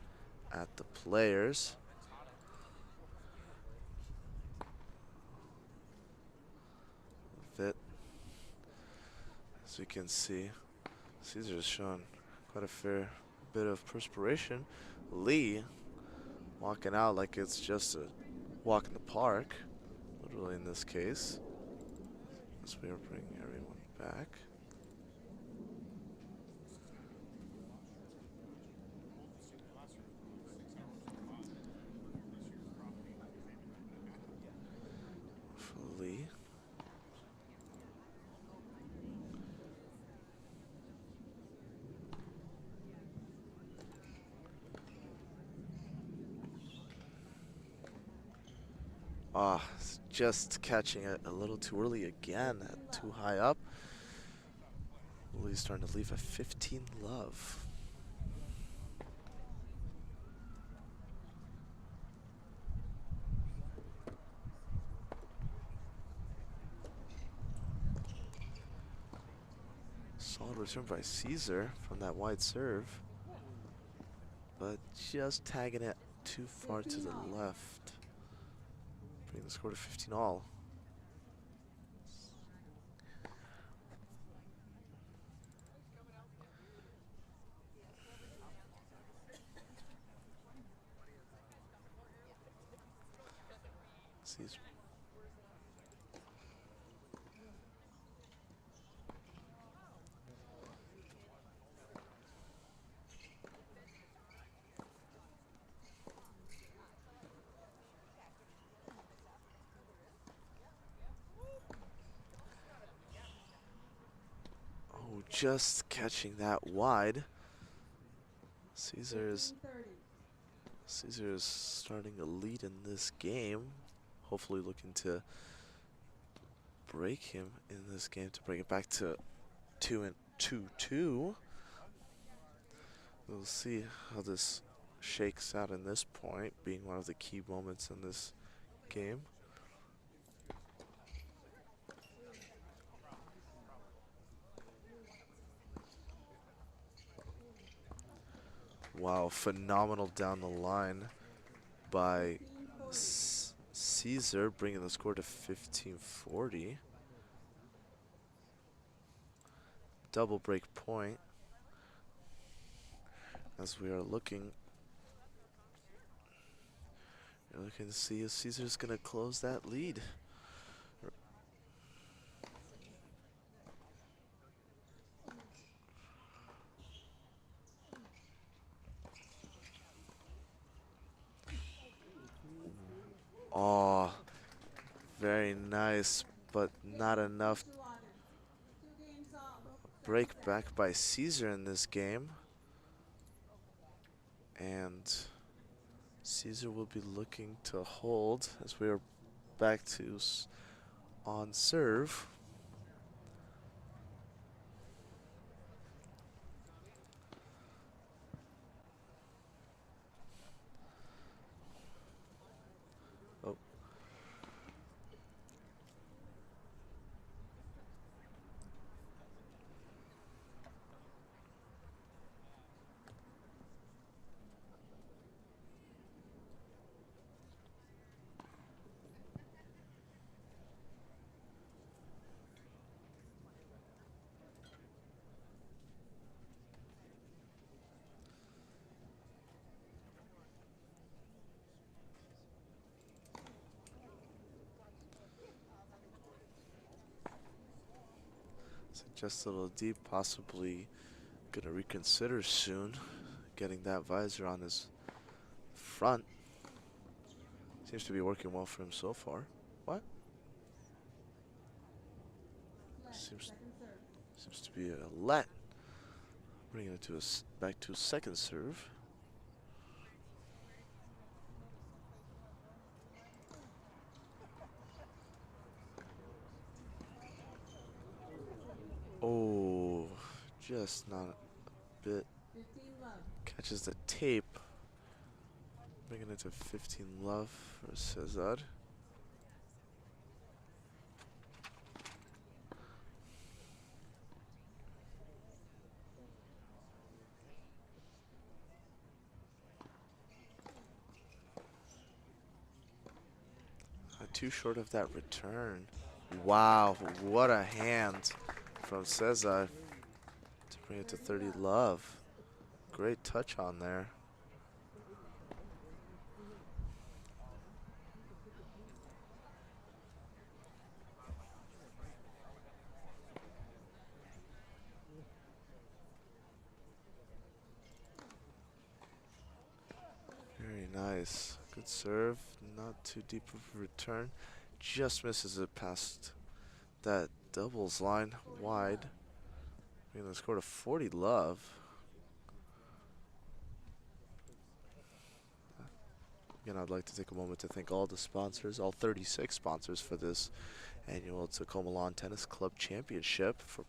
at the players. Fit. As we can see, Caesar's shown quite a fair bit of perspiration. Lee walking out like it's just a walk in the park, literally in this case. As we are bringing everyone back. For Lee. Just catching it a little too early again, too high up. Lee's starting to leave a 15 love. Solid return by Caesar from that wide serve, but just tagging it too far to the left. Bringing the score to 15 all. Caesar. Just catching that wide. Caesar is starting a lead in this game. Hopefully looking to break him in this game to bring it back to 2-2. We'll see how this shakes out in this point, being one of the key moments in this game. Wow, phenomenal down the line by Caesar, bringing the score to 15-40. Double break point. As we are looking to see if Caesar's going to close that lead. Oh, very nice, but not enough. Break back by Caesar in this game. And Caesar will be looking to hold as we are back to on serve. Oh. Just a little deep, possibly gonna reconsider soon getting that visor on his front. Seems to be working well for him so far. What? Seems to be a let Bringing it to back to second serve. Oh, just not a bit. Catches the tape. Bringing it to 15 love for Cesar. Too short of that return. Wow, what a hand from Cesar to bring it to 30 love. Great touch on there. Very nice. Good serve. Not too deep of a return. Just misses it past that doubles line wide. Bringing the score to 40 love. Again, I'd like to take a moment to thank all the sponsors, all 36 sponsors for this annual Tacoma Lawn Tennis Club Championship for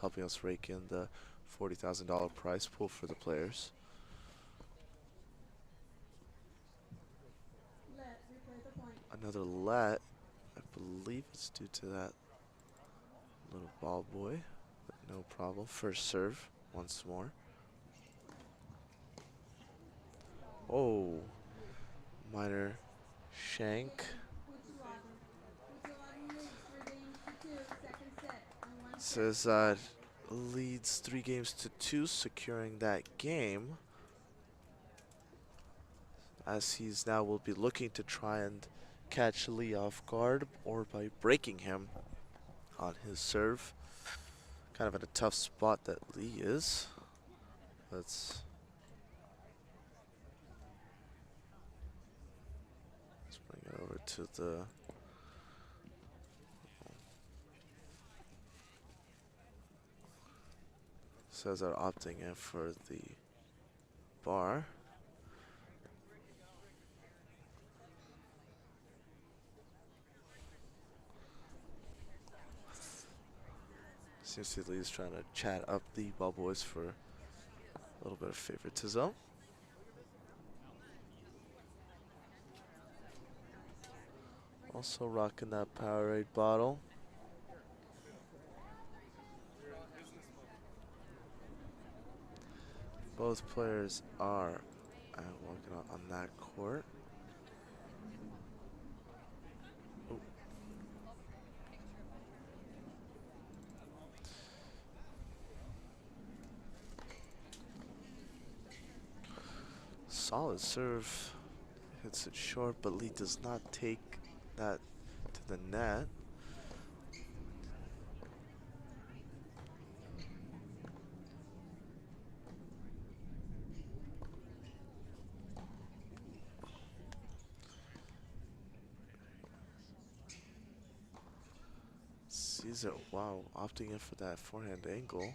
helping us rake in the $40,000 prize pool for the players. Another let. I believe it's due to that little ball boy, but no problem. First serve once more. Oh, minor shank. Says leads 3-2, securing that game. As he's now will be looking to try and catch Lee off guard or by breaking him on his serve. Kind of in a tough spot that Lee is. Let's bring it over to the Cesar opting in for the bar. Seems to Lee's trying to chat up the ball boys for a little bit of favoritism. Also rocking that Powerade bottle. Both players are working on that court. Ooh. Solid serve. Hits it short, but Lee does not take that to the net. Caesar, wow, opting in for that forehand angle.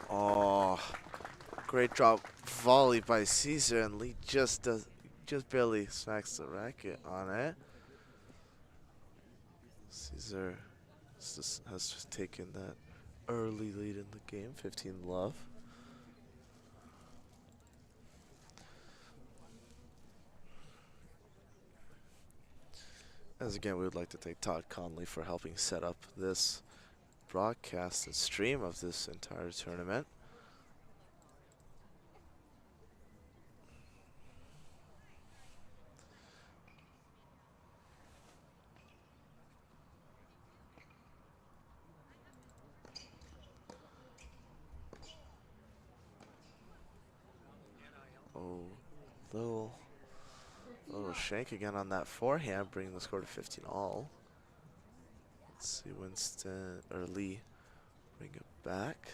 Oh, great drop volley by Caesar, and Lee just barely smacks the racket on it. Caesar has just taken that early lead in the game, 15 love. As again, we would like to thank Todd Conley for helping set up this broadcast and stream of this entire tournament. Oh, little shank again on that forehand, bringing the score to 15 all. Let's see Winston or Lee bring it back.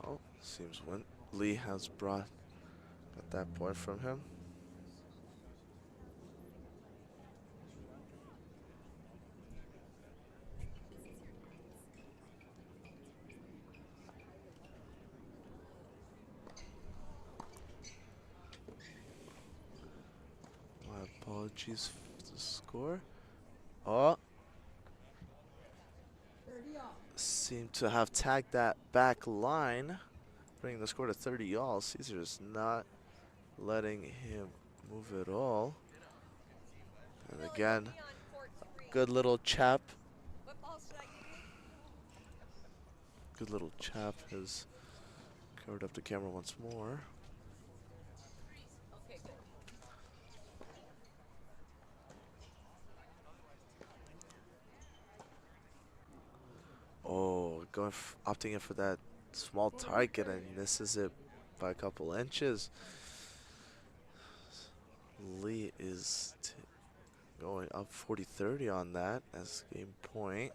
Oh, seems when Lee has got that point from him. My apologies for the score. Oh, seem to have tagged that back line, bringing the score to 30 all. Caesar's not letting him move at all. And again, good little chap. Good little chap has covered up the camera once more. Oh, opting in for that small target and misses it by a couple inches. Lee is going up 40-30 on that as game point.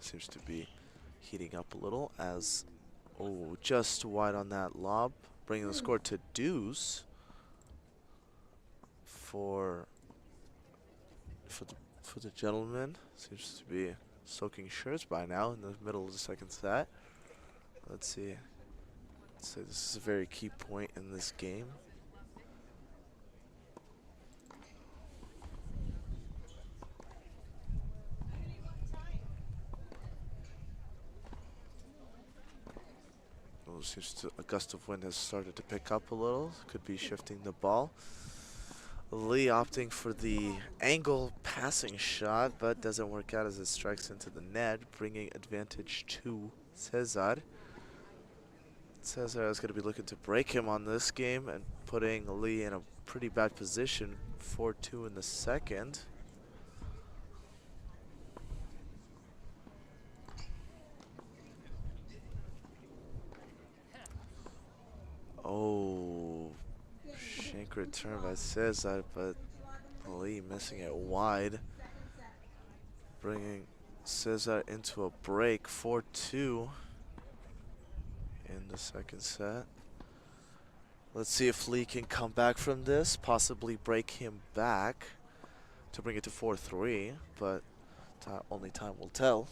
Seems to be heating up a little as, oh, just wide on that lob, bringing the score to deuce for the gentleman. Seems to be soaking shirts by now in the middle of the second set. Let's see. Let's say this is a very key point in this game. Oh, seems to a gust of wind has started to pick up a little. Could be shifting the ball. Lee opting for the angle passing shot, but doesn't work out as it strikes into the net, bringing advantage to Cesar. Cesar is going to be looking to break him on this game and putting Lee in a pretty bad position. 4-2 in the second. Oh, shank return by Cesar, but Lee missing it wide, bringing Cesar into a break. 4-2 in the second set. Let's see if Lee can come back from this, possibly break him back to bring it to 4-3, but only time will tell.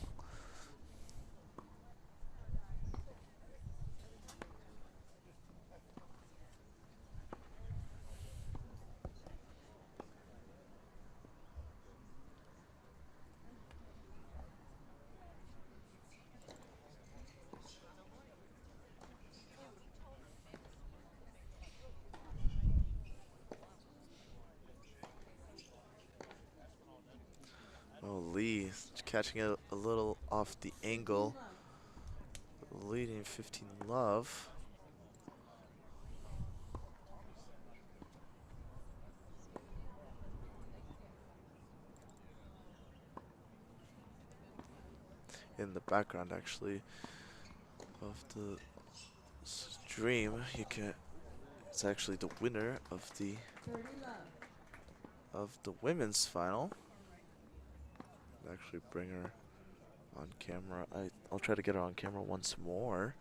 Oh, Lee catching it a little off the angle, leading 15 love. In the background, actually, of the stream, it's actually the winner of the women's final. Actually bring her on camera. I'll try to get her on camera once more.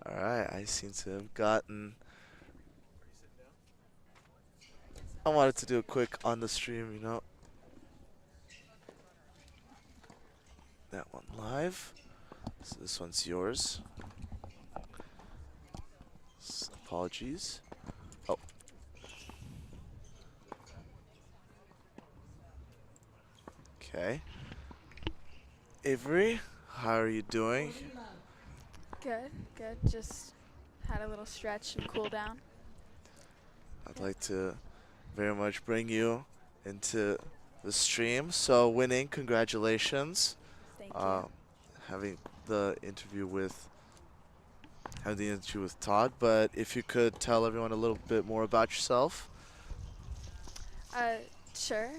All right, I seem to have gotten. I wanted to do a quick on the stream, you know. That one live. So this one's yours. Apologies. Oh. Okay. Avery, how are you doing? Good, good. Just had a little stretch and cool down. I'd like to very much bring you into the stream. So winning, congratulations. Thank you. Having the interview with having the interview with Todd. But if you could tell everyone a little bit more about yourself. Uh, sure.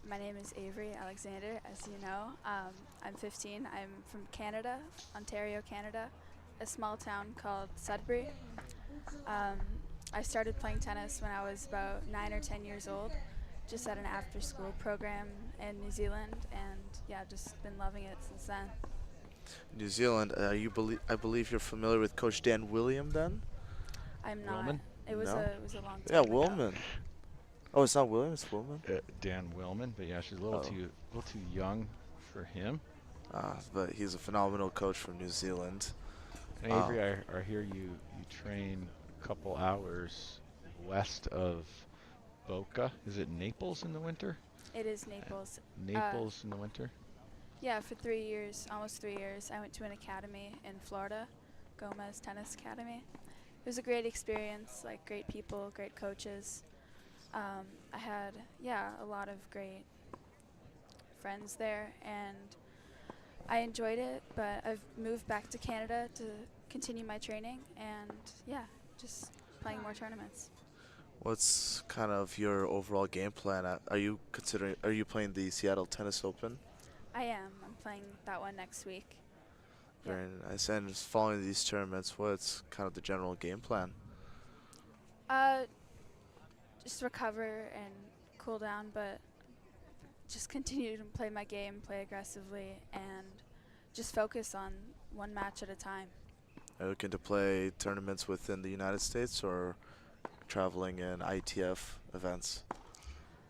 My name is Avery Alexander, as you know. I'm 15. I'm from Canada, Ontario, Canada, a small town called Sudbury. Um, I started playing tennis when I was about 9 or 10 years old, just at an after-school program in New Zealand, and yeah, just been loving it since then. New Zealand, I believe you're familiar with Coach Dan William then? I'm not. Willman? No? It was a long Yeah, time ago. Wilman. Oh, it's not William, it's Wilman? Dan Willman, but yeah, she's a Oh. little too young for him. But he's a phenomenal coach from New Zealand. And Avery, I hear you train a couple hours west of Boca. Is it Naples in the winter? It is Naples. Naples in the winter? Yeah, for 3 years, almost 3 years, I went to an academy in Florida, Gomez Tennis Academy. It was a great experience, like great people, great coaches. I had, yeah, a lot of great friends there, and I enjoyed it, but I've moved back to Canada to continue my training, and yeah, just playing more tournaments. What's kind of your overall game plan? Are you playing the Seattle Tennis Open? I am. I'm playing that one next week. Yeah. Very nice. And following these tournaments, what's kind of the general game plan? Just recover and cool down, but just continue to play my game, play aggressively, and just focus on one match at a time. Are you looking to play tournaments within the United States or traveling in ITF events?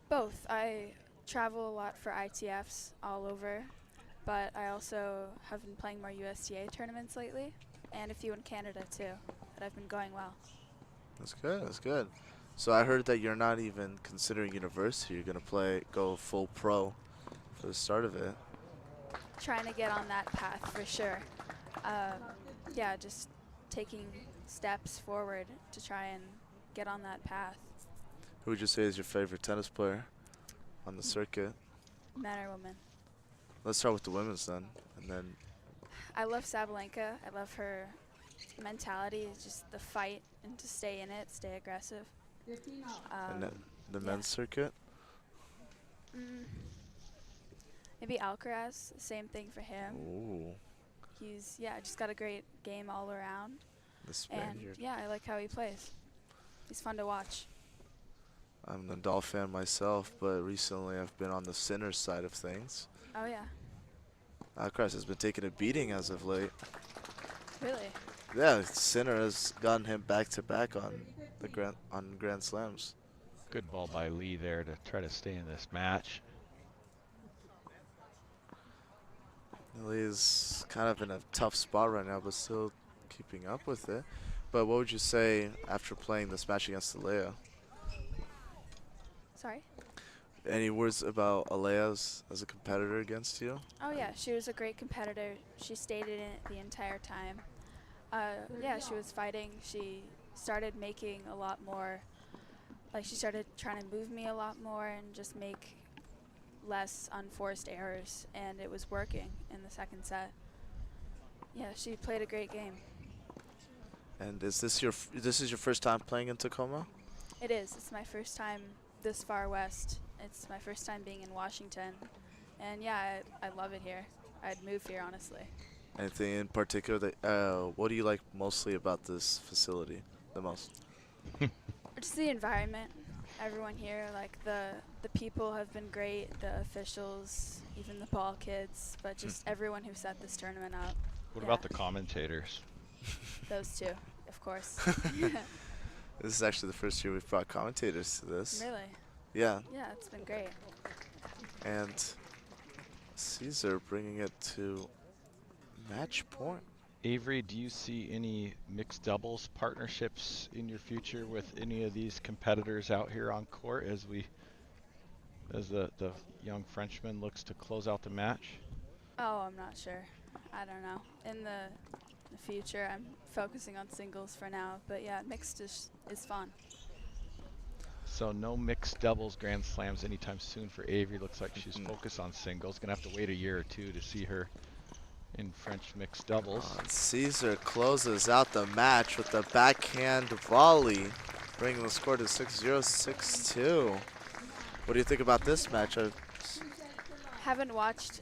Both. I travel a lot for ITFs all over, but I also have been playing more USTA tournaments lately, and a few in Canada too, that have been going well. That's good. That's good. So I heard that you're not even considering university. You're gonna go full pro for the start of it. Trying to get on that path for sure. Yeah, just taking steps forward to try and get on that path. Who would you say is your favorite tennis player on the circuit? Men or women. Let's start with the women's then, and then I love Sabalenka. I love her mentality, just the fight and to stay in it, stay aggressive. and then the yeah. men's circuit. Maybe Alcaraz, same thing for him. Ooh, He's, yeah, just got a great game all around. the And Spaniard. yeah, I like how he plays. He's fun to watch. I'm a Nadal fan myself, but recently I've been on the Sinner side of things. Oh yeah, Alcaraz has been taking a beating as of late. really? Yeah, Sinner has gotten him back to back on the Grand Slams. Good ball by Lee there to try to stay in this match. Lee's kind of in a tough spot right now, but still keeping up with it. But what would you say after playing this match against Alea? Sorry? Any words about Alea as a competitor against you? Oh yeah, she was a great competitor. She stayed in it the entire time. Yeah, she was fighting. She started making a lot more, like she started trying to move me a lot more and just make less unforced errors, and it was working in the second set. Yeah, she played a great game. And is this your first time playing in Tacoma? It is. It's my first time this far west. It's my first time being in Washington. And yeah, I love it here. I'd move here, honestly. Anything in particular that what do you like mostly about this facility the most? Just the environment. Everyone here, like the people have been great, the officials, even the ball kids, but just everyone who set this tournament up. What Yeah. about the commentators? Those two, of course. This is actually the first year we've brought commentators to this. Really? Yeah, Yeah, it's been great. and Caesar bringing it to match point. Avery, do you see any mixed doubles partnerships in your future with any of these competitors out here on court as the young Frenchman looks to close out the match? Oh, I'm not sure. I don't know. In the future, I'm focusing on singles for now, but yeah, mixed is fun. So no mixed doubles Grand Slams anytime soon for Avery. Looks like she's focused on singles. Gonna have to wait a year or two to see her in French mixed doubles. Caesar closes out the match with the backhand volley, bringing the score to 6-0, 6-2. What do you think about this match? I didn't watch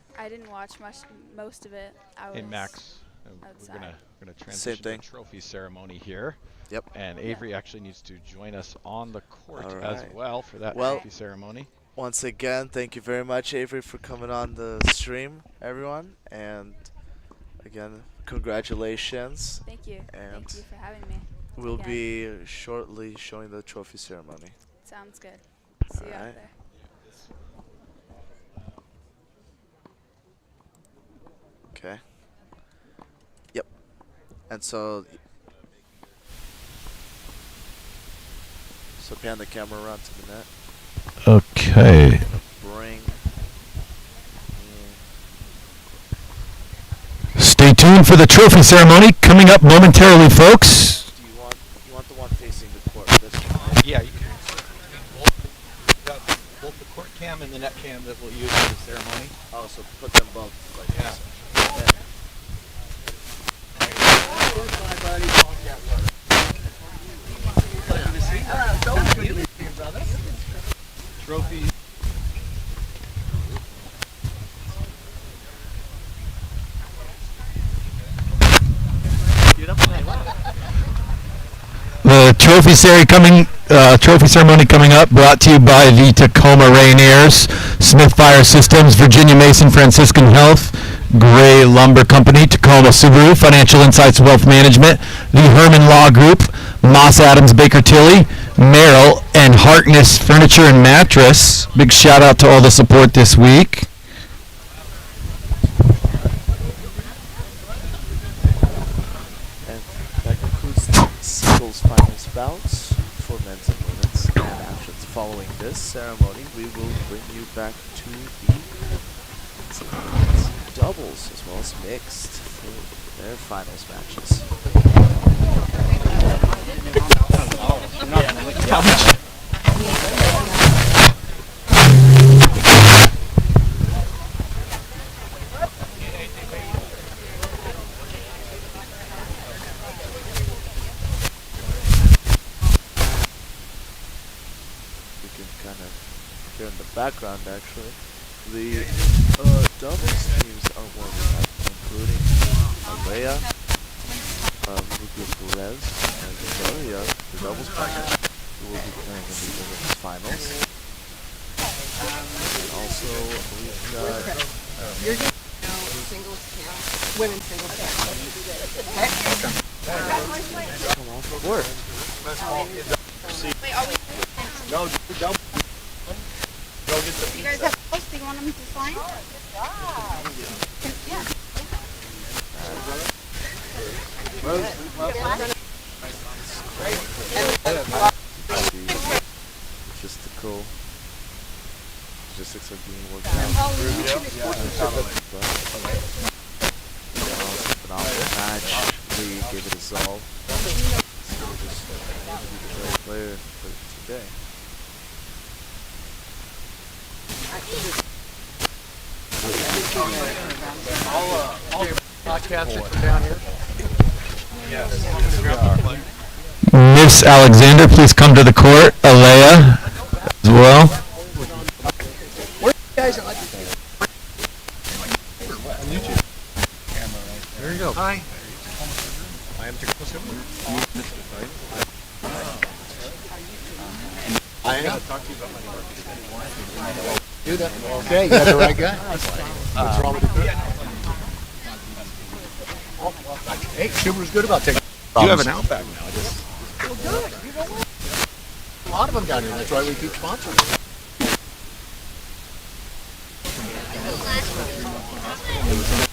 most of it. Hey Max, we're outside. gonna transition to the trophy ceremony here. Yep. And Avery actually needs to join us on the court as right. well for that trophy ceremony. Once again, thank you very much, Avery, for coming on the stream, everyone. And again, congratulations. Thank you. And Thank you for having me. We'll be shortly showing the trophy ceremony. Sounds good. See you out there. Okay. Yep. And so pan the camera around to the net. Okay. Bring. Stay tuned for the trophy ceremony coming up momentarily, folks. Do you want the one facing the court? This one, right? Yeah, you can. Both the court cam and the net cam that we'll use for the ceremony. Oh, so put them both like this. Trophy. The trophy ceremony coming up, brought to you by the Tacoma Rainiers, Smith Fire Systems, Virginia Mason Franciscan Health, Gray Lumber Company, Tacoma Subaru, Financial Insights Wealth Management, the Herman Law Group, Moss Adams Baker Tilly, Merrill, and Harkness Furniture and Mattress. Big shout out to all the support this week. And that concludes the singles finals bouts for men's and women's. And after following this ceremony, we will bring you back to the doubles as well as mixed for their finals matches. You can kind of hear in the background actually. The doubles teams are warming up, including Alea, Perez, and Victoria, the doubles partner, who will be playing in the women's finals. And also, we've got singles count, women's singles count. come off of work. Wait, are we? No, don't. Go get the You guys have posts? Do you want them to sign? Yeah. Logistical logistics are being worked out. Phenomenal match. Lee gave it his all. So we'll just be the right player for today. all podcasts down here. Miss Alexander, please come to the court. Alea as well. There you go. Hi. I am I am. Do that. Okay, you got the right guy. What's wrong with it? Hey, Schuber's good about taking. You have an Outback now. Well, good. A lot of them down here. That's why we keep sponsoring.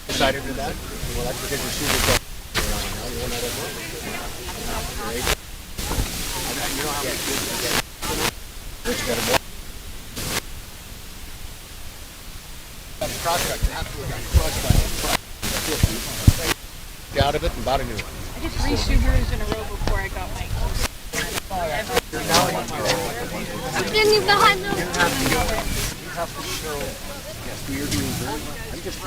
Excited to that? Well, that's because your Schuber's got. You want that at work? You know how many kids you get? You got a cross-cut. Absolutely got crushed by it. Out of it and bought a new one. I did 3 Subarus in a row before I got my Didn't leave the hot note. You have to show. Yes, we are doing very well. I'm just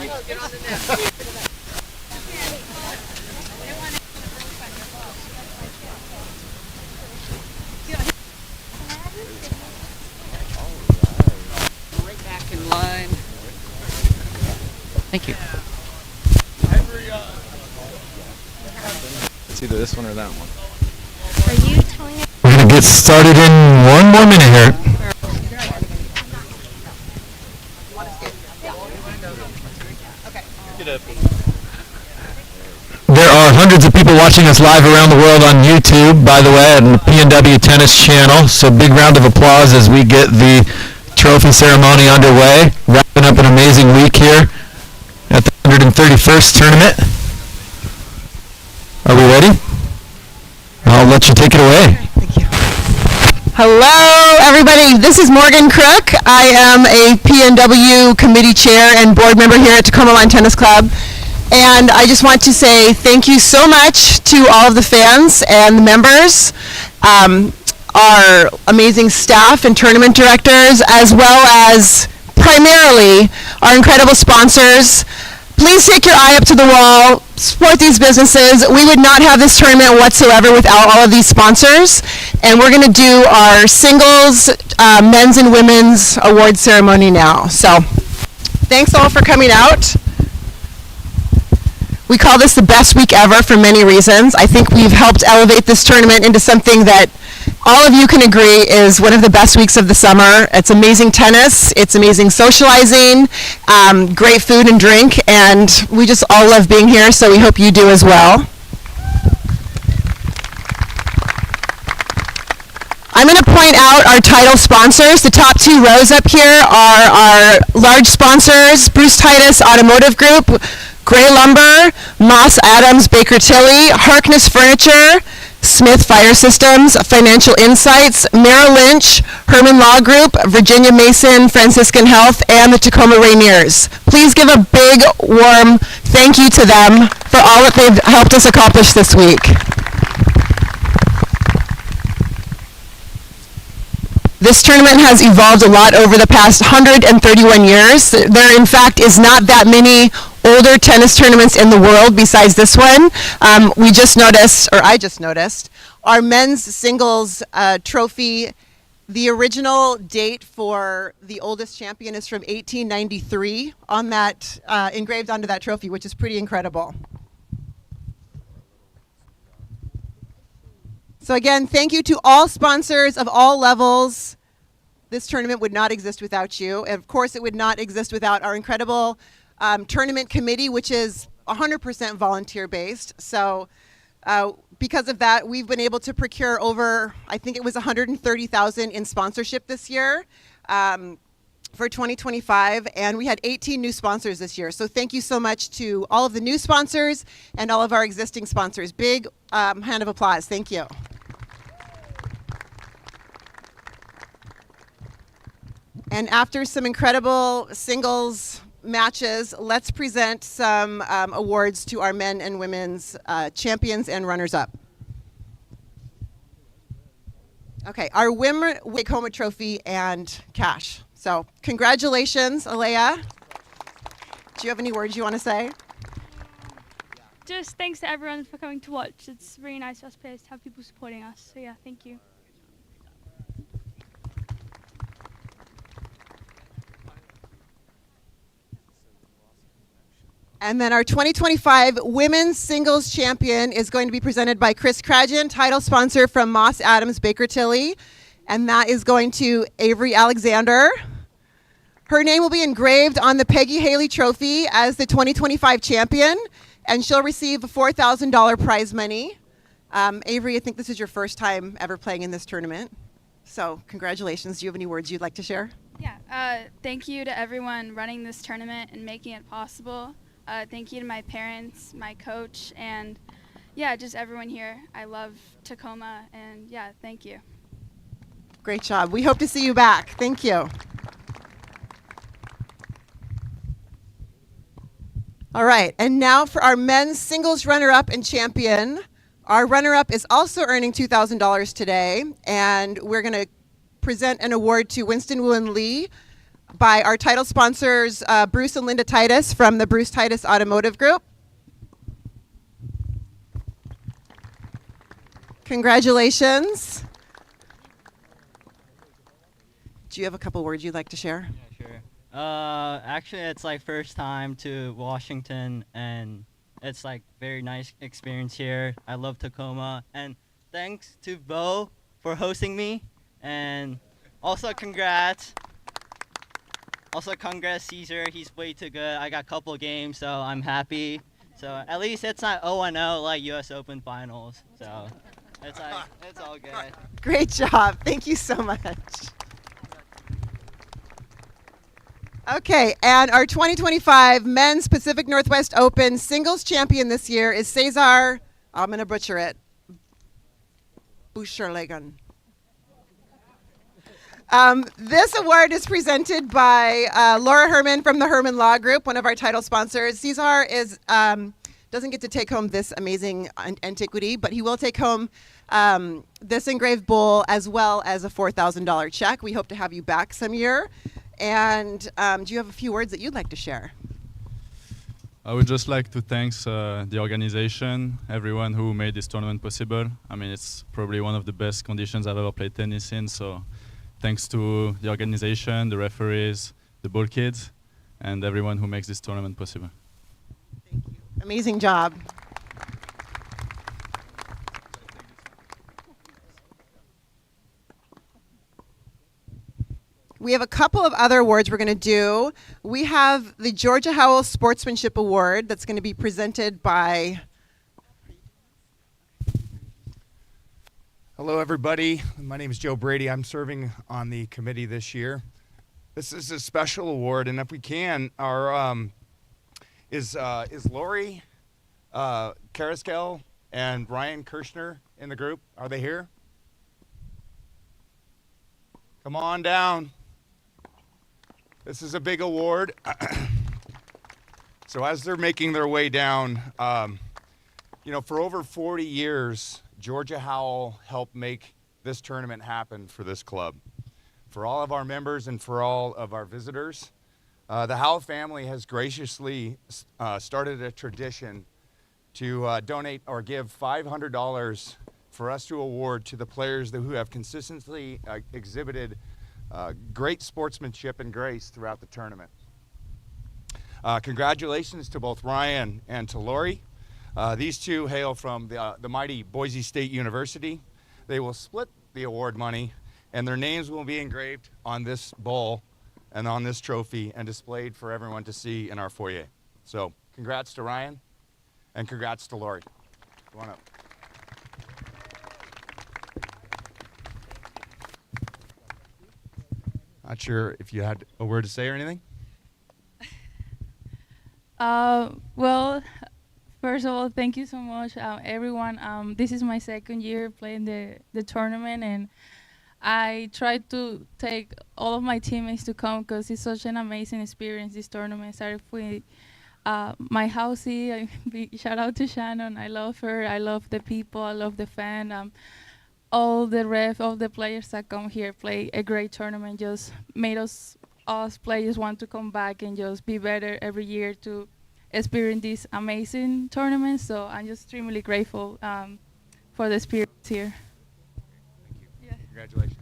Thank you. It's either this one or that one. Are you telling us? We're going to get started in one more minute here. There are hundreds of people watching us live around the world on YouTube, by the way, on the PNW.Tennis channel. So big round of applause as we get the trophy ceremony underway. Wrapping up an amazing week here at the 131st tournament. Are we ready? I'll let you take it away. Hello, everybody. This is Morgan Crook. I am a PNW committee chair and board member here at Tacoma Lawn Tennis Club. And I just want to say thank you so much to all of the fans and the members, our amazing staff and tournament directors, as well as primarily our incredible sponsors. Please take your eye up to the wall, support these businesses. We would not have this tournament whatsoever without all of these sponsors. And we're going to do our singles, men's and women's award ceremony now. So thanks all for coming out. We call this the best week ever for many reasons. I think we've helped elevate this tournament into something that all of you can agree is one of the best weeks of the summer. It's amazing tennis, it's amazing socializing, great food and drink, and we just all love being here, so we hope you do as well. I'm going to point out our title sponsors. The top two rows up here are our large sponsors: Bruce Titus Automotive Group, Gray Lumber, Moss Adams Baker Tilly, Harkness Furniture, Smith Fire Systems, Financial Insights, Merrill Lynch, Herman Law Group, Virginia Mason Franciscan Health, and the Tacoma Rainiers. Please give a big, warm thank you to them for all that they've helped us accomplish this week. This tournament has evolved a lot over the past 131 years. There, in fact, is not that many older tennis tournaments in the world besides this one. We just noticed, or I just noticed, our men's singles trophy. The original date for the oldest champion is from 1893 on that, engraved onto that trophy, which is pretty incredible. So again, thank you to all sponsors of all levels. This tournament would not exist without you. And of course, it would not exist without our incredible tournament committee, which is 100% volunteer-based. So because of that, we've been able to procure over, I think it was $130,000 in sponsorship this year for 2025, and we had 18 new sponsors this year. So thank you so much to all of the new sponsors and all of our existing sponsors. Big hand of applause. Thank you. And after some incredible singles matches, let's present some awards to our men and women's champions and runners-up. Okay, our women take home a trophy and cash. So congratulations, Alea. Do you have any words you want to say? Just thanks to everyone for coming to watch. It's really nice for us players to have people supporting us. So yeah, thank you. And then our 2025 Women's Singles Champion is going to be presented by Chris Cragen, title sponsor from Moss Adams Baker Tilly. And that is going to Avery Alexander. Her name will be engraved on the Peggy Haley Trophy as the 2025 champion, and she'll receive $4,000 prize money. Avery, I think this is your first time ever playing in this tournament. So congratulations. Do you have any words you'd like to share? Yeah, thank you to everyone running this tournament and making it possible. Thank you to my parents, my coach, and yeah, just everyone here. I love Tacoma, and yeah, thank you. Great job. We hope to see you back. Thank you. All right, and now for our men's singles runner-up and champion. Our runner-up is also earning $2,000 today, and we're going to present an award to Winston Woolen Lee by our title sponsors, Bruce and Linda Titus from the Bruce Titus Automotive Group. Congratulations. Do you have a couple words you'd like to share? Yeah, Actually, it's like first time to Washington, and it's like very nice experience here. I love Tacoma, and thanks to Bo for hosting me, and also congrats. Also congrats Caesar, he's way too good. I got a couple games, so I'm happy. So at least it's not 0-0 like US Open Finals. So it's like it's all good. Great job. Thank you so much. Okay, and our 2025 Men's Pacific Northwest Open singles champion this year is Cesar, I'm going to butcher it, Boucherlegan. This award is presented by Laura Herman from the Herman Law Group, one of our title sponsors. Cesar is doesn't get to take home this amazing antiquity, but he will take home this engraved bowl as well as a $4,000 check. We hope to have you back some year. And do you have a few words that you'd like to share? I would just like to thank the organization, everyone who made this tournament possible. I mean, it's probably one of the best conditions I've ever played tennis in, so thanks to the organization, the referees, the ball kids, and everyone who makes this tournament possible. Thank you. Amazing job. We have a couple of other awards we're going to do. We have the Georgia Howell Sportsmanship Award that's going to be presented by... Hello, everybody. My name is Joe Brady. I'm serving on the committee this year. This is a special award, and if we can, our is Lori Carrasquel and Ryan Kirshner in the group? Are they here? Come on down. This is a big award. So as they're making their way down, you know, for over 40 years, Georgia Howell helped make this tournament happen for this club. For all of our members and for all of our visitors, the Howell family has graciously started a tradition to donate or give $500 for us to award to the players who have consistently exhibited great sportsmanship and grace throughout the tournament. Congratulations to both Ryan and to Lori. These two hail from the mighty Boise State University. They will split the award money, and their names will be engraved on this bowl and on this trophy and displayed for everyone to see in our foyer. So congrats to Ryan, and congrats to Lori. Come on up. Not sure if you had a word to say or anything. Well, first of all, thank you so much, everyone. This is my second year playing the tournament, and I tried to take all of my teammates to come because it's such an amazing experience, this tournament. Started with my housey. Big shout out to Shannon. I love her. I love the people. I love the fan. All the players that come here play a great tournament. Just made us players want to come back and just be better every year to experience this amazing tournament. So I'm just extremely grateful for the experience here. Thank you. Yeah. Congratulations.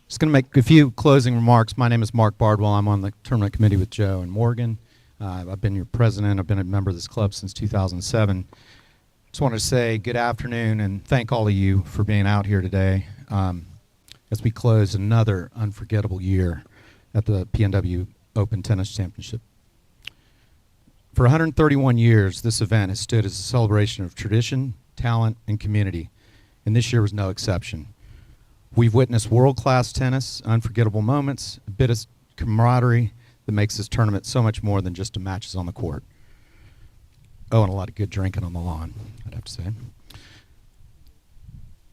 Just going to make a few closing remarks. My name is Mark Bardwell. I'm on the tournament committee with Joe and Morgan. I've been your president. I've been a member of this club since 2007. Just wanted to say good afternoon and thank all of you for being out here today as we close another unforgettable year at the PNW Open Tennis Championship. For 131 years, this event has stood as a celebration of tradition, talent, and community, and this year was no exception. We've witnessed world-class tennis, unforgettable moments, a bit of camaraderie that makes this tournament so much more than just the matches on the court. Oh, and a lot of good drinking on the lawn, I'd have to say.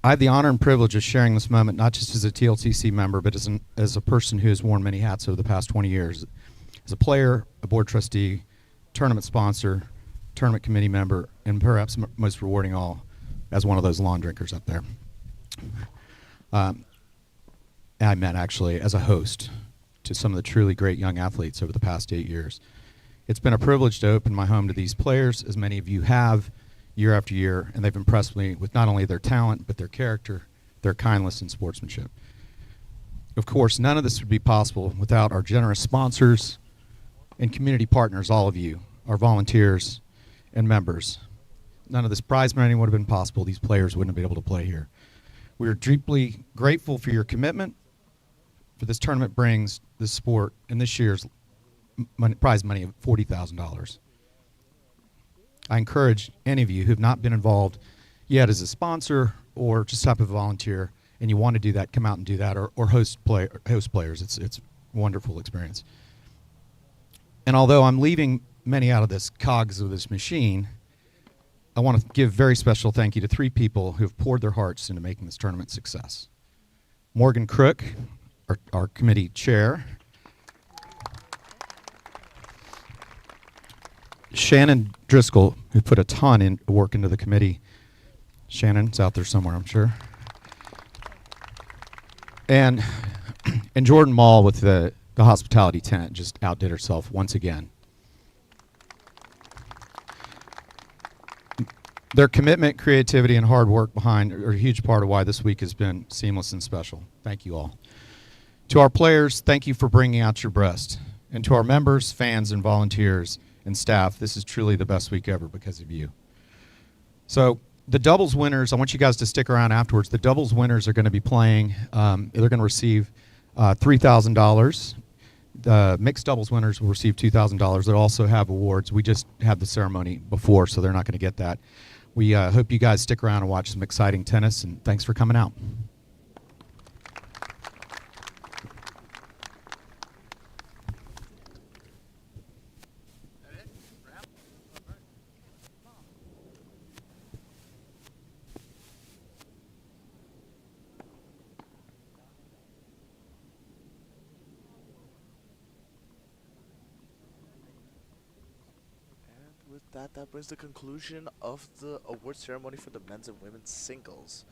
I have the honor and privilege of sharing this moment not just as a TLTC member, but as a person who has worn many hats over the past 20 years. As a player, a board trustee, tournament sponsor, tournament committee member, and perhaps most rewarding all, as one of those lawn drinkers up there. I meant actually as a host to some of the truly great young athletes over the past 8 years. It's been a privilege to open my home to these players, as many of you have, year after year, and they've impressed me with not only their talent, but their character, their kindness, and sportsmanship. Of course, none of this would be possible without our generous sponsors and community partners, all of you, our volunteers and members. None of this prize money would have been possible. These players wouldn't have been able to play here. We are deeply grateful for your commitment. For this tournament brings this sport and this year's prize money of $40,000. I encourage any of you who have not been involved yet as a sponsor or just type of volunteer, and you want to do that, come out and do that, or host players. It's a wonderful experience. And although I'm leaving many out of this cogs of this machine, I want to give very special thank you to 3 people who have poured their hearts into making this tournament a success. Morgan Crook, our committee chair. Shannon Driscoll, who put a ton in work into the committee. Shannon's out there somewhere, I'm sure. And Jordan Mall with the hospitality tent just outdid herself once again. Their commitment, creativity, and hard work behind are a huge part of why this week has been seamless and special. Thank you all. To our players, thank you for bringing out your best. And to our members, fans, and volunteers and staff, this is truly the best week ever because of you. So the doubles winners, I want you guys to stick around afterwards. The doubles winners are going to be playing. They're going to receive $3,000. The mixed doubles winners will receive $2,000. They'll also have awards. We just had the ceremony before, so they're not going to get that. We hope you guys stick around and watch some exciting tennis, and thanks for coming out. That brings the conclusion of the award ceremony for the men's and women's singles.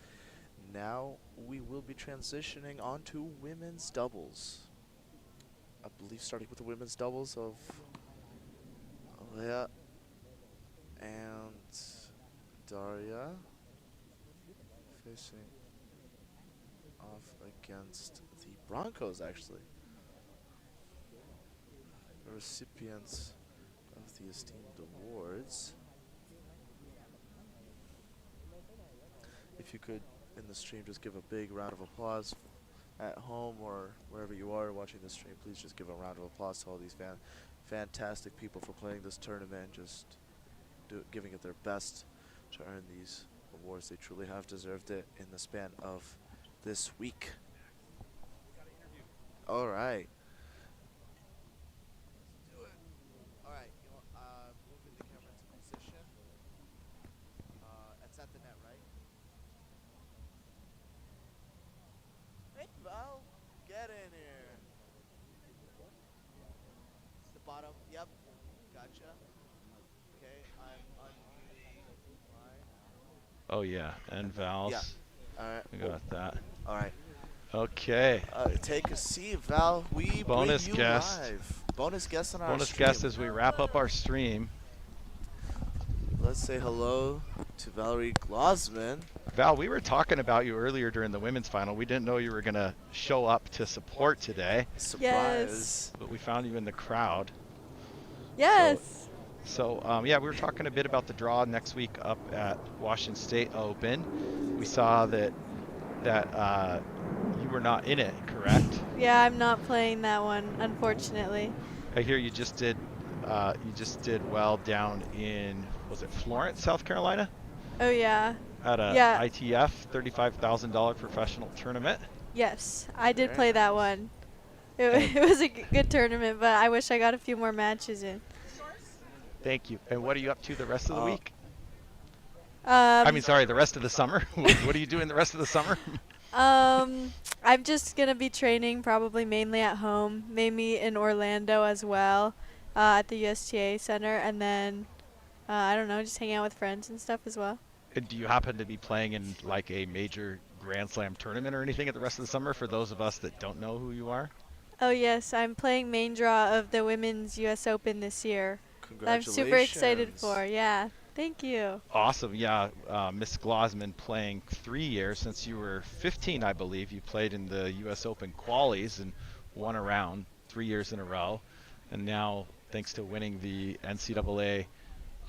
Now we will be transitioning on to women's doubles. I believe starting with the women's doubles of Leah and Daria facing off against the Broncos, actually. The recipients of the esteemed awards. If you could, in the stream, just give a big round of applause at home or wherever you are watching the stream. Please just give a round of applause to all these fantastic people for playing this tournament, just giving it their best to earn these awards. They truly have deserved it in the span of this week. All right. Moving the camera into position. It's at the net, right? Hey, Val, get in here. The bottom, yep, gotcha. Okay, I'm unmuting mine. Oh yeah, and Val's. Yeah. All right. We got that. All right. Okay. Take a seat, Val. We bonus bring you guest. Live. Bonus guest on our bonus stream. guest as we wrap up our stream. Let's say hello to Valerie Glosman. Val, we were talking about you earlier during the women's final. We didn't know you were going to show up to support today. Surprise. Yes. But we found you in the crowd. Yes. So yeah, we were talking a bit about the draw next week up at Washington State Open. We saw that you were not in it, correct? Yeah, I'm not playing that one, unfortunately. I hear you just did well down in, was it Florence, South Carolina? Oh yeah. At a ITF $35,000 professional tournament. Yes, I did play that one. It was a good tournament, but I wish I got a few more matches in. Thank you. And what are you up to the rest of the week? The rest of the summer. What are you doing the rest of the summer? I'm just gonna be training probably mainly at home, maybe in Orlando as well, at the USTA Center, and then I don't know, just hang out with friends and stuff as well. And do you happen to be playing in like a major Grand Slam tournament or anything at the rest of the summer for those of us that don't know who you are? Oh yes, I'm playing main draw of the Women's US Open this year. I'm super excited for. Yeah, thank you. Awesome. Yeah, Miss Glosman playing 3 years since you were 15, I believe. You played in the U.S. Open qualies and won a round 3 years in a row. And now, thanks to winning the NCAA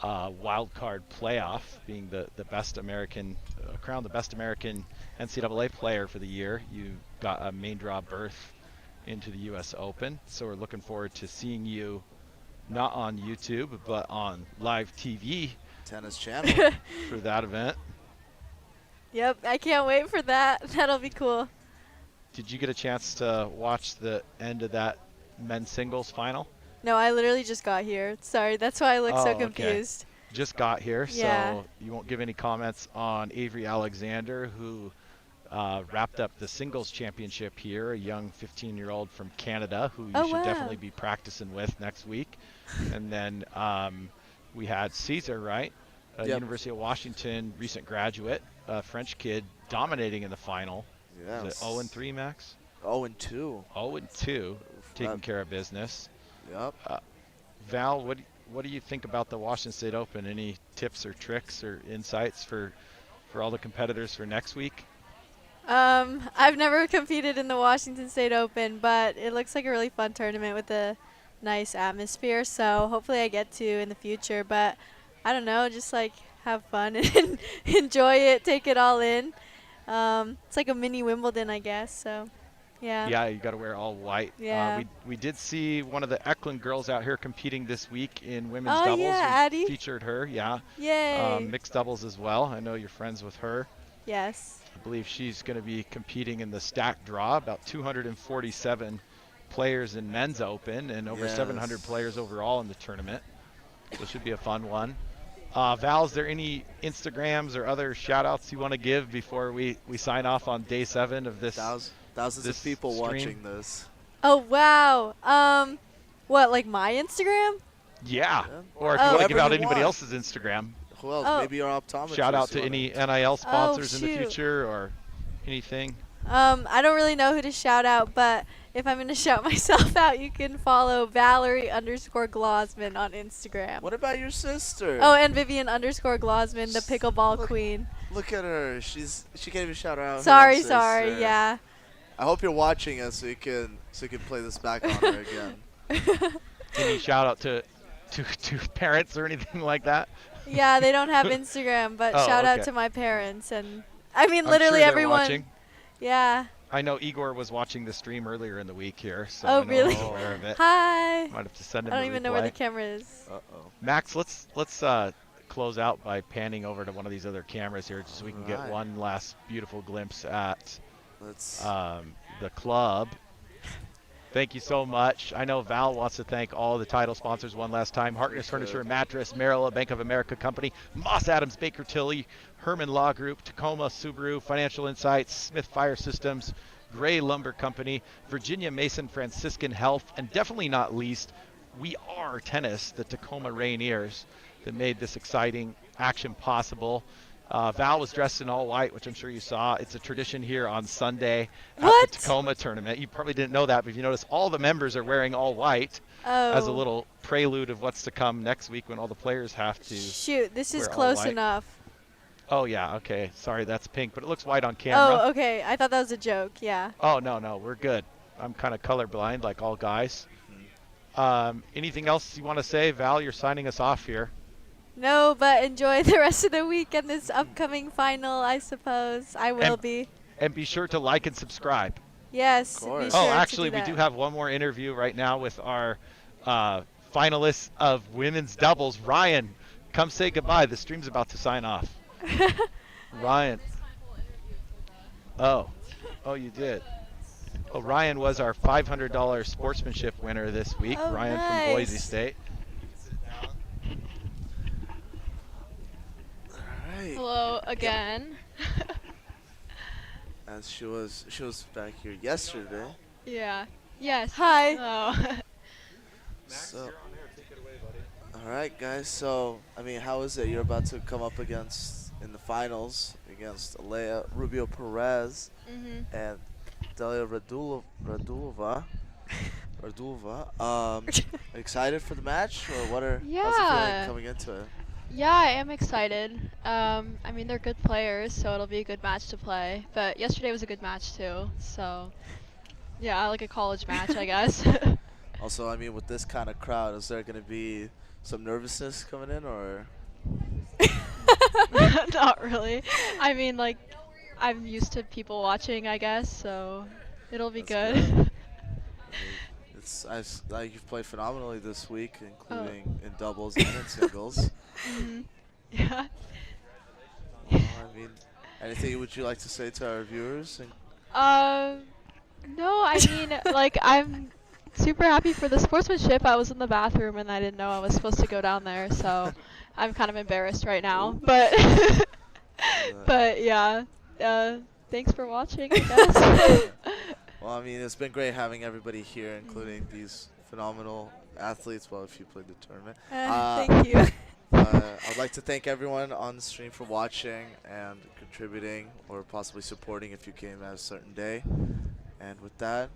wild card playoff, being the best American, crowned the best American NCAA player for the year, you got a main draw berth into the U.S. Open. So we're looking forward to seeing you not on YouTube, but on live TV Tennis Channel for that event. Yep, I can't wait for that. That'll be cool. Did you get a chance to watch the end of that men's singles final? No, I literally just got here. Sorry, that's why I look so confused. Okay. Just got here, Yeah. so you won't give any comments on Avery Alexander, who wrapped up the singles championship here, a young 15-year-old from Canada who you should definitely be practicing with next week. And then we had Caesar, right? University of Washington recent graduate, French kid, dominating in the final. Yes. Is it 0-3, Max? 0-2. 0-2, taking care of business. Yep. Val, what do you think about the Washington State Open? Any tips or tricks or insights for all the competitors for next week? I've never competed in the Washington State Open, but it looks like a really fun tournament with a nice atmosphere, so hopefully I get to in the future. But I don't know, just like have fun and enjoy it, take it all in. It's like a mini Wimbledon, I guess, so yeah. Yeah, you got to wear all white. Yeah. We did see one of the Eklund girls out here competing this week in women's Oh, doubles. yeah, We Addie. featured her, yeah. Yay. Mixed doubles as well. I know you're friends with her. Yes. I believe she's going to be competing in the stack draw, about 247 players in men's open and over 700 players overall in the tournament. So it should be a fun one. Val, is there any Instagrams or other shout outs you want to give before we sign off on day 7 of this? Thousands of people watching this. Oh, wow. What, like my Instagram? Yeah. Or if you want to give out anybody else's Instagram. Who else? Maybe your optometrist. Shout out to any NIL sponsors in the shoot. future or anything. I don't really know who to shout out, but if I'm going to shout myself out, you can follow Valerie_Glosman on Instagram. What about your sister? Oh, and Vivian_Glosman, the pickleball queen. Look at her. She can't even shout her out. Sorry, Her sister. yeah. I hope you're watching us so you can play this back on her again. Any shout out to parents or anything like that? Yeah, they don't have Instagram, but shout out to my parents. And I mean, literally sure everyone. watching. Yeah. I know Igor was watching the stream earlier in the week here, so Oh, I know really? he's aware of it. Hi. Might have to send him I don't the even know where the replay. camera is. Uh-oh. Max, let's close out by panning over to one of these other cameras here, just so we can get one last beautiful glimpse at the club. Thank you so much. I know Val wants to thank all the title sponsors one last time. Harkness Furniture and Mattress, Merrill, Bank of America Company, Moss Adams, Baker Tilly, Herman Law Group, Tacoma Subaru, Financial Insights, Smith Fire Systems, Gray Lumber Company, Virginia Mason Franciscan Health, and definitely not least, We Are Tennis, the Tacoma Rainiers, that made this exciting action possible. Val was dressed in all white, which I'm sure you saw. It's a tradition here on Sunday at the Tacoma tournament. You probably didn't know that, but if you notice, all the members are wearing all white as a little prelude of what's to come next week when all the players have to. Shoot, this is wear all close white. enough. Oh, yeah, okay. Sorry, that's pink, but it looks white on camera. Oh, okay. I thought that was a joke. Yeah. Oh, no, we're good. I'm kind of colorblind like all guys. Anything else you want to say? Val, you're signing us off here. No, but enjoy the rest of the week and this upcoming final, I suppose. I will be. And be sure to like and subscribe. Yes. Be sure Oh, actually, to we do have one more interview right now with our finalists of women's doubles. Ryan, come say goodbye. The stream's about to sign off. Ryan. Oh, you did. Oh, Ryan was our $500 sportsmanship winner this week. Oh, Ryan nice. from Boise State. Hello again. As she was back here yesterday. Yeah. Yes. Hi. Oh. So All right, guys. So, I mean, how is it? You're about to come up against in the finals against Alea Rubio Perez Mhm. and Delia Radulova. Excited for the match, or how's it feeling Yeah. coming into it? Yeah, I am excited. I mean, they're good players, so it'll be a good match to play. But yesterday was a good match too. So, yeah, like a college match, I guess. Also, I mean, with this kind of crowd, is there going to be some nervousness coming in, or? Not really. I mean, like, I'm used to people watching, I guess, so it'll be That's good. good. I mean, you've played phenomenally this week, Oh. including in doubles and in singles. Mhm. Yeah. Well, I mean, anything would you like to say to our viewers? Um, no, I mean, like, I'm super happy for the sportsmanship. I was in the bathroom and I didn't know I was supposed to go down there, so I'm kind of embarrassed right now. But, but yeah, thanks for watching, I guess. Well, I mean, it's been great having everybody here, including these phenomenal athletes. Well, if you played the tournament. Thank you. I'd like to thank everyone on the stream for watching and contributing or possibly supporting if you came at a certain day. And with that,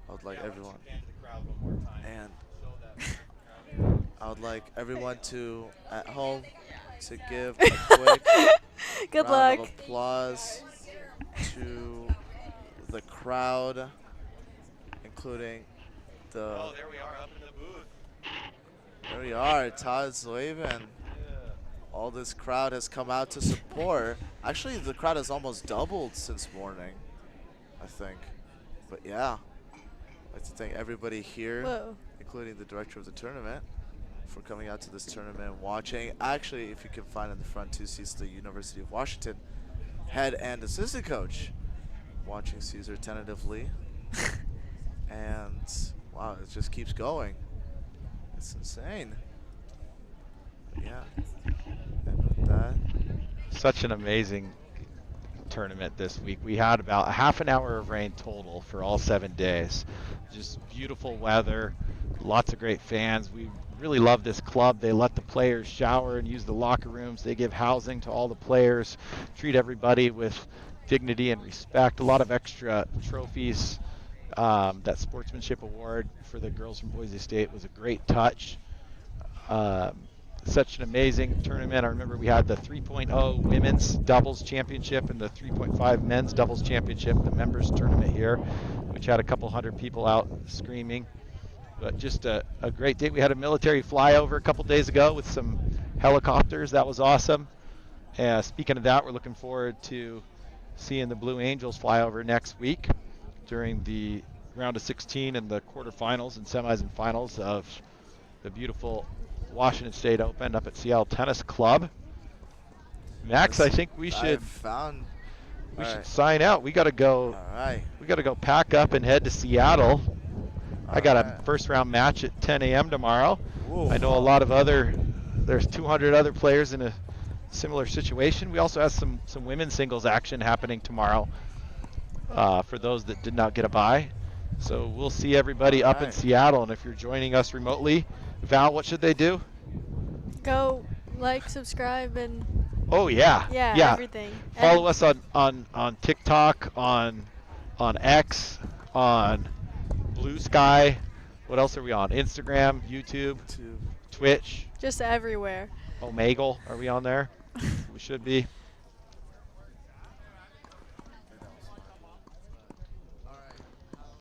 I would like everyone. And I would like everyone to, at home, to give a quick Good round luck. of applause to the crowd, including the. Oh, there we are up in the booth. There we are, Todd Zlavin. All this crowd has come out to support. Actually, the crowd has almost doubled since morning, I think. But yeah, I'd like to thank everybody here, Whoa. including the director of the tournament, for coming out to this tournament and watching. Actually, if you can find in the front 2 seats, the University of Washington head and assistant coach watching Caesar tentatively. And wow, it just keeps going. It's insane. But yeah. And with that, Such an amazing tournament this week. We had about a half an hour of rain total for all 7 days. Just beautiful weather, lots of great fans. We really love this club. They let the players shower and use the locker rooms. They give housing to all the players, treat everybody with dignity and respect. A lot of extra trophies. That sportsmanship award for the girls from Boise State was a great touch. Such an amazing tournament. I remember we had the 3.0 women's doubles championship and the 3.5 men's doubles championship, the members tournament here, which had a couple hundred people out screaming. But just a great day. We had a military flyover a couple days ago with some helicopters. That was awesome. Speaking of that, we're looking forward to seeing the Blue Angels fly over next week during the round of 16 and the quarterfinals and semis and finals of the beautiful Washington State Open up at Seattle Tennis Club. Max, I think we should sign out. We got to go. all right. We got to go pack up and head to Seattle. I got a first round match at 10 a.m. tomorrow. Whoa. I know a lot of there's 200 other players in a similar situation. We also have some women's singles action happening tomorrow for those that did not get a bye. So we'll see everybody up in Seattle. And if you're joining us remotely, Val, what should they do? Go like, subscribe, and Oh yeah, everything. Follow us on TikTok, on X, on Blue Sky. What else are we on? Instagram, YouTube, Twitch, Just everywhere. Omegle. Are we on there? We should be.